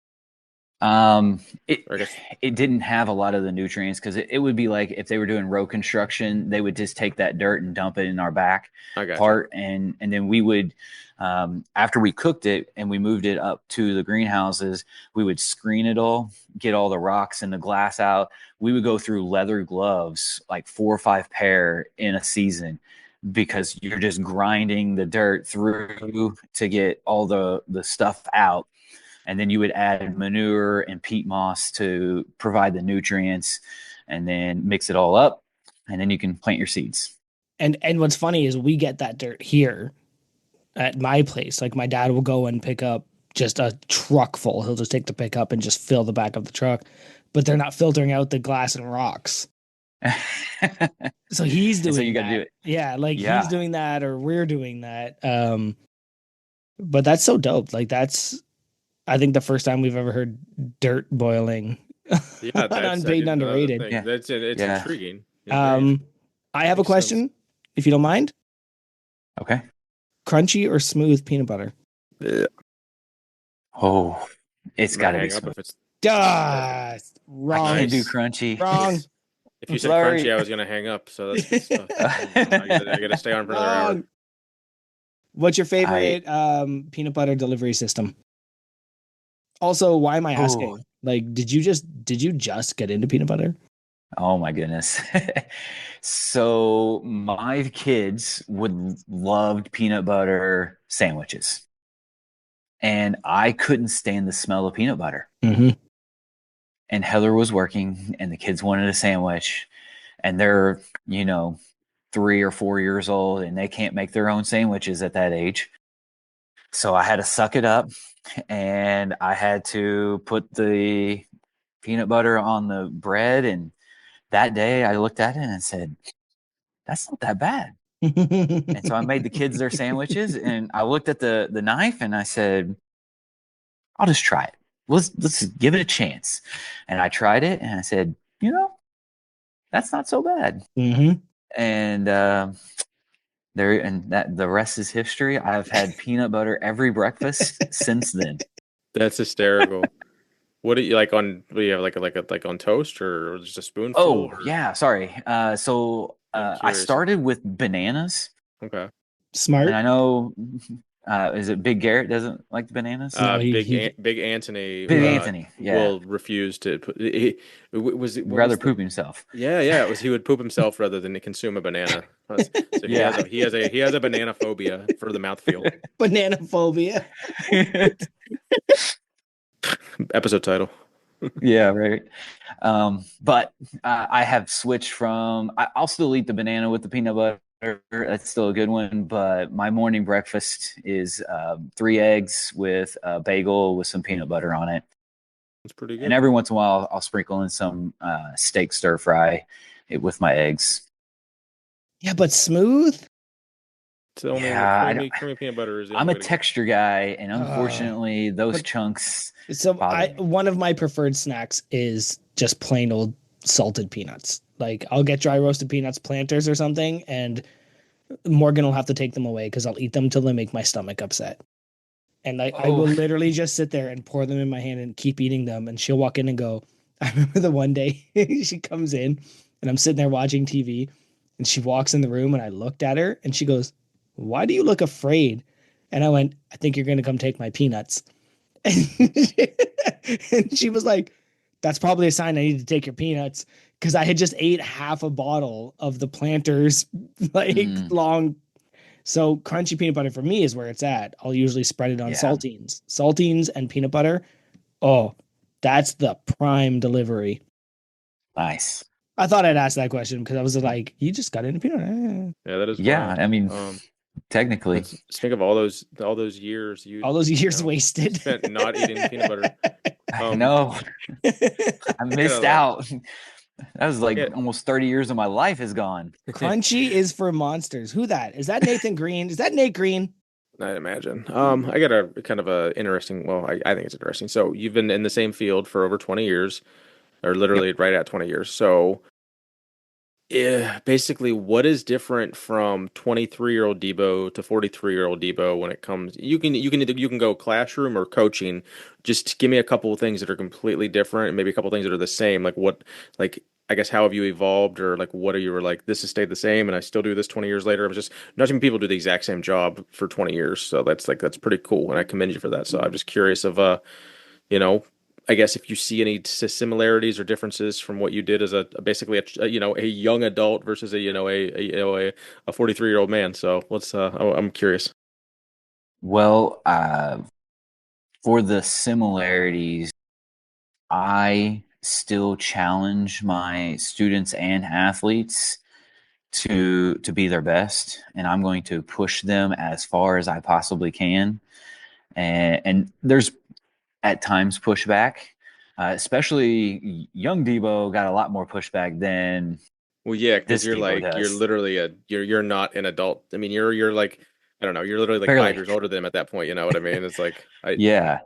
It Or I guess it didn't have a lot of the nutrients because it would be like if they were doing road construction, they would just take that dirt and dump it in our back I gotcha. part, and then we would after we cooked it and we moved it up to the greenhouses, we would screen it all, get all the rocks and the glass out. We would go through leather gloves, like 4 or 5 pair in a season, because you're just grinding the dirt through to get all the stuff out, and then you would add manure and peat moss to provide the nutrients, and then mix it all up, and then you can plant your seeds. And what's funny is we get that dirt here at my place. Like my dad will go and pick up just a truck full. He'll just take the pickup and just fill the back of the truck. But they're not filtering out the glass and rocks. And So he's so you doing got to do that. it. Yeah, like he's Yeah. doing that or we're doing that. But that's so dope. Like that's I think the first time we've ever heard dirt boiling Yeah, on that's I unpaid and didn't know the underrated. thing. Yeah. That's it's Yeah. intriguing. Yeah, very Um, interesting. I have a Makes sense. question, if you don't mind. Okay. Crunchy or smooth peanut butter? Yeah. Oh, it's I'm gonna got to be hang up smooth. if it's Duh, I wrong. can't do nice. crunchy. Wrong. If I'm you said crunchy, sorry. I was gonna hang up. So that's good stuff. I gotta stay on for another hour. Wrong. What's your I favorite peanut butter delivery system? Also, why am I oh asking? Like, did you just get into peanut butter? oh my goodness. So my kids would loved peanut butter sandwiches, and I couldn't stand the smell of peanut butter. Mm-hmm. And Heather was working, and the kids wanted a sandwich, and they're 3 or 4 years old, and they can't make their own sandwiches at that age. So I had to suck it up, and I had to put the peanut butter on the bread. And that day I looked at it and said, that's not that bad. And so I made the kids their sandwiches, and I looked at the knife and I said, I'll just try it. Let's give it a chance. And I tried it and I said, that's not so bad. Mm-hmm. And that the rest is history. I've had peanut butter every breakfast since then. That's hysterical. What do you like on? What do you have like on toast or just a spoonful? Oh Or yeah, sorry. So I'm I curious. started with bananas, Okay. and Smart. I know Is it Big Garrett doesn't like the bananas? No, he Big Anthony Big yeah. Anthony, yeah, will refuse to put. would What was rather the? poop himself. Yeah. It was he would poop himself rather than to consume a banana. So Yeah. he has a banana phobia for the mouthfeel. banana phobia. Episode title. Yeah, right. But I have switched from. I'll still eat the banana with the peanut butter. That's still a good one. But my morning breakfast is 3 eggs with a bagel with some peanut butter on it. It's pretty And good. every once in a while, I'll sprinkle in some steak stir fry it with my eggs. Yeah, but smooth. It's the only Yeah, creamy peanut butter is the I'm only a way to go. texture guy, and Uh, unfortunately, those but chunks so bother I me. one of my preferred snacks is just plain old salted peanuts. Like I'll get dry roasted peanuts, Planters or something, and Morgan will have to take them away because I'll eat them till they make my stomach upset. And I Oh, will literally just sit there and pour them in my hand and keep eating them. And she'll walk in and go, I remember the one day she comes in and I'm sitting there watching TV and she walks in the room and I looked at her and she goes, "Why do you look afraid?" And I went, "I think you're going to come take my peanuts." And she was like, "That's probably a sign I need to take your peanuts." Because I had just ate half a bottle of the Planters, like mm, long. So crunchy peanut butter for me is where it's at. I'll usually spread it on yeah, saltines and peanut butter. Oh, that's the prime delivery. nice. I thought I'd ask that question because I was like, you just got into peanut butter. Yeah, that is Yeah, wild. I mean, technically, Let's think of all those years All those you years know wasted. spent not eating peanut butter. I Um, know I I gotta missed out. That was like yeah. almost 30 years of my life is gone. Crunchy is for monsters. Who that? Is that Nathan Green? Is that Nate Green? I'd imagine. I got a kind of a interesting. Well, I think it's interesting. So you've been in the same field for over 20 years, or Yep. literally right at 20 years. So, yeah, basically, what is different from 23-year-old Debo to 43-year-old Debo when it comes? You can go classroom or coaching. Just give me a couple of things that are completely different, and maybe a couple of things that are the same. Like what, like I guess how have you evolved, or like what are you were like this has stayed the same, and I still do this 20 years later. I'm just not too many people do the exact same job for 20 years, so that's pretty cool, and I commend you for that. So I'm just curious of you know, I guess if you see any similarities or differences from what you did as a basically a young adult versus a 43-year-old man. So I'm curious. Well, for the similarities, I still challenge my students and athletes to be their best, and I'm going to push them as far as I possibly can. And there's at times pushback, especially young Debo got a lot more pushback than Well, yeah, because this Debo you're does. literally you're not an adult. I mean, you're like I don't know, you're literally like five Barely. years older than him at that point. You know what I mean? It's like I Yeah.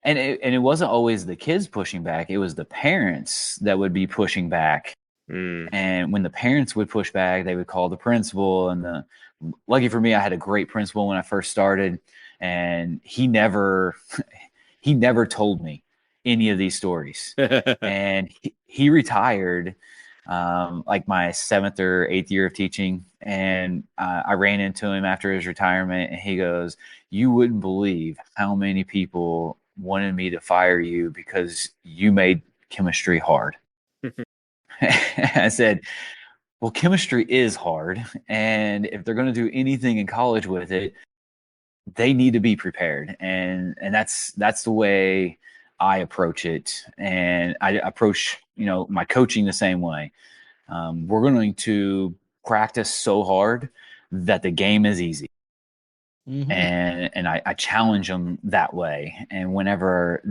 And it wasn't always the kids pushing back, it was the parents that would be pushing back. mm, And when the parents would push back, they would call the principal. And lucky for me, I had a great principal when I first started, and he never told me any of these stories. And he retired like my 7th or 8th year of teaching. And I ran into him after his retirement, and he goes, "You wouldn't believe how many people wanted me to fire you because you made chemistry hard." I said, "Well, chemistry is hard. And if they're going to do anything in college with it, they need to be prepared." And that's the way I approach it. And I approach, my coaching the same way. We're going to practice so hard that the game is easy. Mm-hmm. And I challenge them that way. And whenever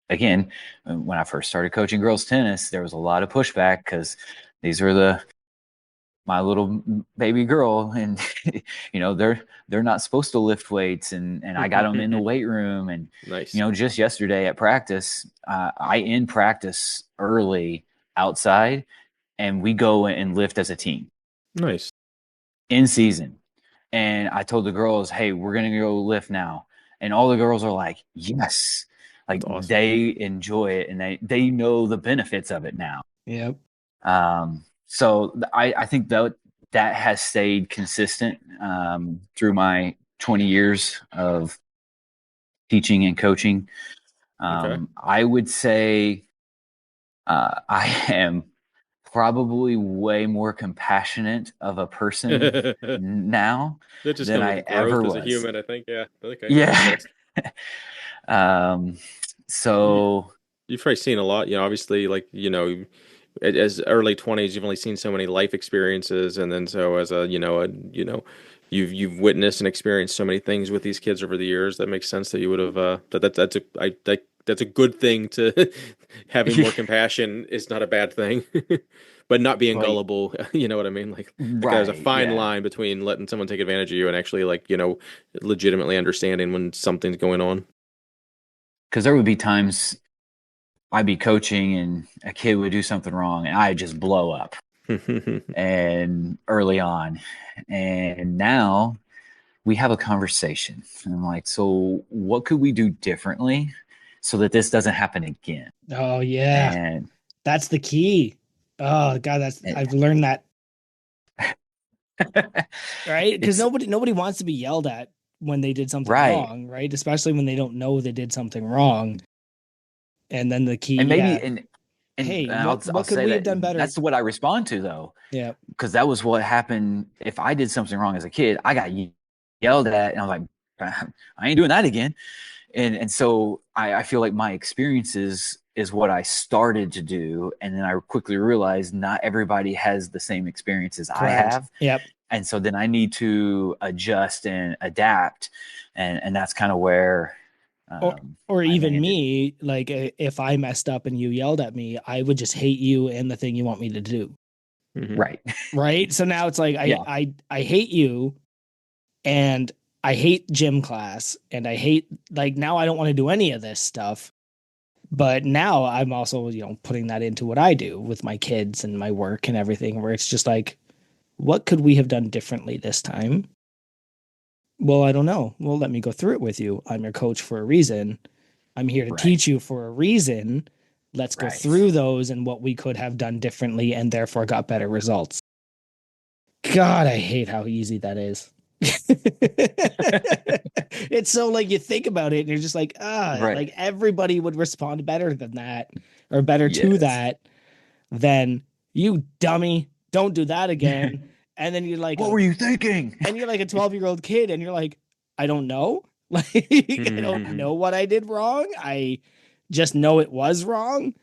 again, when I first started coaching girls tennis, there was a lot of pushback because these are my little baby girl, and they're not supposed to lift weights, and I got them in the weight room. And nice, just yesterday at practice, I end practice early outside, and we go and lift as a team nice. in season. And I told the girls, "Hey, we're gonna go lift now," and all the girls are like, "Yes." Like, That's awesome. they enjoy it, and they know the benefits of it now. Yep. So I think that that has stayed consistent through my 20 years of teaching and coaching. Okay. I would say I am probably way more compassionate of a person That now just than comes I with growth ever as a was. human, I think. Yeah. Okay, that makes Yeah. sense. um, You, so you've probably seen a lot, obviously, like, as early 20s, you've only seen so many life experiences, and then so as you've witnessed and experienced so many things with these kids over the years. That makes sense that you would have that's a good thing to having more compassion is not a bad thing. But not being like, gullible, you know what I mean? Like there's a right. fine Yeah. line between letting someone take advantage of you and actually legitimately understanding when something's going on. Because there would be times I'd be coaching and a kid would do something wrong and I'd just blow up and early on. And now we have a conversation. And I'm like, so what could we do differently so that this doesn't happen again? Oh yeah, And, that's the key. Oh God, and I've learned that, right? Because it's nobody wants to be yelled at when they did something right. wrong, right? Especially when they don't know they did something wrong. And then the key, And maybe yeah. and Hey, I'll what could say we have that done better? that's what I respond to though, Yeah, because that was what happened. If I did something wrong as a kid, I got yelled at, and I'm like, I ain't doing that again. And so I feel like my experiences is what I started to do, and then I quickly realized not everybody has the same experiences I correct. have, Yep. and so then I need to adjust and adapt, and that's kind of where Or or I even landed. me, like if I messed up and you yelled at me, I would just hate you and the thing you want me to do. Hmm. Right. Right? So now it's like Yeah. I hate you and I hate gym class and I hate, like, now I don't want to do any of this stuff. But now I'm also, putting that into what I do with my kids and my work and everything, where it's just like, what could we have done differently this time? Well, I don't know. Well, let me go through it with you. I'm your coach for a reason. I'm here to Right. teach you for a reason. Let's go Right. through those and what we could have done differently and therefore got better results. God, I hate how easy that is. It's so, like, you think about it and you're just like, Right. like everybody would respond better than that, or better to Yes. that than, you dummy, don't do that again. And then you're like What were you thinking? a 12-year-old kid and you're like, I don't know. Like, I don't know what I did wrong. I just know it was wrong.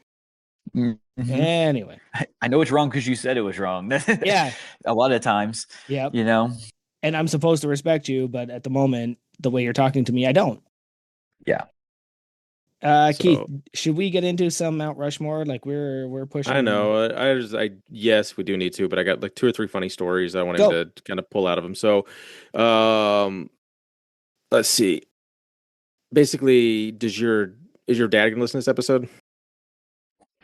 Mhm. Anyway. I know it's wrong because you said it was wrong. Yeah. A lot of times, Yep. you know. And I'm supposed to respect you, but at the moment, the way you're talking to me, I don't. Yeah. Keith, So should we get into some Mount Rushmore? Like, we're I pushing. know. Yes, we do need to, but I got like two or three funny stories I want him Go. to kind of pull out of him. So, um, let's see. Basically, is your dad gonna listen to this episode?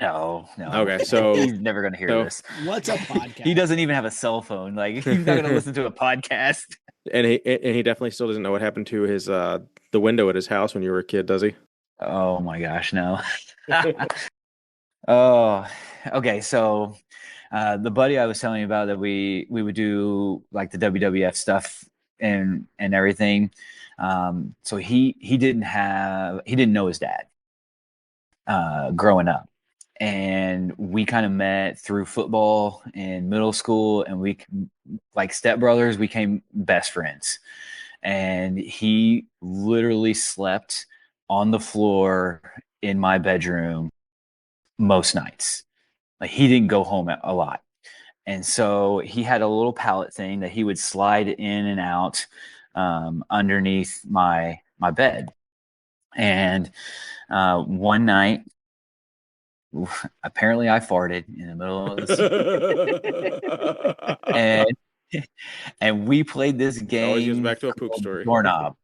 No, no. Okay, so He's never going to hear so this. What's a He podcast? doesn't even have a cell phone. Like, he's not going to listen to a podcast. and he definitely still doesn't know what happened to his the window at his house when you were a kid, does he? Oh my gosh, no. Oh, okay. So, the buddy I was telling you about that we would do like the WWF stuff and everything. So he didn't know his dad growing up, and we kind of met through football in middle school, and we like stepbrothers became best friends. And he literally slept on the floor in my bedroom most nights. Like he didn't go home a lot. And so he had a little pallet thing that he would slide in and out underneath my bed. And one night, apparently, I farted in the middle of the and and we played this It always goes game back to a poop called story. Doorknob.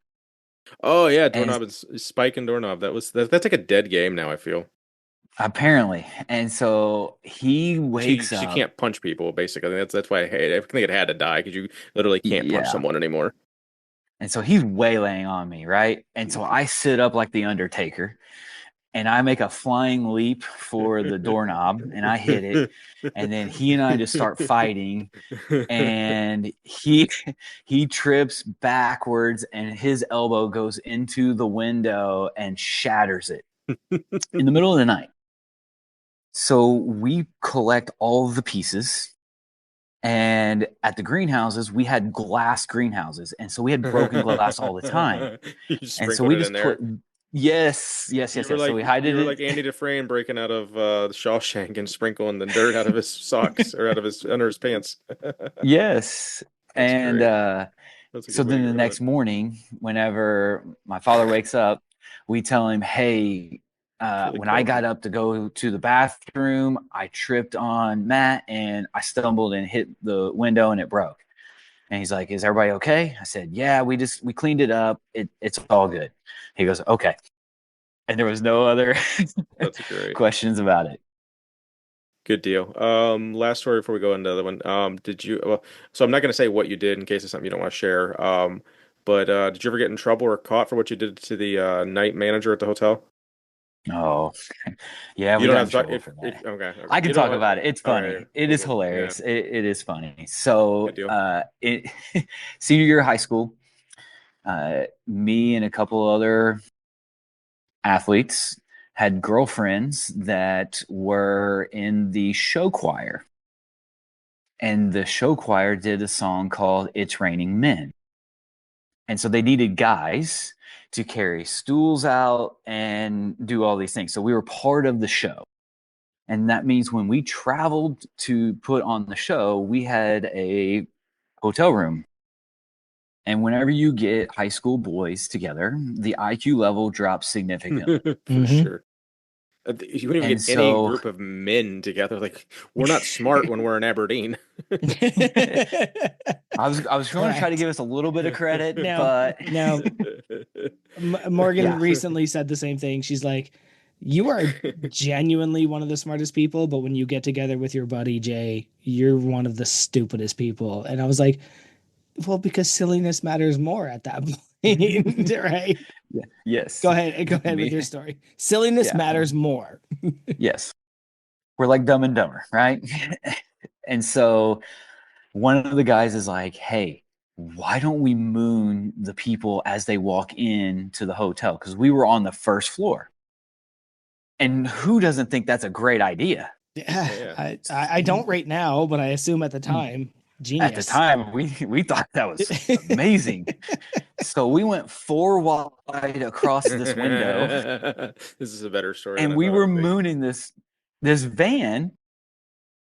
Oh yeah, And doorknob and spike and doorknob. That's like a dead game now, I feel. apparently, and so he wakes She up. can't punch people basically. That's why I hate it. I think it had to die because you literally can't punch Yeah. someone anymore. And so he's waylaying on me, right? And so I sit up like the Undertaker, and I make a flying leap for the doorknob, and I hit it, and then he and I just start fighting, and he trips backwards, and his elbow goes into the window and shatters it in the middle of the night. So we collect all the pieces. And at the greenhouses, we had glass greenhouses. And so we had broken glass all the time. You just And so sprinkled we it in just there. put, yes. So we hid You were it. like Andy Dufresne breaking out of the Shawshank and sprinkling the dirt out of his socks or out of his under his pants. Yes. That's And great. That's a so good way to then get the rid of next morning, whenever my father wakes up, we tell him, hey, Really when I cool. got up to go to the bathroom, I tripped on Matt and I stumbled and hit the window and it broke. And he's like, is everybody okay? I said, yeah, we cleaned it up. It's all good. He goes, okay. And there was no other That's great. questions about it. Good deal. Last story before we go into the other one. Did you? Well, so I'm not going to say what you did in case it's something you don't want to share. But did you ever get in trouble or caught for what you did to the night manager at the hotel? Oh, yeah, You we don't got have in to talk trouble if for if that. okay, okay. I can You don't talk want. about it. It's Okay, funny. It cool, is cool. Yeah, hilarious. It is funny. good So, deal. it senior year of high school, me and a couple other athletes had girlfriends that were in the show choir, and the show choir did a song called "It's Raining Men," and so they needed guys to carry stools out and do all these things. So we were part of the show. And that means when we traveled to put on the show, we had a hotel room. And whenever you get high school boys together, the IQ level drops significantly. For Hmm. sure. You wouldn't even And get any so group of men together. Like we're not smart when we're in Aberdeen. I was going to try to Correct. give us a little bit of credit, Now, but now Morgan yeah. recently said the same thing. She's like, "You are genuinely one of the smartest people, but when you get together with your buddy Jay, you're one of the stupidest people." And I was like, "Well, because silliness matters more at that point, right?" Yeah. Yes. Go ahead with Me. your story. Silliness Yeah. matters more. Yes. We're like Dumb and Dumber, right? And so one of the guys is like, hey, why don't we moon the people as they walk in to the hotel? Because we were on the first floor. And who doesn't think that's a great idea? Yeah, Yeah. I don't right now, but I assume at the time, At the genius. time, we thought that was amazing. So we went 4 wide across this window, This is a better story than and I we thought it were would be. mooning this van,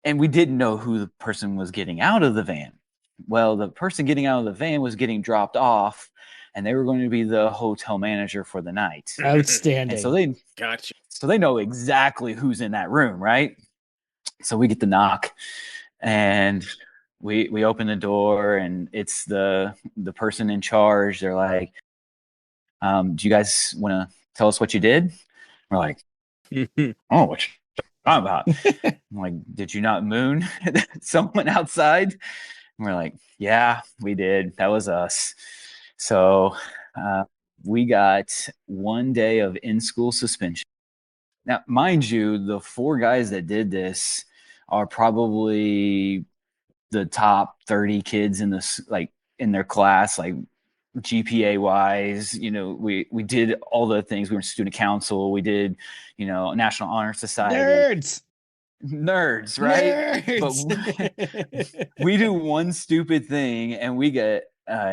and we didn't know who the person was getting out of the van. Well, the person getting out of the van was getting dropped off, and they were going to be the hotel manager for the night. And so Outstanding. they know exactly who's in that room, right? So we get the knock, and we open the door, and it's the person in charge. They're like, do you guys want to tell us what you did? We're like, oh, what you talking about? I'm like, did you not moon someone outside? And we're like, yeah, we did. That was us. So we got 1 day of in-school suspension. Now, mind you, the 4 guys that did this are probably the top 30 kids in this, like in their class, like GPA wise. We did all the things. We were in student council. We did, National Honor Society. Nerds, right? But Nerds. we do one stupid thing and we get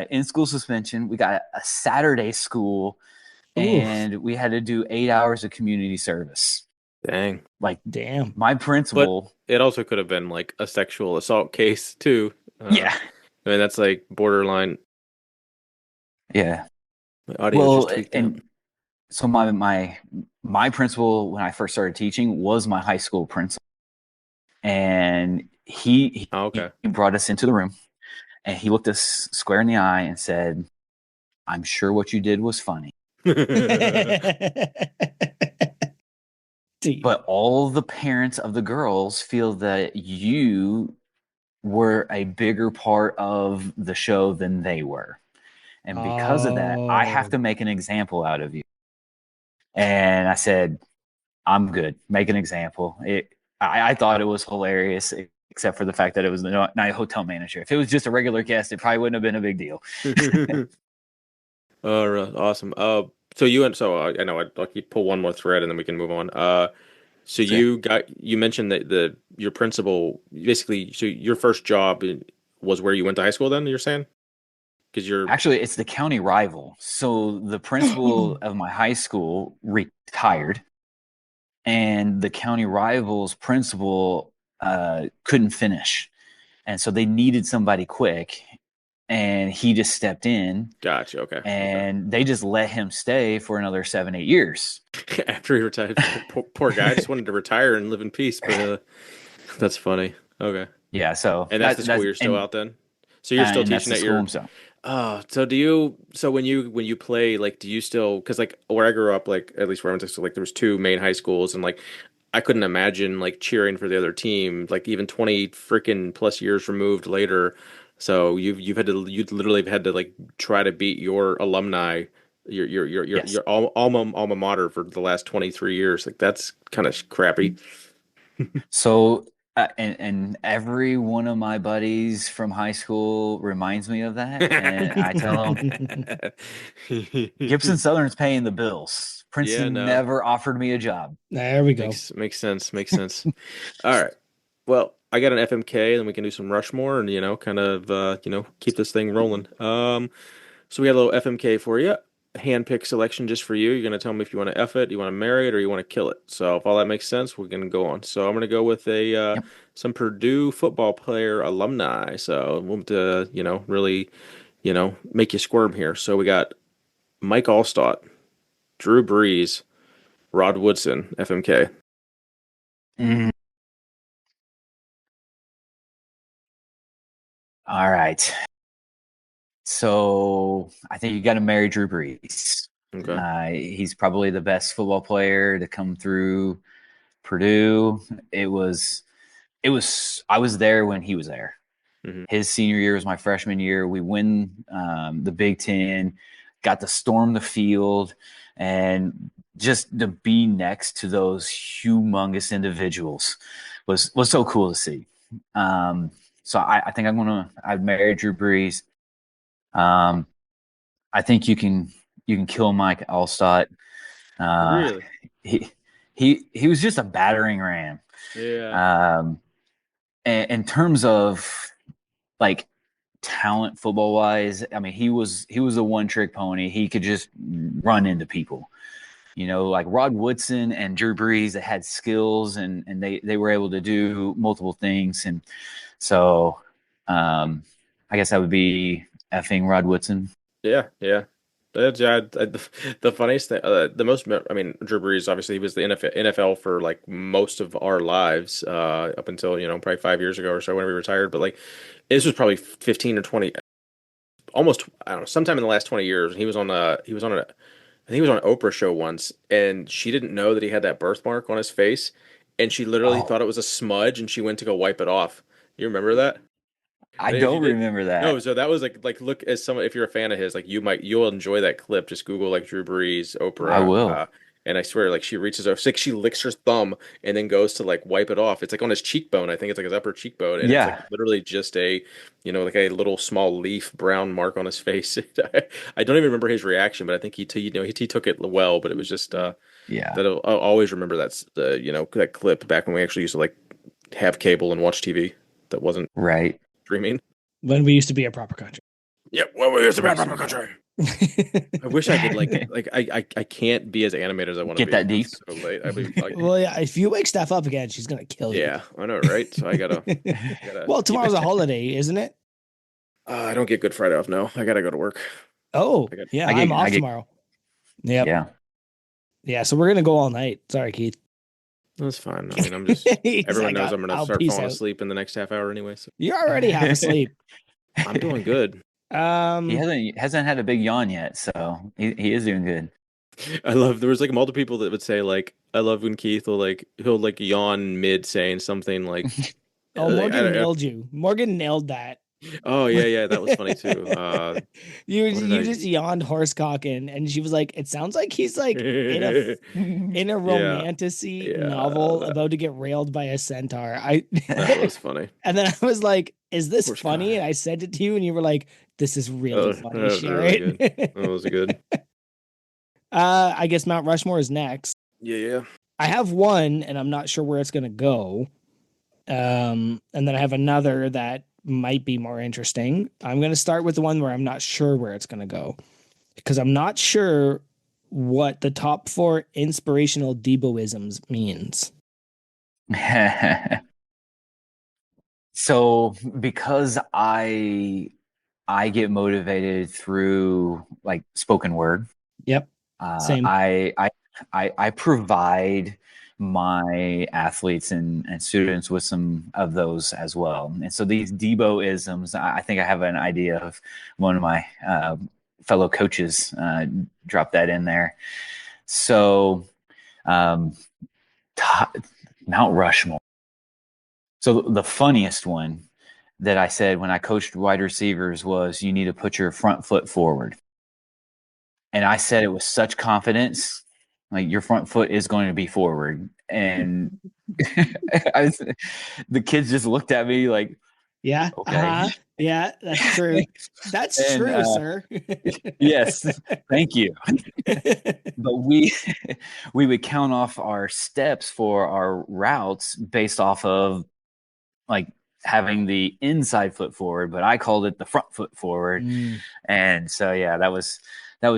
in-school suspension. We got a Saturday school, Oof. and we had to do 8 hours of community service. Dang. Like Damn. my But principal. it also could have been like a sexual assault case too. Yeah. I mean that's like borderline. Yeah. My audio just Well, tweaked out. and so my principal when I first started teaching was my high school principal, and he Oh, okay. brought us into the room, and he looked us square in the eye and said, "I'm sure what you did was funny, Deep. but all the parents of the girls feel that you were a bigger part of the show than they were. And because of that, I have Oh. to make an example out of you." And I said, I'm good. Make an example. I thought it was hilarious, except for the fact that it was the night hotel manager. If it was just a regular guest, it probably wouldn't have been a big deal. Awesome. So you and so I know I'll keep pull one more thread and then we can move on. So So you mentioned that your principal basically so your first job was where you went to high school then you're saying because you're actually, it's the county rival. So the principal of my high school retired, and the county rival's principal couldn't finish, and so they needed somebody quick, and he just stepped in, gotcha. Okay. and they just let him stay for another 7 8 years. After he retired, poor guy just wanted to retire and live in peace, but that's funny. Okay. Yeah, so And that's the school you're still out then. So you're still and that's teaching the at school your. I'm so. Oh, so when you play like do you still because like where I grew up like at least where I went to school like there was two main high schools and like I couldn't imagine like cheering for the other team like even 20 freaking plus years removed later. So you've had to you literally have had to like try to beat your alumni Yes. your alma mater for the last 23 years. Like that's kind of crappy. So, and every one of my buddies from high school reminds me of that, and I tell them Gibson Southern's paying the bills. Yeah, Princeton no. never offered me a job. There we go. Makes sense. Makes sense. All right. Well, I got an FMK, and then we can do some Rushmore, and kind of keep this thing rolling. So we got a little FMK for you. Hand pick selection just for you. You're gonna tell me if you want to F it, you want to marry it, or you want to kill it. So if all that makes sense, we're gonna go on. So I'm gonna go with a Yep. some Purdue football player alumni. So we'll have to really make you squirm here. So we got Mike Allstott, Drew Brees, Rod Woodson, FMK. Mm. All right. So I think you got to marry Drew Brees. Okay. He's probably the best football player to come through Purdue. It was, I was there when he was there. Hmm. His senior year was my freshman year. We win the Big Ten, got to storm the field, and just to be next to those humongous individuals was so cool to see. So I think I'd marry Drew Brees. Um, I think you can kill Mike Allstott. Uh, Really? he he was just a battering ram. Yeah. Um, and in terms of like talent football wise, I mean he was a one trick pony. He could just run into people. Like Rod Woodson and Drew Brees that had skills and they were able to do multiple things. And so I guess that would be effing Rod Woodson. Yeah. Yeah. The funniest thing, I mean, Drew Brees, obviously, he was the NFL for like most of our lives, up until, probably 5 years ago or so when we retired. But like, this was probably 15 or 20, almost, I don't know, sometime in the last 20 years. I think he was on an Oprah show once, and she didn't know that he had that birthmark on his face, and she literally Oh, thought it was a smudge, and she went to go wipe it off. You remember that? I And if you don't did, remember no, that. so that was like look as someone if you're a fan of his, like you'll enjoy that clip. Just Google like Drew Brees, I Oprah, will. and I swear like she reaches over, it's like she licks her thumb and then goes to like wipe it off. It's like on his cheekbone. I think it's like his upper cheekbone, and it's like Yeah, literally just like a little small leaf brown mark on his face. I don't even remember his reaction, but I think he took it well. But it was just yeah, that I'll always remember that clip back when we actually used to like have cable and watch TV that wasn't right. streaming. When we used to be a proper country. Yep. Well, we used to be a Yes, proper we were. country. I wish I could I can't be as animated as I want to Get be. that deep. It's so late. I mean, like, Well, yeah, if you wake Steph up again, she's gonna kill you. yeah, I know, right? So I gotta Well, keep tomorrow's it. a holiday, isn't it? I don't get Good Friday off. No, I gotta go to work. Oh, I got. yeah, I I'm get, I off get, tomorrow. Yep. yeah. Yeah, so we're gonna go all night. Sorry, Keith. That's fine. I mean, I'm just. He's Everyone like, knows I'm gonna I'll start peace falling out. asleep in the next half hour anyway. So You're already half asleep. I'm doing good. He Um, hasn't had a big yawn yet, so he is doing good. I love. There was like multiple people that would say like, I love when Keith he'll like yawn mid saying something like, oh, I Morgan don't know. nailed you. Morgan nailed that. Oh yeah, that was funny too. What did You I? just yawned horsecock and she was like, "It sounds like he's like in a Yeah, romanticy yeah, novel about to get railed by a centaur." I that was funny. and then I was like, "Is this funny?" Horsecock. And I sent it to you, and you were like, "This is really funny. That was Share really good. it." That was good. I guess Mount Rushmore is next. Yeah. I have one, and I'm not sure where it's gonna go. And then I have another that might be more interesting. I'm gonna start with the one where I'm not sure where it's gonna go because I'm not sure what the top four inspirational debo-isms means. So because I get motivated through like spoken word. Yep. Uh, Same. I I I provide my athletes and students with some of those as well. And so these Debo isms, I think I have an idea of one of my fellow coaches dropped that in there. So um, t- Mount Rushmore. So the funniest one that I said when I coached wide receivers was you need to put your front foot forward. And I said it with such confidence, like your front foot is going to be forward. And I was, the kids just looked at me like, Yeah. okay. Uh-huh. Yeah, that's true. That's And true, sir. yes, thank you. But we would count off our steps for our routes based off of like having the inside foot forward, but I called it the front foot forward. Mm. And so yeah, that was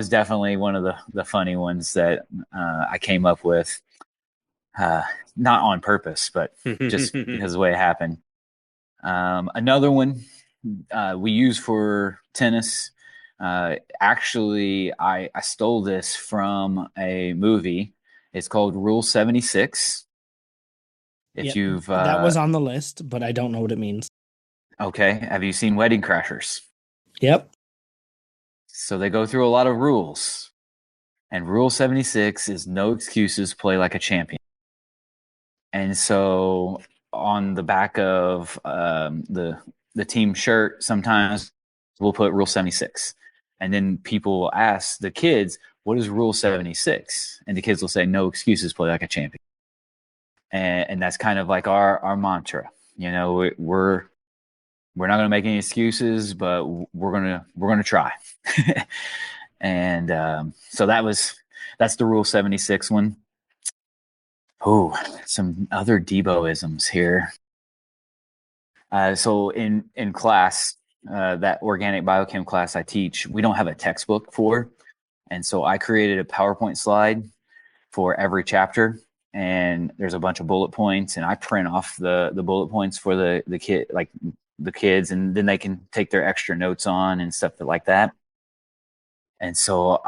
definitely one of the funny ones that I came up with, uh, not on purpose, but just because of the way it happened. Another one we use for tennis. Actually, I stole this from a movie. It's called Rule 76. If Yep. you've That was on the list, but I don't know what it means. okay, have you seen Wedding Crashers? Yep. So they go through a lot of rules. And Rule 76 is no excuses, play like a champion. And so on the back of the team shirt, sometimes we'll put Rule 76. And then people will ask the kids, what is Rule 76? And the kids will say, no excuses, play like a champion. And that's kind of like our mantra. You know, we're not going to make any excuses, but we're gonna try. And so that's the Rule 76 one. Oh, some other Debo-isms here. So in class, that organic biochem class I teach, we don't have a textbook for, and so I created a PowerPoint slide for every chapter, and there's a bunch of bullet points, and I print off the bullet points for the kid, like the kids, and then they can take their extra notes on and stuff like that. And so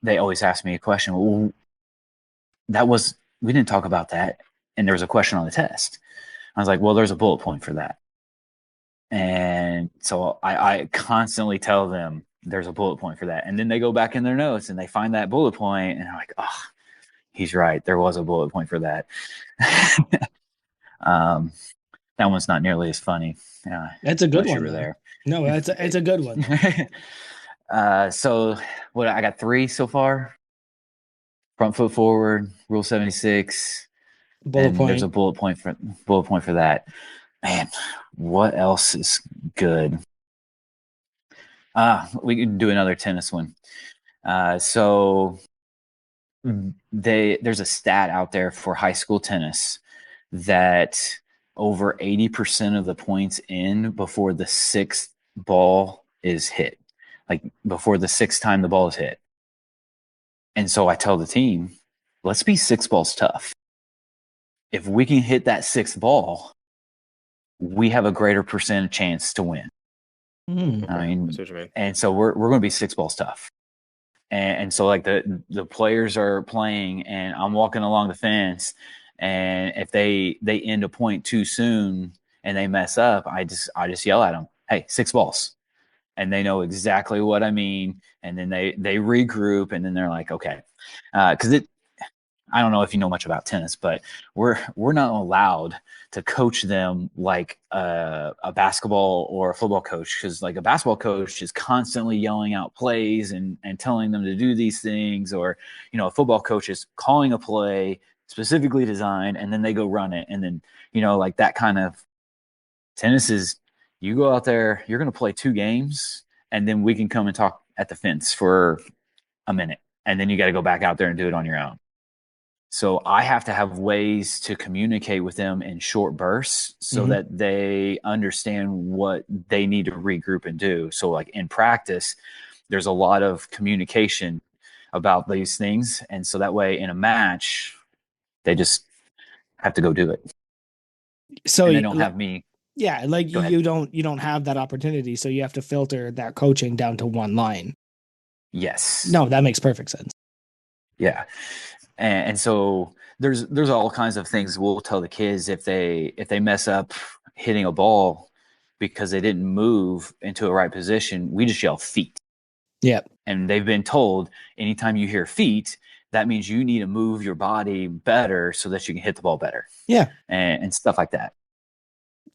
they always ask me a question. Well, we didn't talk about that, and there was a question on the test. I was like, well, there's a bullet point for that. And so I constantly tell them there's a bullet point for that. And then they go back in their notes and they find that bullet point and they're like, oh, he's right. There was a bullet point for that. um, that one's not nearly as funny. That's a good Unless you one were though. there. No, it's a good one. So what I got 3 so far. Front foot forward, Rule 76, Bullet and there's a point. bullet point for that. Man, what else is good? We can do another tennis one. So there's a stat out there for high school tennis that over 80% of the points in before the sixth ball is hit, like before the sixth time the ball is hit. And so I tell the team, let's be 6 balls tough. If we can hit that 6th ball, we have a greater percentage chance to win. Mm. I Okay, mean, I see what you mean. and so we're going to be 6 balls tough. And so like the players are playing and I'm walking along the fence, and if they end a point too soon and they mess up, I just yell at them, hey, 6 balls. And they know exactly what I mean. And then they regroup and then they're like, okay. Because I don't know if you know much about tennis, but we're not allowed to coach them like a basketball or a football coach, because like a basketball coach is constantly yelling out plays and telling them to do these things, or a football coach is calling a play specifically designed and then they go run it, and then like that kind of. Tennis is, you go out there, you're going to play 2 games, and then we can come and talk at the fence for a minute, and then you got to go back out there and do it on your own. So I have to have ways to communicate with them in short bursts so Mhm. that they understand what they need to regroup and do. So like in practice, there's a lot of communication about these things. And so that way in a match, they just have to go do it. So And they don't have me. yeah, like Go ahead. you don't have that opportunity, so you have to filter that coaching down to one line. Yes. No, that makes perfect sense. Yeah. And so there's all kinds of things we'll tell the kids if they mess up hitting a ball because they didn't move into a right position. We just yell feet, Yeah. and they've been told anytime you hear feet, that means you need to move your body better so that you can hit the ball better, Yeah. and stuff like that.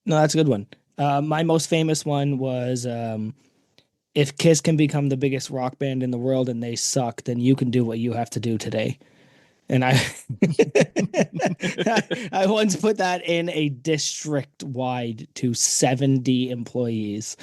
No, that's a good one. My most famous one was if Kiss can become the biggest rock band in the world and they suck, then you can do what you have to do today. And I I once put that in a district wide to 70 employees.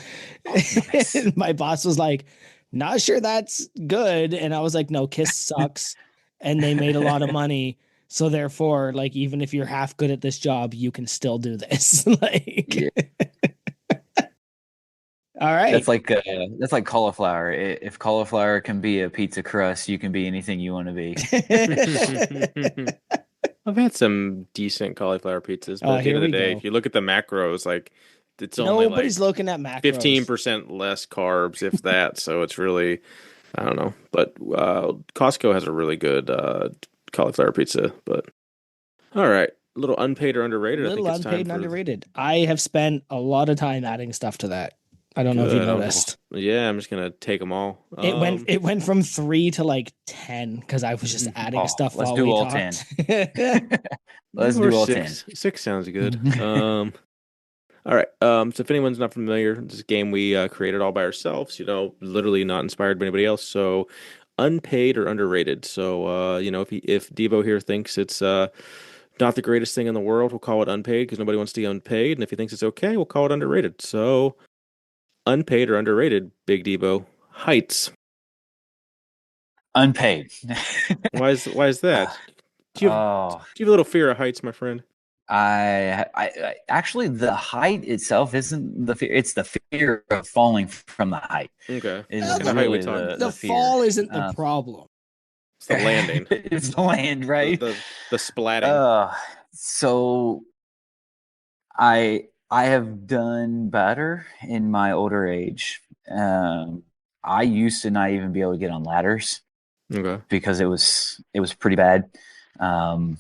Oh, nice. And my boss was like, not sure that's good. And I was like, no, Kiss sucks. And they made a lot of money. So therefore, like, even if you're half good at this job, you can still do this. Yeah. All right. That's like cauliflower. If cauliflower can be a pizza crust, you can be anything you want to be. I've had some decent cauliflower pizzas, but Oh, at the end here of the we day, go. if you look at the macros, like it's only Nobody's like looking at macros. 15% less carbs, if that. So it's really, I don't know. But Costco has a really good cauliflower pizza. But all right, a little unpaid or underrated. I think Little it's time unpaid and for underrated. I have spent a lot of time adding stuff to that. I don't know if you good. noticed. Yeah, I'm just gonna take them all. It went from 3 to like 10 because I was just adding Oh, stuff let's while do we all 10. talked. Let's or do all 10. six. Six sounds good. All right. So if anyone's not familiar, this is a game we created all by ourselves. Literally not inspired by anybody else. So, unpaid or underrated. So, if Devo here thinks it's not the greatest thing in the world, we'll call it unpaid because nobody wants to be unpaid. And if he thinks it's okay, we'll call it underrated. So, unpaid or underrated, Big Debo, heights. Unpaid. Why is that? Do you have Oh, do you have a little fear of heights, my friend? I actually, the height itself isn't the fear. It's the fear of falling from the height Okay. is What Well, kind of height we really talking? the the fear. fall isn't the problem. It's the landing, It's the land, the right? the splatting. Uh, so I have done better in my older age. I used to not even be able to get on ladders Okay. because it was pretty bad. Um,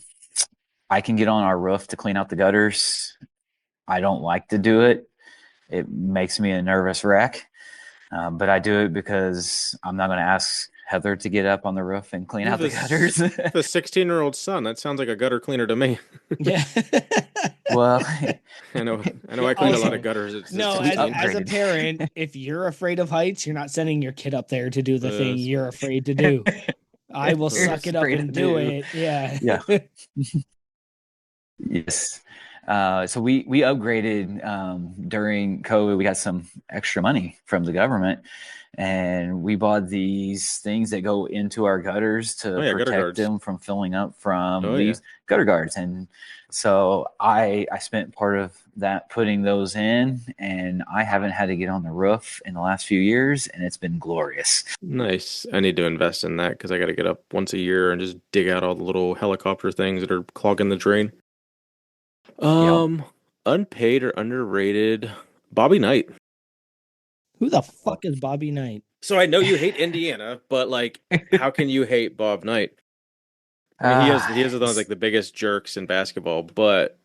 I can get on our roof to clean out the gutters. I don't like to do it. It makes me a nervous wreck. But I do it because I'm not going to ask Heather to get up on the roof and clean You have out the this gutters. the 16-year-old son. That sounds like a gutter cleaner to me. Yeah. Well, I know Yeah, I clean a lot of also, gutters at no, we 16. as a upgraded. parent, if you're afraid of heights, you're not sending your kid up there to do the thing That's you're fair. afraid to do. I will You're suck it up afraid and to do do. it. Yeah. Yeah. Yes. So we upgraded during COVID. We got some extra money from the government, and we bought these things that go into our gutters Oh to yeah, gutter protect guards. them from filling up from Oh yeah. these gutter guards. And so I spent part of that putting those in, and I haven't had to get on the roof in the last few years, and it's been glorious. Nice. I need to invest in that because I got to get up once a year and just dig out all the little helicopter things that are clogging the drain. Yep. Um, Unpaid or underrated, Bobby Knight. Who the fuck is Bobby Knight? So I know you hate Indiana, but like, how can you hate Bob Knight? I mean, he is one of like the biggest jerks in basketball, but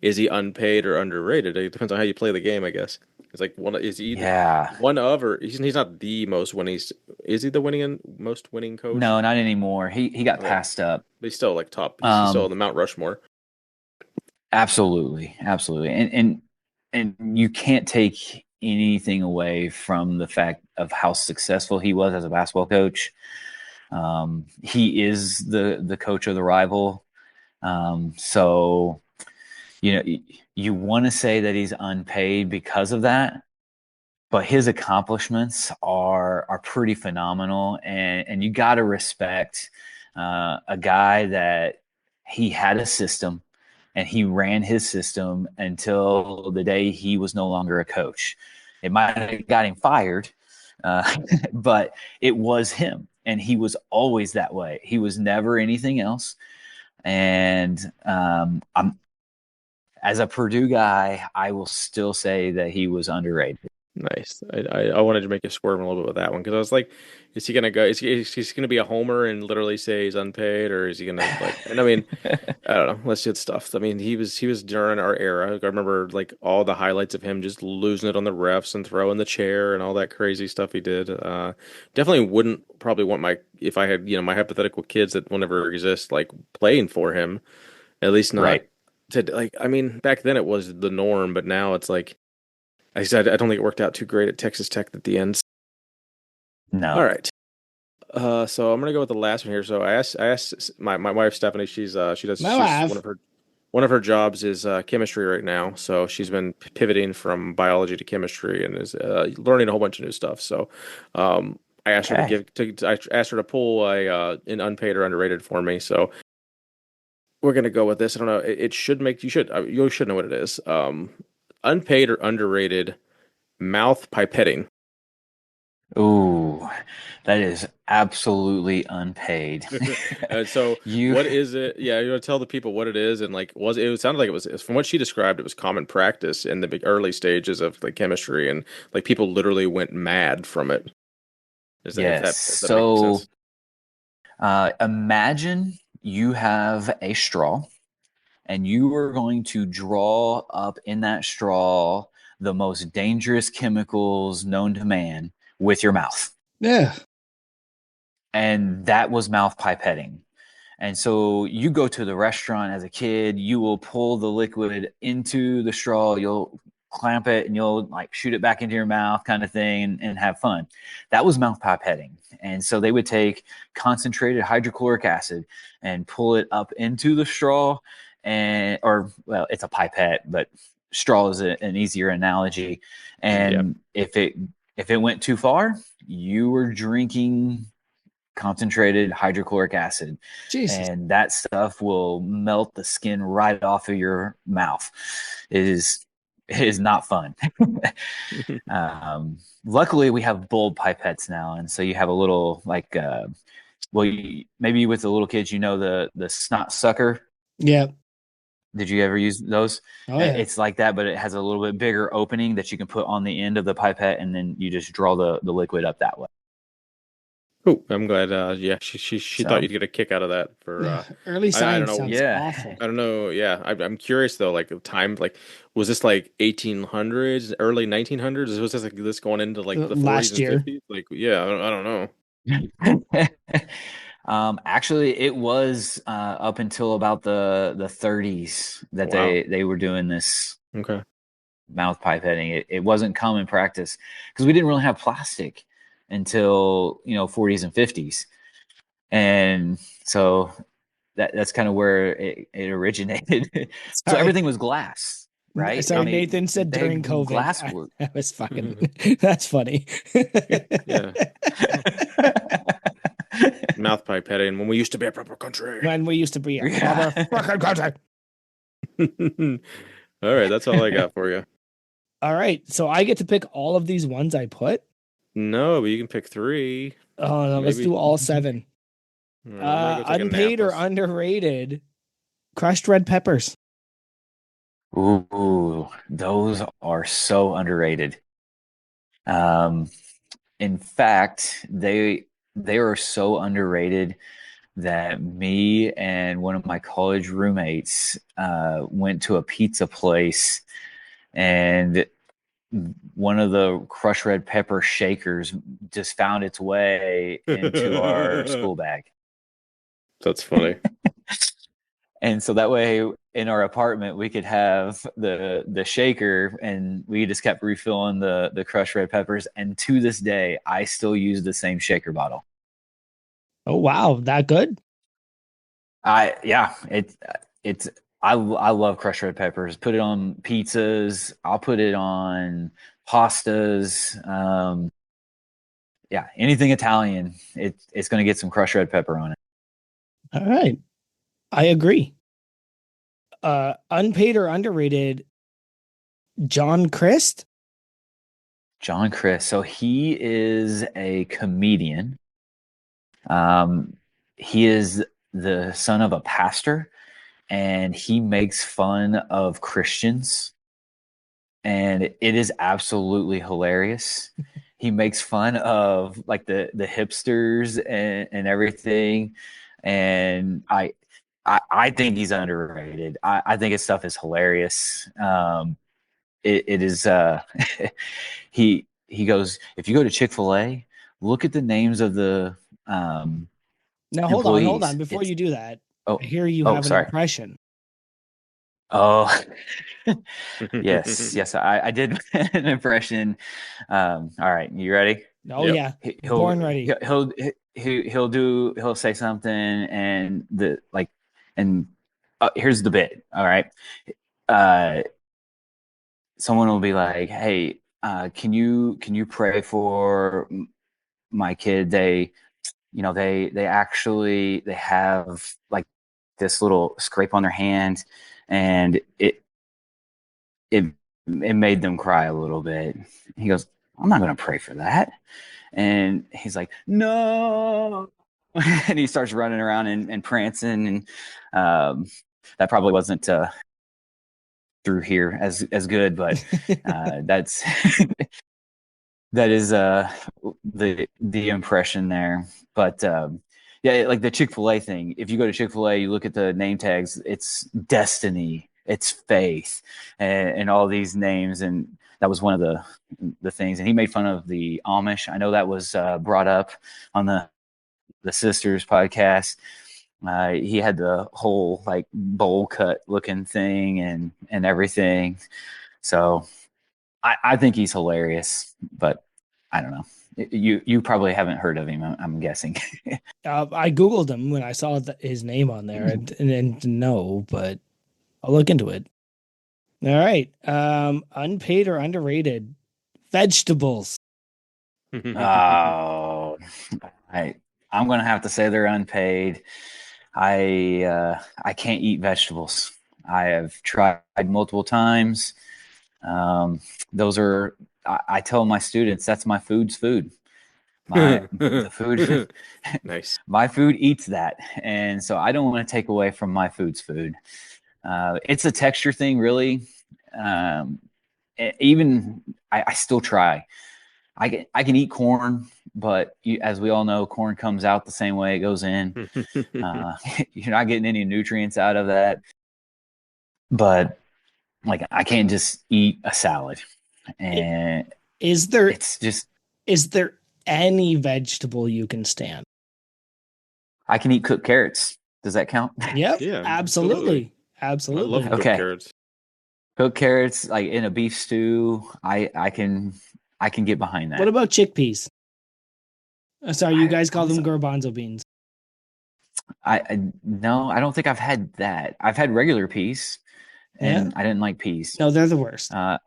is he unpaid or underrated? It depends on how you play the game, I guess. It's like Yeah. one of, or he's not the most winning. Is he the most winning coach? No, not anymore. He got Okay, passed up. but he's still like top. He's still Um, on the Mount Rushmore. Absolutely, absolutely, and you can't take anything away from the fact of how successful he was as a basketball coach. He is the coach of the rival, so you know you want to say that he's unpaid because of that, but his accomplishments are pretty phenomenal, and you got to respect a guy that he had a system and he ran his system until the day he was no longer a coach. It might have got him fired, but it was him, and he was always that way. He was never anything else. And I'm as a Purdue guy, I will still say that he was underrated. Nice. I wanted to make you squirm a little bit with that one because I was like, is he gonna go? Is he gonna be a homer and literally say he's unpaid, or is he gonna like? And I mean, I don't know. Let's get stuff. I mean, he was during our era. I remember like all the highlights of him just losing it on the refs and throwing the chair and all that crazy stuff he did. Definitely wouldn't probably want my if I had my hypothetical kids that will never exist like playing for him. At least not Right. to like. I mean, back then it was the norm, but now it's like. I said I don't think it worked out too great at Texas Tech at the end. All No. right. So I'm gonna go with the last one here. So I asked my wife Stephanie. My She's wife. one of her jobs is chemistry right now. So she's been pivoting from biology to chemistry and is learning a whole bunch of new stuff. So I asked her to Okay. I asked her to pull an unpaid or underrated for me. So we're gonna go with this. I don't know. It should make you should know what it is. Unpaid or underrated mouth pipetting. Ooh, that is absolutely unpaid. So You, what is it? Yeah, you want to tell the people what it is and like was it, it sounded like it was from what she described, it was common practice in the early stages of the chemistry and like people literally went mad from it. Is that yes. if that makes So sense? imagine you have a straw and you are going to draw up in that straw the most dangerous chemicals known to man with your mouth. Yeah. And that was mouth pipetting. And so you go to the restaurant as a kid, you will pull the liquid into the straw, you'll clamp it and you'll like shoot it back into your mouth kind of thing and have fun. That was mouth pipetting. And so they would take concentrated hydrochloric acid and pull it up into the straw or well, it's a pipette, but straw is an easier analogy. Yeah. And if it went too far, you were drinking concentrated hydrochloric acid, Jesus. and that stuff will melt the skin right off of your mouth. It is not fun. Luckily, we have bulb pipettes now, and so you have a little like maybe with the little kids, the snot sucker. Yeah. Did you ever use those? Oh yeah. It's like that, but it has a little bit bigger opening that you can put on the end of the pipette, and then you just draw the liquid up that way. Cool. I'm glad. Yeah, she thought So you'd get a kick out of that for. Early I don't science know. sounds yeah. awful. I don't know. Yeah, I'm curious though. Like time, like was this like 1800s, early 1900s? Was this like this going into like the 40s Last and year. 50s? Like, yeah, I don't know. Actually, it was up until about the 30s that Wow. they were doing this Okay. mouth pipetting. It wasn't common practice because we didn't really have plastic until 40s and 50s, and so that's kind of where it originated. So Sorry. everything was glass, right? Sorry, And Nathan said they during had COVID. glass work. I was fucking. That's funny. Yeah. Mouth pipetting when we used to be a proper country. When we used to be a Yeah. proper fucking country. All right, that's all I got for you. All right, so I get to pick all of these ones I put. No, but you can pick three. Oh no, let's Maybe. do all seven. All right, I'm gonna go take a nap. Unpaid or underrated? Crushed red peppers. Ooh, those are so underrated. Um, in fact, they are so underrated that me and one of my college roommates went to a pizza place, and one of the crushed red pepper shakers just found its way into our school bag. That's funny. And so that way in our apartment we could have the shaker, and we just kept refilling the crushed red peppers. And to this day, I still use the same shaker bottle. Oh wow, that good? Yeah, it's I love crushed red peppers. Put it on pizzas. I'll put it on pastas. Yeah, anything Italian, it's going to get some crushed red pepper on it. All right. I agree. Unpaid or underrated, John Christ? John Chris. So he is a comedian. He is the son of a pastor, and he makes fun of Christians, and it is absolutely hilarious. He makes fun of like the hipsters and everything, and I think he's underrated. I think his stuff is hilarious. It is he goes, if you go to Chick-fil-A, look at the names of the Now hold on. employees. Before It's you do that, I oh hear you oh have an sorry. impression. Oh yes, I did an impression. All right, you ready? Oh Yep. yeah, He'll born ready. he'll say something, and and here's the bit. All right, uh, someone will be like, "Hey, can you pray for my kid? They actually they have like this little scrape on their hand, and it it made them cry a little bit." He goes, "I'm not going to pray for that." And he's like, "No." And he starts running around and prancing, and that probably wasn't through here as good, but that's that is the impression there. But yeah, like the Chick-fil-A thing. If you go to Chick-fil-A, you look at the name tags, it's destiny, it's faith, and all these names. And that was one of the things. And he made fun of the Amish. I know that was brought up on the Sisters podcast. He had the whole like bowl cut looking thing and everything. So I think he's hilarious, but I don't know. You probably haven't heard of him, I'm guessing. I googled him when I saw his name on there, and no, but I'll look into it. All right. Unpaid or underrated, vegetables. Oh, I I'm gonna have to say they're unpaid. I can't eat vegetables. I have tried multiple times. Those are I tell my students that's my food's food. The food Nice. my food eats that, and so I don't want to take away from my food's food. It's a texture thing, really. Um, even I still try. I can eat corn, but as we all know, corn comes out the same way it goes in. Uh, you're not getting any nutrients out of that. But like, I can't just eat a salad, I- and Is there it's just is there any vegetable you can stand? I can eat cooked carrots. Does that count? Yep, Yeah, absolutely. I love Absolutely. cooked Okay, carrots. cooked carrots like in a beef stew. I can get behind What that. about chickpeas? Sorry, you I guys call them honestly, garbanzo beans. I no, I don't think I've had that. I've had regular peas, Yeah. and I didn't like peas. No, they're the worst. Uh,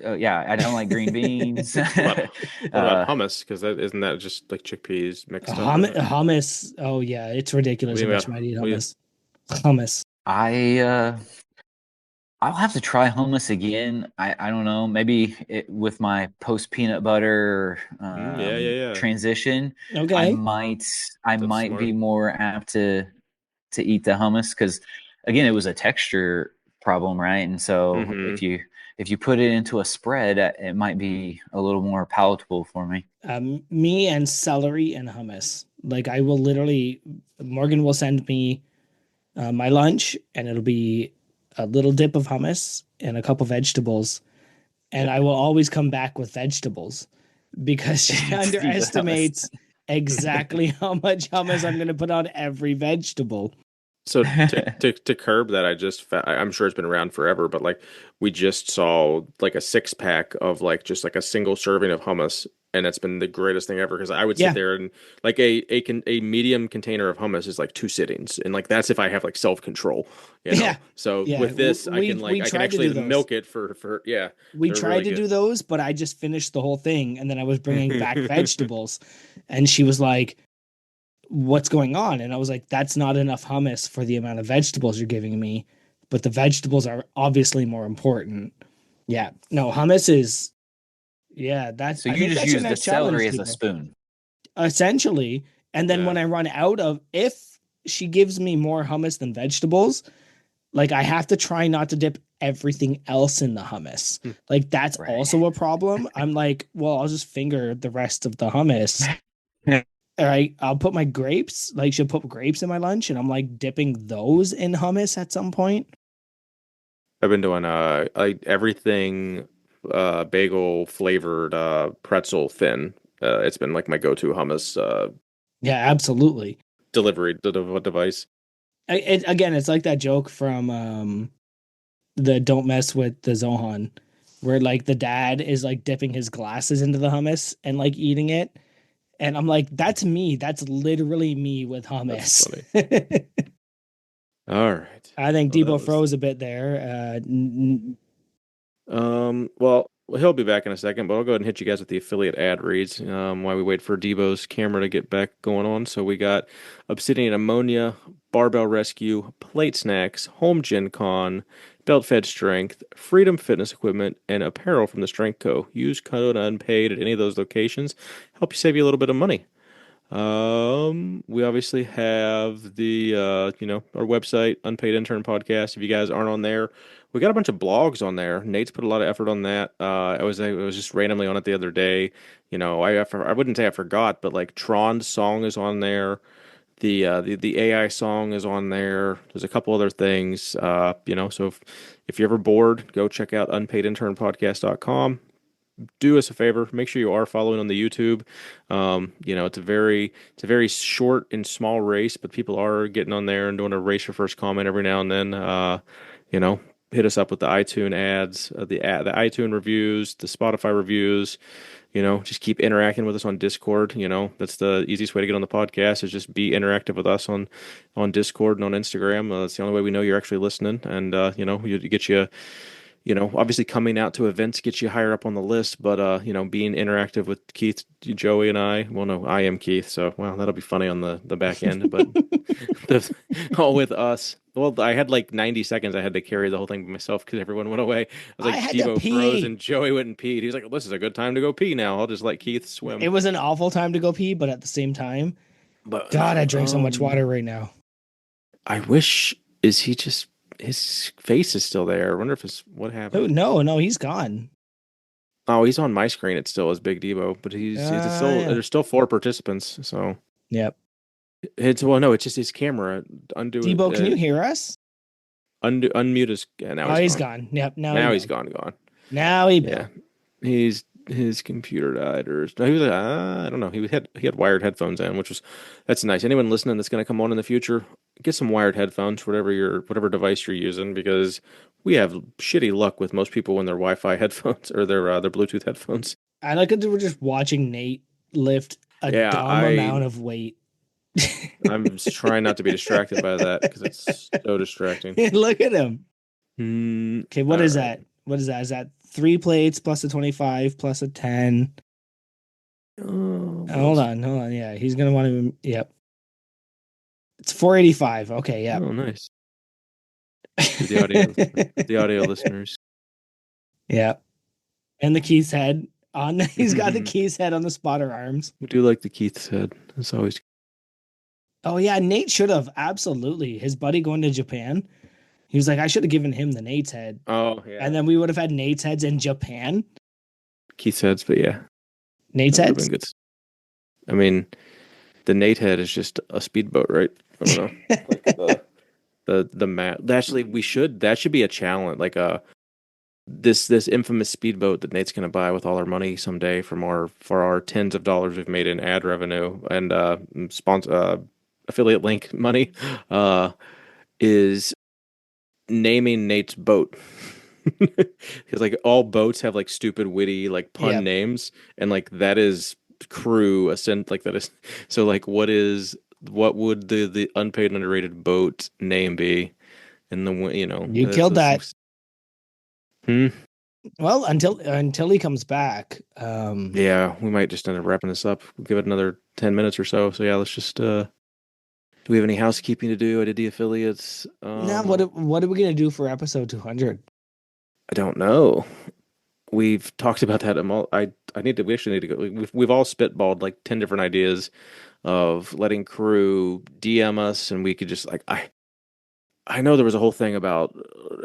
yeah, I don't like green beans. What about what about uh, hummus? Because that isn't that just like chickpeas mixed up in it? Hummus. Oh yeah, it's ridiculous We how much got you might eat we hummus. Hummus. I I'll have to try hummus again. I don't know. Maybe with my post peanut butter yeah, yeah, yeah. transition, I Okay. might I That's might be smart. more apt to eat the hummus, because again, it was a texture problem, right? And so Mm-hmm. if you put it into a spread, it might be a little more palatable for me. Me and celery and hummus. Like I will literally, Morgan will send me my lunch, and it'll be a little dip of hummus and a couple vegetables, and I will always come back with vegetables because she To the underestimates hummus. exactly how much hummus I'm going to put on every vegetable. So to curb that, I'm sure it's been around forever, but like we just saw like a 6 pack of like just like a single serving of hummus, and it's been the greatest thing ever because I would sit Yeah, there and like a medium container of hummus is like 2 sittings, and like that's if I have like self-control, you know. yeah, So yeah. with this, We I can tried to actually do those. milk it for yeah, We they're tried really to do good. those, but I just finished the whole thing, and then I was bringing back vegetables, and she was like, "What's going on?" And I was like, "That's not enough hummus for the amount of vegetables you're giving me, but the vegetables are obviously more important." Yeah, no, hummus is yeah. That So I you think just that's your use the next challenge, celery as a people. spoon. Essentially. And then Yeah. when I run out of, if she gives me more hummus than vegetables, like I have to try not to dip everything else in the hummus. Hmm. Like that's Right. also a problem. I'm like, well, I'll just finger the rest of the hummus. All right, I'll put my grapes, like she'll put grapes in my lunch, and I'm like dipping those in hummus at some point. I've been doing everything bagel flavored pretzel thin. It's been like my go-to hummus Yeah, absolutely. delivery device. Again, it's like that joke from the Don't Mess with the Zohan, where like the dad is like dipping his glasses into the hummus and like eating it. And I'm like, that's me. That's literally me with That's hummus. funny. All right. I think Well, that Debo was froze a bit there. well, he'll be back in a second, but I'll go ahead and hit you guys with the affiliate ad reads while we wait for Debo's camera to get back going on. So we got Obsidian Ammonia, Barbell Rescue, Plate Snacks, Home Gen Con, Belt Fed Strength, Freedom Fitness Equipment, and apparel from the Strength Co. Use code UNPAID at any of those locations. Help you save you a little bit of money. We obviously have the our website, Unpaid Intern Podcast. If you guys aren't on there, we got a bunch of blogs on there. Nate's put a lot of effort on that. I was just randomly on it the other day. I wouldn't say I forgot, but like Tron's song is on there. The AI song is on there. There's a couple other things. So if you're ever bored, go check out unpaidinternpodcast.com. Do us a favor, make sure you are following on the YouTube. It's a very short and small race, but people are getting on there and doing a race your first comment every now and then. You know, hit us up with the iTunes ads, the iTunes reviews, the Spotify reviews. Just keep interacting with us on Discord. That's the easiest way to get on the podcast is just be interactive with us on Discord and on Instagram. That's the only way we know you're actually listening, and you get you. Obviously coming out to events gets you higher up on the list, but being interactive with Keith, Joey, and I. Well, no, I am Keith, so well, that'll be funny on the back end, but all with us. Well, I had like 90 seconds. I had to carry the whole thing by myself because everyone went away. I was I like, had to Debo froze pee. and Joey went and peed. He was like, "This is a good time to go pee now. I'll just let Keith It swim." was an awful time to go pee, but at the same time, But God, I drink so much water right now. I wish is he just his face is still there. I wonder if it's what Oh, happened. no, he's gone. Oh, he's on my screen. It still is Big Debo, but it's still Yeah. there's still 4 participants. So Yep. it's well, no, it's just his camera. Undo Debo, can you hear us? unmute his. Yeah, now Oh, he's he's gone. gone. Yep. Now he Now he's bailed. gone. Now he Yeah, bailed. his computer died, or no, he was. I don't know. He had wired headphones in, that's nice. Anyone listening that's going to come on in the future, get some wired headphones, whatever device you're using, because we have shitty luck with most people when their Wi-Fi headphones or their Bluetooth headphones. I like it. We're just watching Nate lift a Yeah, dumb amount of weight. I'm just trying not to be distracted by that because it's so distracting. Look at him. Okay, what All is right. that? What is that? Is that 3 plates plus a 25 plus a 10? What Hold else? on, hold on. Yeah, he's gonna want to. Yep, it's 485. Okay, yep. Oh, nice. For the audio listeners. Yep. And the Keith's head on. He's got the We Keith's head on the spotter arms. do like the Keith's head. It's always Oh yeah, Nate should have absolutely. His buddy going to Japan. He was like, I should have given him the Nate's head, oh and yeah, then we would have had Nate's heads in Japan. Keith's heads, but yeah, Nate's that would have heads. been good. I mean, the Nate head is just a speedboat, right? I don't know. Like the map. Actually, we should. That should be a challenge. Like this infamous speedboat that Nate's gonna buy with all our money someday from our for our tens of dollars we've made in ad revenue and sponsor affiliate link money uh is naming Nate's boat. Because like all boats have like stupid witty like pun Yep. names and like that is crew ascent like that is so like what would the unpaid and underrated boat name be in the You killed that. Hmm. Well, until he comes back. Yeah, we might just end up wrapping this up. We'll give it another 10 minutes or so. So yeah, let's just do we have any housekeeping to do? I did the affiliates. Now, what are we gonna do for episode 200? I don't know. We've talked about that. I need to. We actually need to go. We've all spitballed like 10 different ideas of letting crew DM us, and we could just like I know there was a whole thing about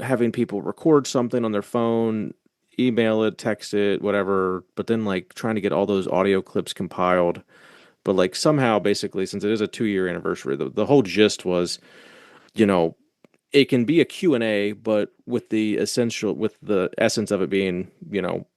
having people record something on their phone, email it, text it, whatever, but then like trying to get all those audio clips compiled. But like somehow, basically, since it is a 2 year anniversary, the whole gist was, you know, it can be a Q and A, but with the essence of it being,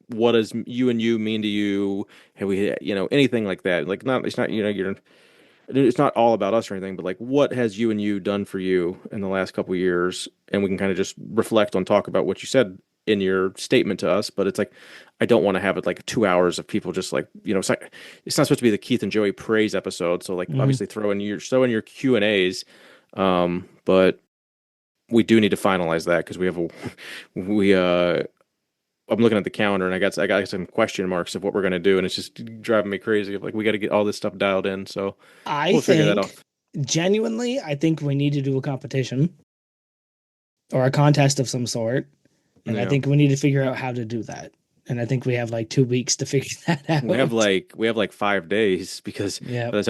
what does you and you mean to you? Have we, anything like that? Like, not, it's not, it's not all about us or anything, but like, what has you and you done for you in the last couple of years? And we can kind of just reflect on, talk about what you said in your statement to us. But it's like, I don't want to have it like 2 hours of people just like, it's not supposed to be the Keith and Joey praise episode. So like, obviously throw in your Q and A's. But we do need to finalize that because I'm looking at the calendar and I got some question marks of what we're gonna do and it's just driving me crazy. Like we got to get all this stuff dialed in, so I we'll figure that out. think genuinely, I think we need to do a competition or a contest of some sort, and I Yeah. think we need to figure out how to do that. And I think we have like 2 weeks to figure that out. We have like 5 days because Yeah, by the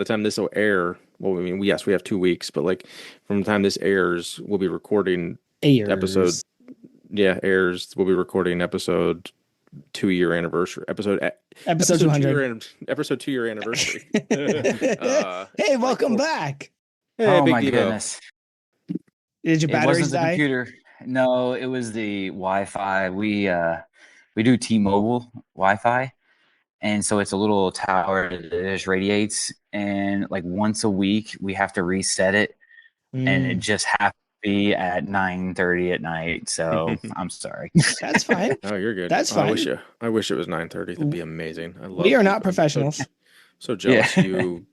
time this will air, well, I mean, yes, we have 2 weeks, but like from the time this airs, we'll be recording episode. airs. Yeah, airs. We'll be recording episode 2 year anniversary Episode 200. Episode 2 year anniversary. Hey, welcome back. Hey, Oh Big my Debo. goodness. Did your It batteries wasn't the die? computer. No, it was the Wi-Fi. We do T-Mobile Wi-Fi, and so it's a little tower that just radiates, and like once a week we have to reset it, and it just happens to be at 9:30 at night. So I'm sorry. That's fine. Oh, you're good. That's Oh, fine. I wish it was 9:30. That'd be amazing. We are not I'm professionals. so jealous Yeah. you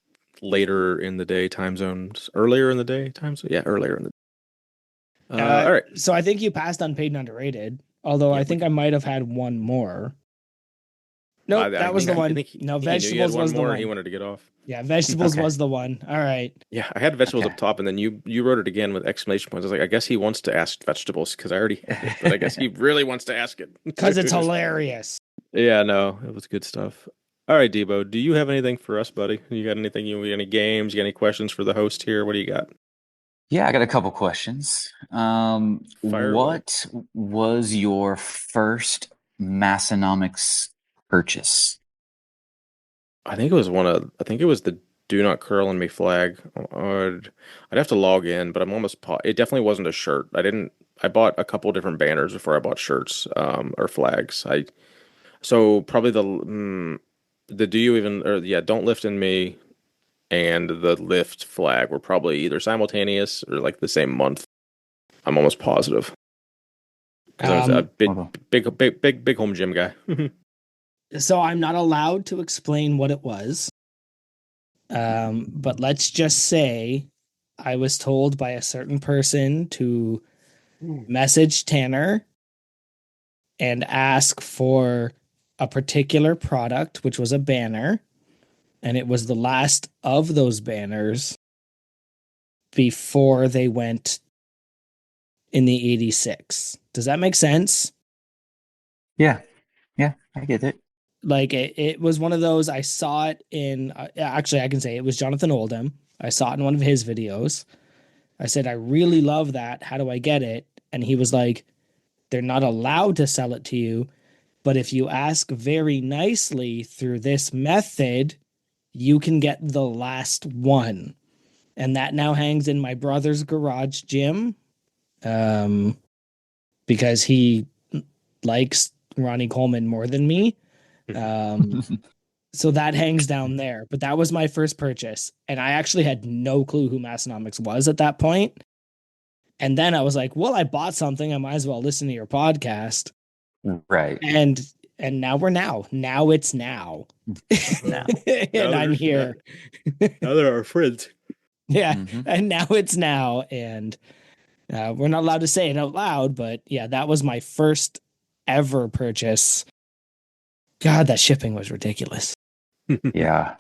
later in the day time zones, earlier in the day time zone. Yeah, earlier in the. All right. So I think you passed unpaid and underrated. Although Yeah, I think I might have had one more. Nope, I that was the think- I one. think he- No, I think he knew you had vegetables one was the more and one. he wanted to get off. Yeah, vegetables Okay. was the one. All right. Yeah, I had vegetables Okay. up top, and then you wrote it again with exclamation points. I was like, I guess he wants to ask vegetables because I already had it, but I guess he really wants to ask it Because it's hilarious. Yeah, no, it was good stuff. All right, Debo, do you have anything for us, buddy? You got anything? Any games? You got any questions for the host here? What do you got? Yeah, I got a couple questions. Fire away. What was your first Massonomics purchase? I think it was the "Do Not Curl on Me" flag. I'd have to log in, but I'm almost it definitely wasn't a shirt. I bought a couple different banners before I bought shirts or flags. So probably the "Do You Even" or yeah, "Don't Lift in Me" and the "Lift" flag were probably either simultaneous or like the same month. I'm almost positive. Because I was a big home gym guy. So I'm not allowed to explain what it was. But let's just say I was told by a certain person to message Tanner and ask for a particular product, which was a banner. And it was the last of those banners before they went in the 86. Does that make sense? Yeah, I get it. Like it was one of those. I saw it in actually I can say it was Jonathan Oldham. I saw it in one of his videos. I said, I really love that. How do I get it? And he was like, they're not allowed to sell it to you, but if you ask very nicely through this method, you can get the last one. And that now hangs in my brother's garage gym. Because he likes Ronnie Coleman more than me. So that hangs down there. But that was my first purchase. And I actually had no clue who Massonomics was at that point. And then I was like, well, I bought something. I might as well listen to your podcast. Right. And now we're now. Now it's now. Now. And I'm here. Now they're our friends. Yeah. Mhm. And now it's now. And we're not allowed to say it out loud. But yeah, that was my first ever purchase. God, that shipping was ridiculous. Yeah.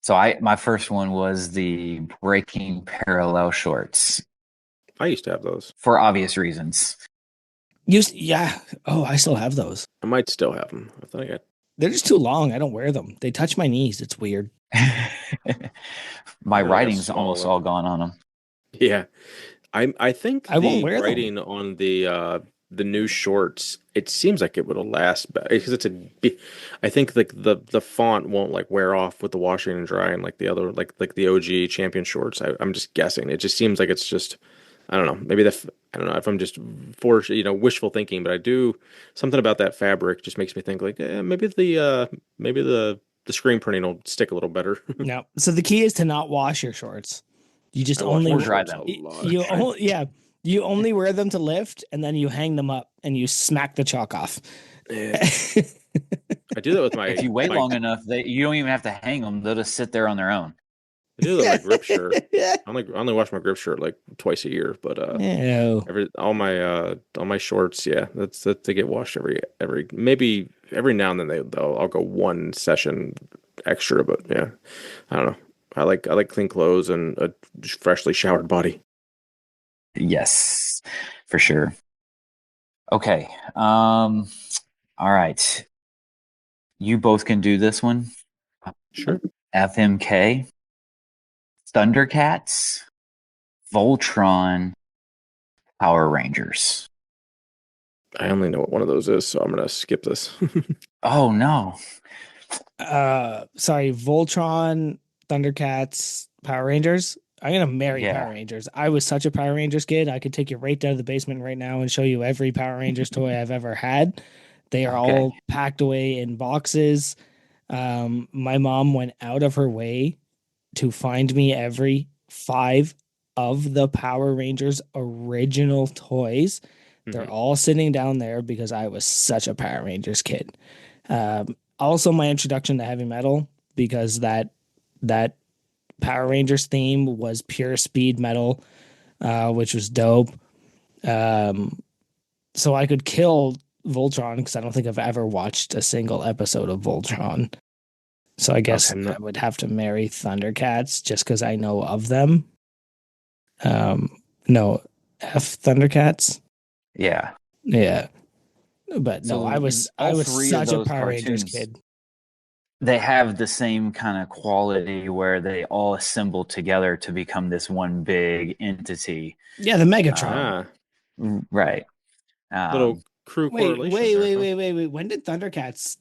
So my first one was the Breaking Parallel shorts I used to have those. for obvious reasons. Yeah. Oh, I still have those. I might still have them. I think They're just too long. I don't wear them. They touch my knees. It's weird. My Yeah, writing's small almost one. all gone on them. Yeah. I think I won't the wear them. writing on the new shorts, it seems like it would last because I think like the font won't like wear off with the washing and drying like the other like the OG champion shorts. I'm just guessing. It just seems like it's just I don't know. Maybe I don't know if I'm just wishful thinking, but I do something about that fabric just makes me think like maybe the screen printing will stick a little better. No. So the key is to not wash your shorts. You just I wash only my Or dry shorts them. a lot. you only yeah, you only wear them to lift and then you hang them up and you smack the chalk off. Yeah. I do that with my If you wait my long enough, you don't even have to hang them. They'll just sit there on their own. I do that with my grip shirt. I only wash my grip shirt like twice a year, but Ew. all my shorts, yeah, that they get washed every maybe every now and then I'll go one session extra, but yeah, I don't know. I like clean clothes and a freshly showered body. Yes, for sure. Okay. All right. You both can do this one. Sure. FMK, Thundercats, Voltron, Power Rangers. I only know what one of those is, so I'm gonna skip this. Oh no. Sorry, Voltron, Thundercats, Power Rangers. I'm gonna marry Yeah. Power Rangers. I was such a Power Rangers kid. I could take you right down to the basement right now and show you every Power Rangers toy I've ever had. They are all Okay. packed away in boxes. My mom went out of her way to find me every 5 of the Power Rangers original toys. They're Mhm. all sitting down there because I was such a Power Rangers kid. Also, my introduction to heavy metal because that Power Rangers theme was pure speed metal, which was dope. So I could kill Voltron because I don't think I've ever watched a single episode of Voltron. So I guess Okay, I would have to marry Thundercats just because I know of them. No, F Thundercats. Yeah. Yeah, but no, So I was all three of such a those Power Rangers cartoons, kid. they have the same kind of quality where they all assemble together to become this one big entity. Yeah, the Megatron. Right. Little crew Wait, correlation wait, there, wait, huh? wait, wait, wait. When did Thundercats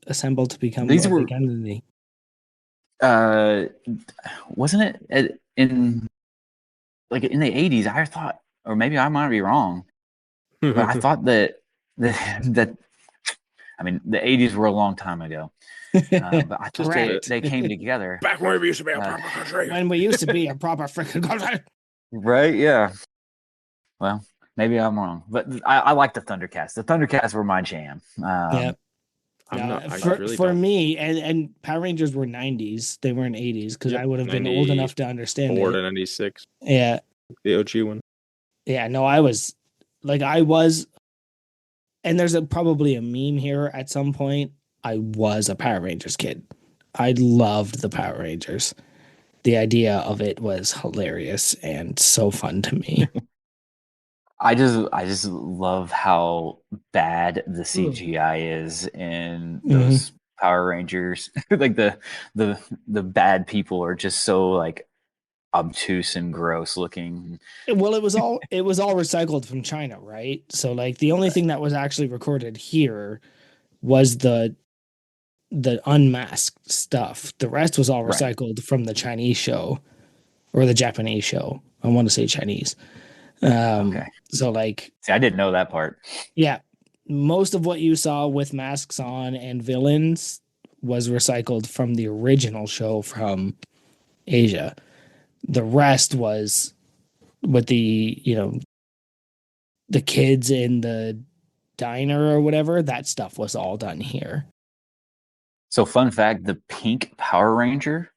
assemble to become These a were big entity? wasn't it in like in the 80s? I thought, or maybe I might be wrong, but I thought that I mean the 80s were a long time ago. But I Just thought a bit. they came together. Back when we used to be a Uh, proper country. When we used to be a proper freaking country. Right? Yeah. Well, maybe I'm wrong, but I like the Thundercats. The Thundercats were my jam. Yeah. I'm No, not. I really for don't. me, and Power Rangers were 90s. They weren't 80s because Yep, I would have been old enough to understand 94 it. to 96, Yeah. the OG one. Yeah. No, I was like, I was, and there's probably a meme here at some point. I was a Power Rangers kid. I loved the Power Rangers. The idea of it was hilarious and so fun to me. I just love how bad the CGI is in those Power Rangers. Like the bad people are just so like obtuse and gross looking. Well, it was all recycled from China, right? So like the only thing that was actually recorded here was the unmasked stuff. The rest was all Right. recycled from the Chinese show or the Japanese show. I want to say Chinese. Okay. So like, See, I didn't know that part. yeah, most of what you saw with masks on and villains was recycled from the original show from Asia. The rest was with the, the kids in the diner or whatever. That stuff was all done here. So, fun fact: the pink Power Ranger.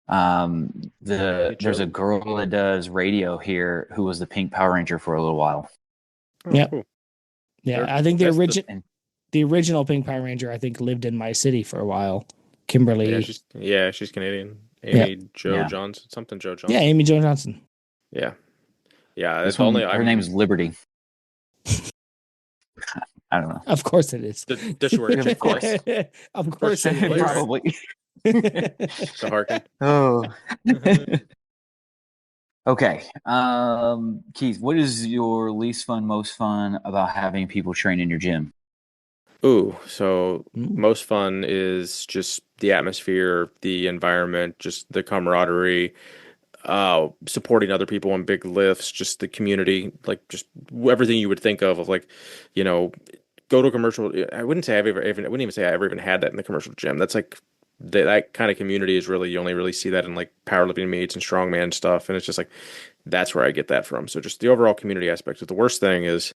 There's a girl that does radio here who was the pink Power Ranger for a little while. Oh, Yeah, cool. yeah. They're- I think the that's the original Pink Power Ranger, I think, lived in my city for a while. Kimberly. she's Canadian. Yeah. Amy Jo Yeah. Johnson, something Joe Johnson. Yeah, Amy Jo Johnson. Yeah. Yeah, This that's one, only her name's Liberty. I don't know. Of course it is. the dishwasher. Of course. Of course it is. Probably. The Harkin. Oh. Okay. Keith, what is your least fun, most fun about having people train in your gym? Ooh, so most fun is just the atmosphere, the environment, just the camaraderie, supporting other people on big lifts, just the community, like just everything you would think of like, go to a commercial. I wouldn't say I wouldn't even say I ever even had that in the commercial gym. That's like that kind of community is really, you only really see that in like powerlifting meets and strongman stuff. And it's just like, that's where I get that from. So just the overall community aspect. But the worst thing is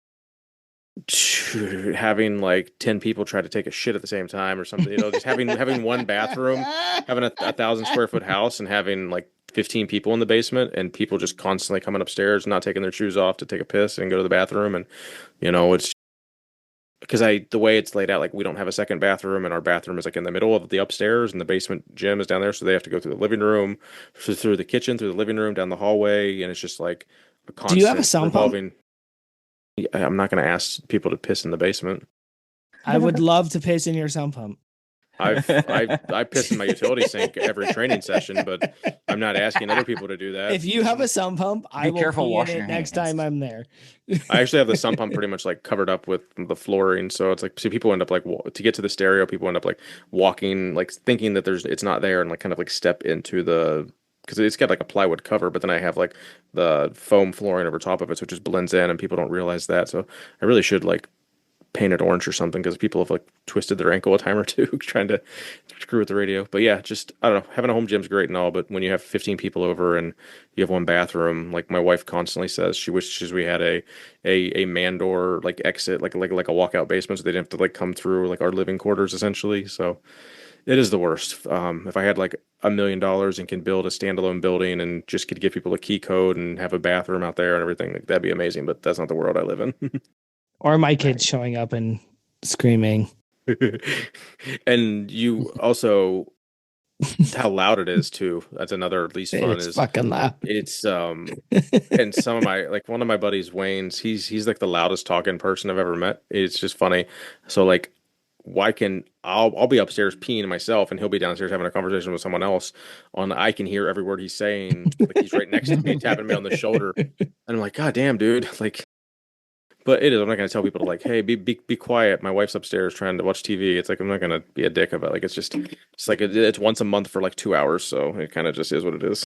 having like 10 people try to take a shit at the same time or something, just having one bathroom, having a 1,000 square foot house and having like 15 people in the basement and people just constantly coming upstairs, not taking their shoes off to take a piss and go to the bathroom. And, it's because the way it's laid out, like we don't have a second bathroom and our bathroom is like in the middle of the upstairs and the basement gym is down there. So they have to go through the living room, through the kitchen, through the living room, down the hallway. And it's just like a constant Do you have a sound revolving. pump? I'm not going to ask people to piss in the basement. I would love to piss in your sound pump. I piss in my utility sink every training session, but I'm not asking other people to do that. If you have a sump pump, I will careful pee in washing it your next hands. time I'm there. I actually have the sump pump pretty much like covered up with the flooring, so it's like people end up like to get to the stereo, people end up like walking, like thinking that it's not there, and like kind of like step into the because it's got like a plywood cover, but then I have like the foam flooring over top of it, so it just blends in, and people don't realize that. So I really should like paint it orange or something because people have like twisted their ankle a time or two trying to screw with the radio. But yeah, just I don't know. Having a home gym's great and all, but when you have 15 people over and you have one bathroom, like my wife constantly says, she wishes we had a man door like exit, like a walkout basement, so they didn't have to like come through like our living quarters essentially. So it is the worst. If I had like $1 million and can build a standalone building and just could give people a key code and have a bathroom out there and everything, like, that'd be amazing. But that's not the world I live in. Or my kids showing up and screaming. And you also how loud it is too. That's another least fun. It's fucking loud. It's and some of my like one of my buddies, Wayne's, he's like the loudest talking person I've ever met. It's just funny. So like I'll be upstairs peeing myself and he'll be downstairs having a conversation with someone else I can hear every word he's saying. Like he's right next to me, tapping me on the shoulder. And I'm like, God damn, dude. Like, but it is. I'm not going to tell people to like, hey, be quiet. My wife's upstairs trying to watch TV. It's like I'm not going to be a dick about it. Like it's like it's once a month for like 2 hours, so it kind of just is what it is.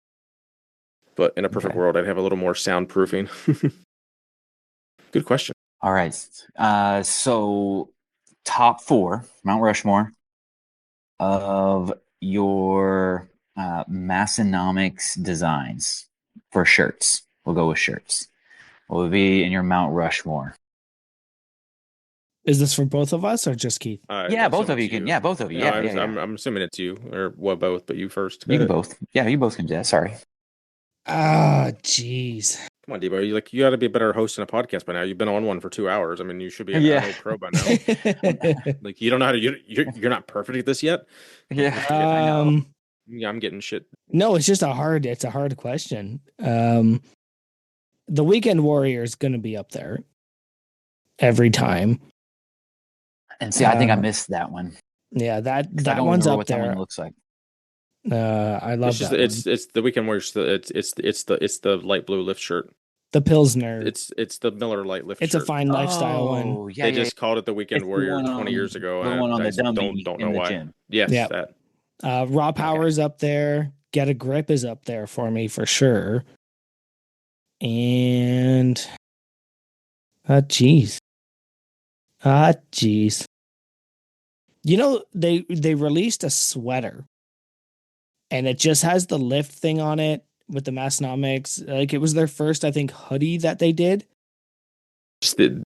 But in a perfect world, I'd have a little more soundproofing. Good question. All right. So top 4 Mount Rushmore of your Massonomics designs for shirts. We'll go with shirts. What would be in your Mount Rushmore? Is this for both of us or just Keith? Yeah, both of you can. Yeah, both of you. No, Yeah, I'm assuming it's you or well, both, but you first. You can both. Yeah, you both can do that. Sorry. Ah, jeez. Come on, Debo. You got to be a better host in a podcast by now. You've been on one for 2 hours. I mean, you should be an adult pro by now. Like you don't know how to. You're not perfect at this yet. Yeah. I know. Yeah, I'm getting shit. No, it's just a hard question. The Weekend Warrior is going to be up there every time. And see, I think I missed that one. Yeah, that one's up there. That one looks like. I love that. It's the Weekend Warrior. It's the light blue lift shirt. The Pilsner. It's the Miller Light lift. It's shirt. a fine lifestyle one. Yeah, they just called it the Weekend Warrior 20 years ago. The one on the dummy don't in know the why. gym. Yes, yeah. That. Raw Power's up there. Get a Grip is up there for me for sure. And geez. Ah, jeez. You know, they released a sweater and it just has the lift thing on it with the Massonomics. Like it was their first, I think, hoodie that they did. Just the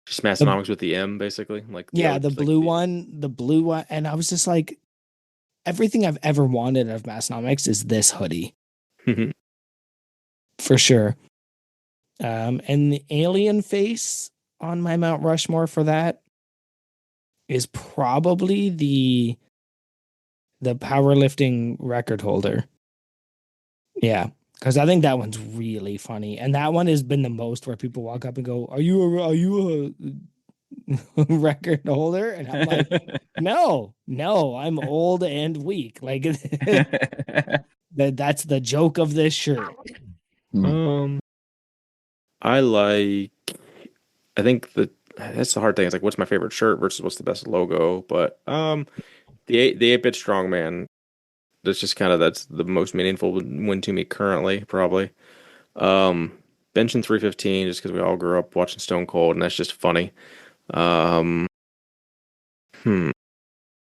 just The Massonomics with the M, basically, like the yeah, O, like the. the blue one, and I was just like, everything I've ever wanted of Massonomics is this hoodie for sure. And the alien face on my Mount Rushmore for that is probably the powerlifting record holder. Yeah, because I think that one's really funny, and that one has been the most where people walk up and go, are you a record holder?" And I'm like, "No, no, I'm old and weak. Like that's the joke of this shirt." Um, I like. I think that's the hard thing. It's like, what's my favorite shirt versus what's the best logo? But the 8-bit strongman. That's the most meaningful win to me currently, probably. Um, Benching 315 just because we all grew up watching Stone Cold, and that's just funny. Um, hmm.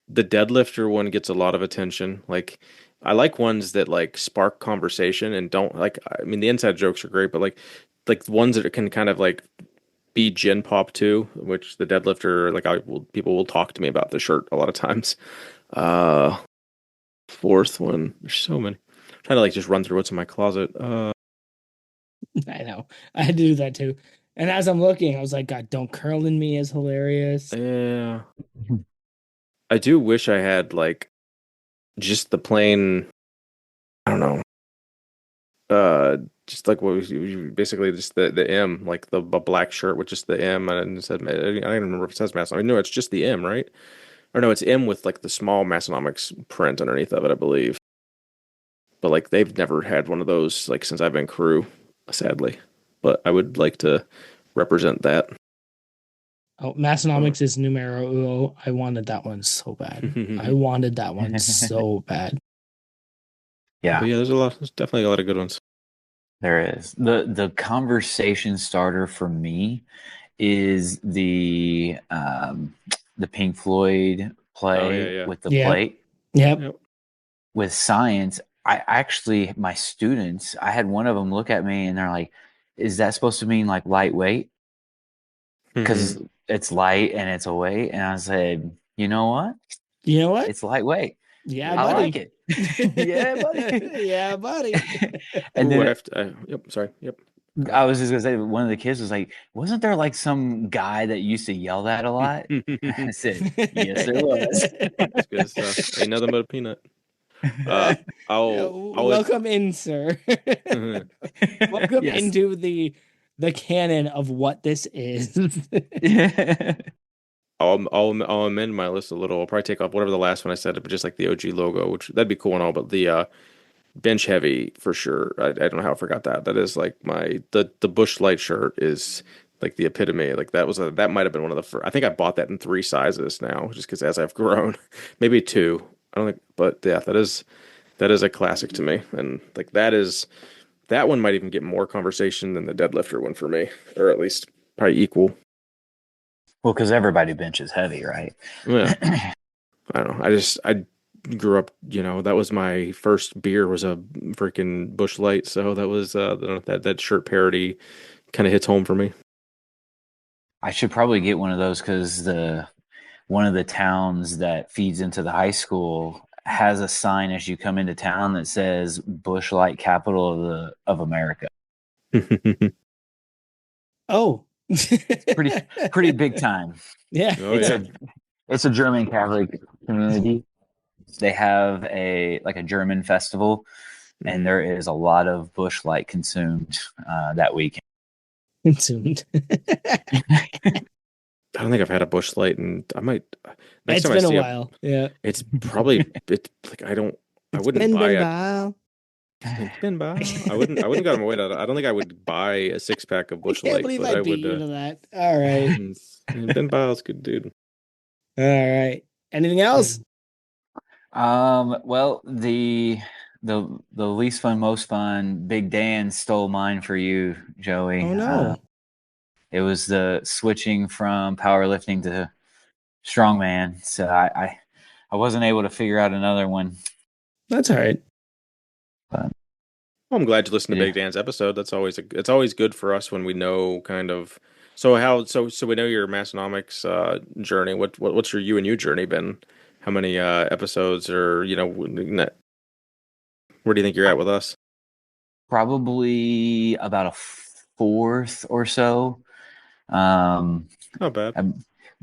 The deadlifter one gets a lot of attention. Like, I like ones that like spark conversation and don't like. I mean, the inside jokes are great, but like ones that can kind of like be gin pop too, which the deadlifter like people will talk to me about the shirt a lot of times. Uh, Fourth one, there's so many. I'm trying to like just run through what's in my closet. I know. I had to do that too. And as I'm looking, I was like, God, don't curl in me is hilarious. Yeah, I do wish I had like just the plain. I don't know. Just like what basically just the M, like the black shirt with just the M, and it said I don't even remember if it says Mass. I mean, no, it's just the M, right? Or no, it's M with like the small Massonomics print underneath of it, I believe. But like they've never had one of those like since I've been crew, sadly. But I would like to represent that. Oh, Uh, Massonomics is numero uno. I wanted that one so bad. I wanted that one so bad. but Yeah, yeah, there's definitely a lot of good ones. there is. The conversation starter for me is the Pink Floyd Oh yeah, play yeah. with the Yep. plate. Yep. Yep. With science, I actually my students, I had one of them look at me and they're like, "Is that supposed to mean like lightweight? Because it's light and it's a weight." And I said, "You know what? You know what? It's lightweight. Yeah, I Yeah. like buddy. it. Yeah, buddy." Yeah, buddy. And Ooh, I then have to. Yep. Sorry. Yep. Go I was just gonna say, one of the kids was like, "Wasn't there like some guy that used to yell that a lot?" I ahead. said, "Yes, Hey, there was." it's good stuff. Ain't nothing but a peanut. Uh, Yeah, I would. welcome in, sir. Welcome Yes. into the canon of what this is. I'll amend my list a little. I'll probably take off whatever the last one I said, but just like the OG logo, which that'd be cool and all. But the bench heavy for sure. I don't know how I forgot that. That is like the Bush Light shirt is like the epitome. Like that might have been one of the first. I think I bought that in 3 sizes now, just because as I've grown, maybe two. I don't think, but yeah, that is a classic to me, and like that one might even get more conversation than the deadlifter one for me, or at least probably equal. Well, because everybody benches heavy, right? Yeah, I don't know. I grew up, that was my first beer was a freaking Bush Light, so that was that shirt parody kind of hits home for me. I should probably get one of those because the one of the towns that feeds into the high school has a sign as you come into town that says "Bush Light Capital of America." Oh. Pretty big time. Yeah. Oh It's yeah. a German Catholic community. They have a German festival, and Mhm. there is a lot of Bush Light consumed that weekend. Consumed. I don't think I've had a Bush Light, and I might next It's time I been a see a. while. Yeah. It's like I It's wouldn't been buy a a. while. It's been by. I wouldn't go on my way to. I don't think I would buy a 6 pack of I Bush can't Light, believe but I I beat would. you to that. All right. Ben Biles, good dude. All right. Anything else? Well, the least fun, most fun, Big Dan stole mine for you, Joey. Oh no. It was the switching from powerlifting to strongman. So I wasn't able to figure out another one. That's all right. But Well, I'm glad you listened to yeah, Big Dan's episode. It's always good for us when we know kind of so we know your Massonomics journey. What's your you and you journey been? How many episodes or where do you think you're at with us? probably about a fourth or so. Um, Not bad.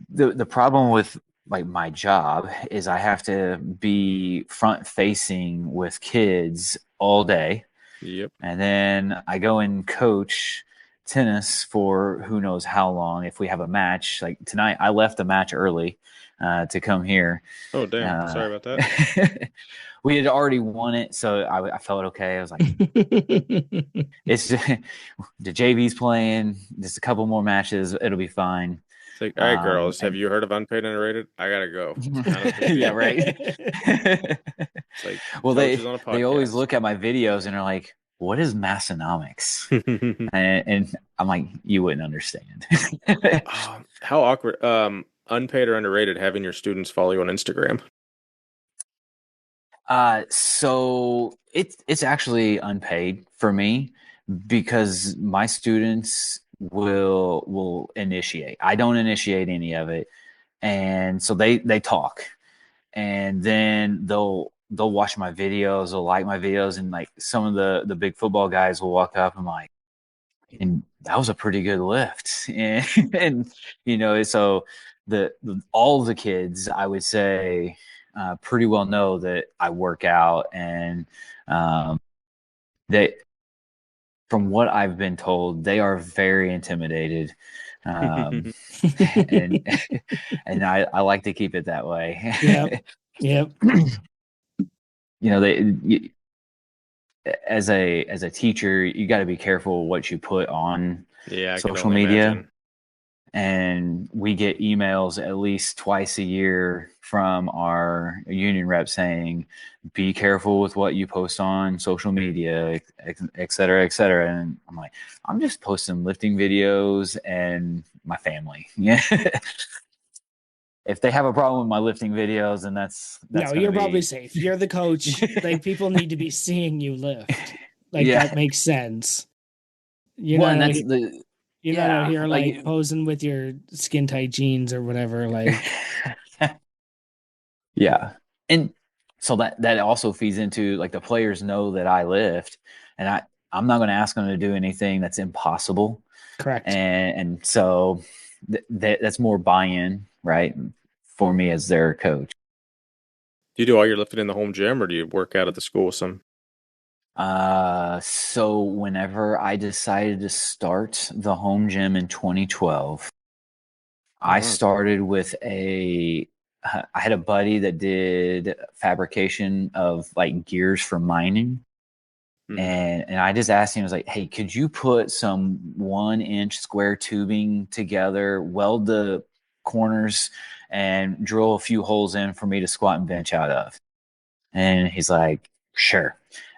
the problem with like my job is I have to be front facing with kids all day, Yep. and then I go and coach tennis for who knows how long. If we have a match, like tonight, I left the match early to come here. Oh, damn. Uh, Sorry about that. we had already won it, so I felt okay. I was like, it's just, the JV's playing, just a couple more matches, it'll be fine. It's like, all right, girls, have And you heard of unpaid underrated? I gotta go. It's kind of a big yeah, deal. right. It's like Well, coaches on a they always podcast. look at my videos and are like, "What is Massonomics?" And I'm like, "You wouldn't understand." How awkward. Unpaid or underrated having your students follow you on Instagram. So it's actually unpaid for me because my students will initiate. I don't initiate any of it, and so they talk, and then they'll watch my videos, they'll like my videos, and like some of the big football guys will walk up and like, and that was a pretty good lift, and so all the kids I would say pretty well know that I work out, and they, from what I've been told, they are very intimidated, um, and and I like to keep it that way. Yep. Yep. They as a teacher, you got to be careful what you put on Yeah, I can social only media. imagine. And we get emails at least twice a year from our union rep saying, be careful with what you post on social media, et cetera, et cetera. And I'm like, I'm just posting lifting videos and my family. Yeah. If they have a problem with my lifting videos, then that's No, going to you're probably be. safe. You're the coach. Like people need to be seeing you lift. Like Yeah. that makes sense. You're Well, not and out that's here, the, you're not out yeah, here like like, posing with your skin tight jeans or whatever. Like, yeah. And so that also feeds into like the players know that I lift, and I'm not going to ask them to do anything that's impossible. correct. And so that's more buy-in, right? For me as their coach. Do you do all your lifting in the home gym or do you work out at the school some? So whenever I decided to start the home gym in 2012, I Oh, started with I had a buddy that did fabrication of like gears for mining. mm-hmm. And I just asked him, I was like, hey, could you put some 1 inch square tubing together, weld the corners, and drill a few holes in for me to squat and bench out of? And he's like, sure.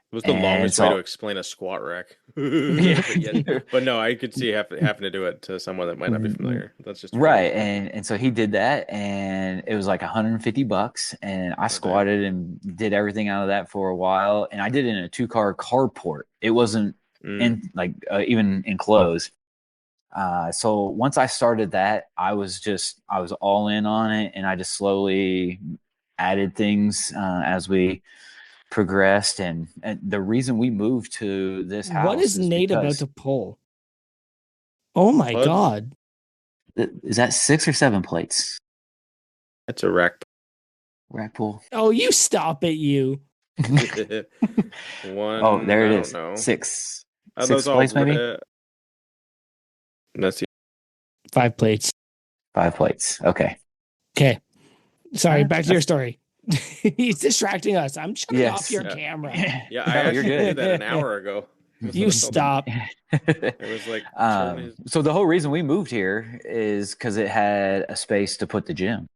It was the And longest way to so, explain a squat rack. yeah. But yes, but no, I could see having to do it to someone that might not be familiar. That's just funny. Right. And so he did that, and it was like $150, and I Oh, damn. squatted and did everything out of that for a while. And I did it in a 2-car carport. It wasn't Mm. in like even enclosed. So once I started that, I was all in on it, and I just slowly added things as we progressed. And the reason we moved to this What house is is Nate about because to pull? Oh my Puds? God. is that 6 or 7 plates That's a rack. rack pull? Oh, you stop it, you. Oh, One, there it I don't is. know. Six, Are six those all? plates maybe. That's 5 plates. 5 plates. Okay. Okay. Sorry, back to your That's story. He's distracting us. I'm shutting off yes. your yeah. camera. Yeah, I No, you're actually did good. that an hour ago. That's what You I told him. stop. It was like turn his. So the whole reason we moved here is because it had a space to put the gym,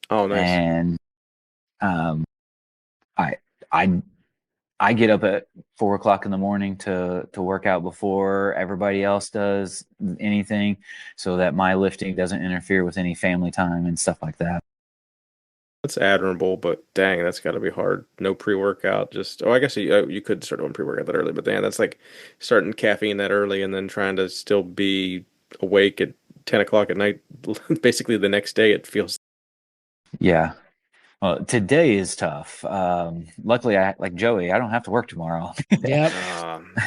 Oh, nice. and um, I I I get up at 4 o'clock in the morning to work out before everybody else does anything, so that my lifting doesn't interfere with any family time and stuff like that. That's admirable, but dang, that's got to be hard. No pre-workout, just I guess you could start doing pre-workout that early, but damn, that's like starting caffeine that early and then trying to still be awake at 10 o'clock at night, basically the next day. It feels. Yeah. Well, today is tough. Luckily, I like Joey. I don't have to work tomorrow. Yep.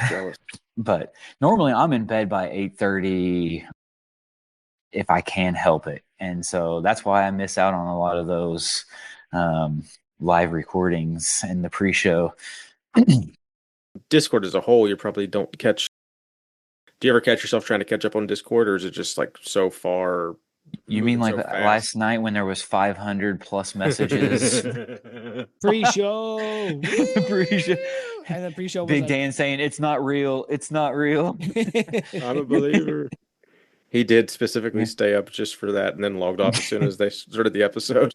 Jealous. But normally, I'm in bed by 8:30 if I can help it, and so that's why I miss out on a lot of those um, live recordings and the pre-show. Discord as a whole, you probably don't catch. Do you ever catch yourself trying to catch up on Discord, or is it just like so far You mean moving like so fast? last night when there was 500 plus messages? Pre-show. Pre-show. And the pre-show was Big like, Dan saying it's not real. It's not real. I'm a believer. He did specifically Yeah. stay up just for that and then logged off as soon as they started the episode.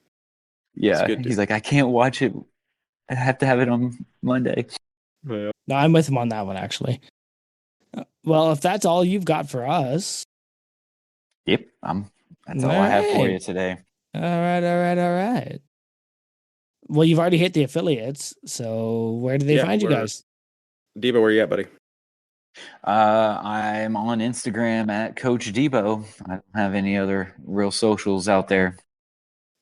Yeah, good, he's like, I can't watch it. I have to have it on Monday. Yeah. no, I'm with him on that one, actually. Well, if that's all you've got for us. Yep, that's all I have for you today. All right. Well, you've already hit the affiliates, so where do they Yeah, find you where- guys? Debo, where you at, buddy? I'm on Instagram at Coach Debo. I don't have any other real socials out there.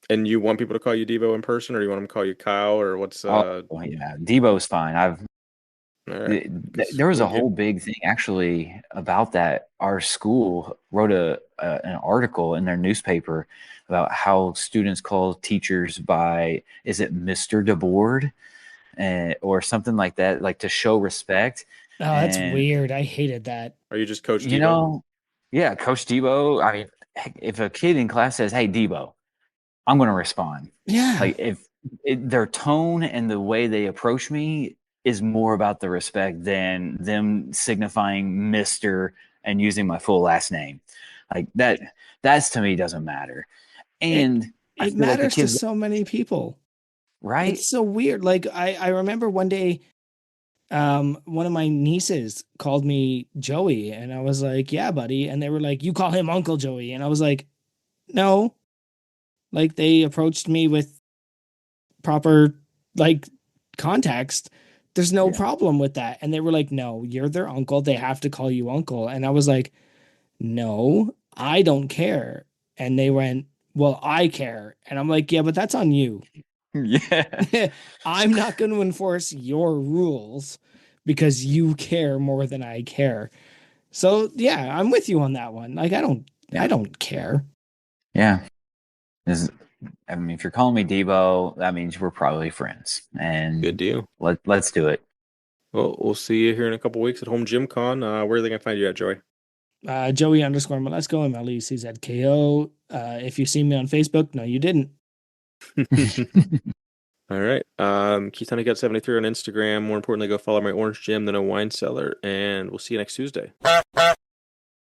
And you want people to call you Debo in person, or you want them to call you Kyle, or what's? Oh, yeah, Debo's fine. All right. There was a whole big thing actually about that. Our school wrote an article in their newspaper about how students call teachers by, is it Mr. DeBoard, or something like that, like to show respect. Oh, that's And, weird. I hated that. Are you just Coach Debo? you know, yeah, Coach Debo. I mean, heck, if a kid in class says, "Hey, Debo," I'm going to respond. Yeah. Like if their tone and the way they approach me is more about the respect than them signifying Mr. and using my full last name. Like that's to me doesn't matter. And I it feel like the matters to kids, so many people. right? It's so weird. Like I remember one day, one of my nieces called me Joey, and I was like, "Yeah, buddy," and they were like, "You call him Uncle Joey," and I was like, "No." Like they approached me with proper like context. There's no Yeah. problem with that, and they were like, "No, you're their uncle. They have to call you uncle," and I was like, "No, I don't care," and they went, "Well, I care," and I'm like, "Yeah, but that's on you." Yeah. I'm not going to enforce your rules because you care more than I care. So yeah, I'm with you on that one. Like I Yeah. don't care. Yeah. I mean, if you're calling me Debo, that means we're probably friends. And Good deal. let's do it. Well, we'll see you here in a couple weeks at Home Gym Con. Where are they gonna find you at, Joey? Joey underscore let's go MLS. He's at KO. If you see me on Facebook, no, you didn't. All right. Keith Honey got 73 on Instagram. More importantly, go follow my Orange Gym, the No Wine Cellar, and we'll see you next Tuesday.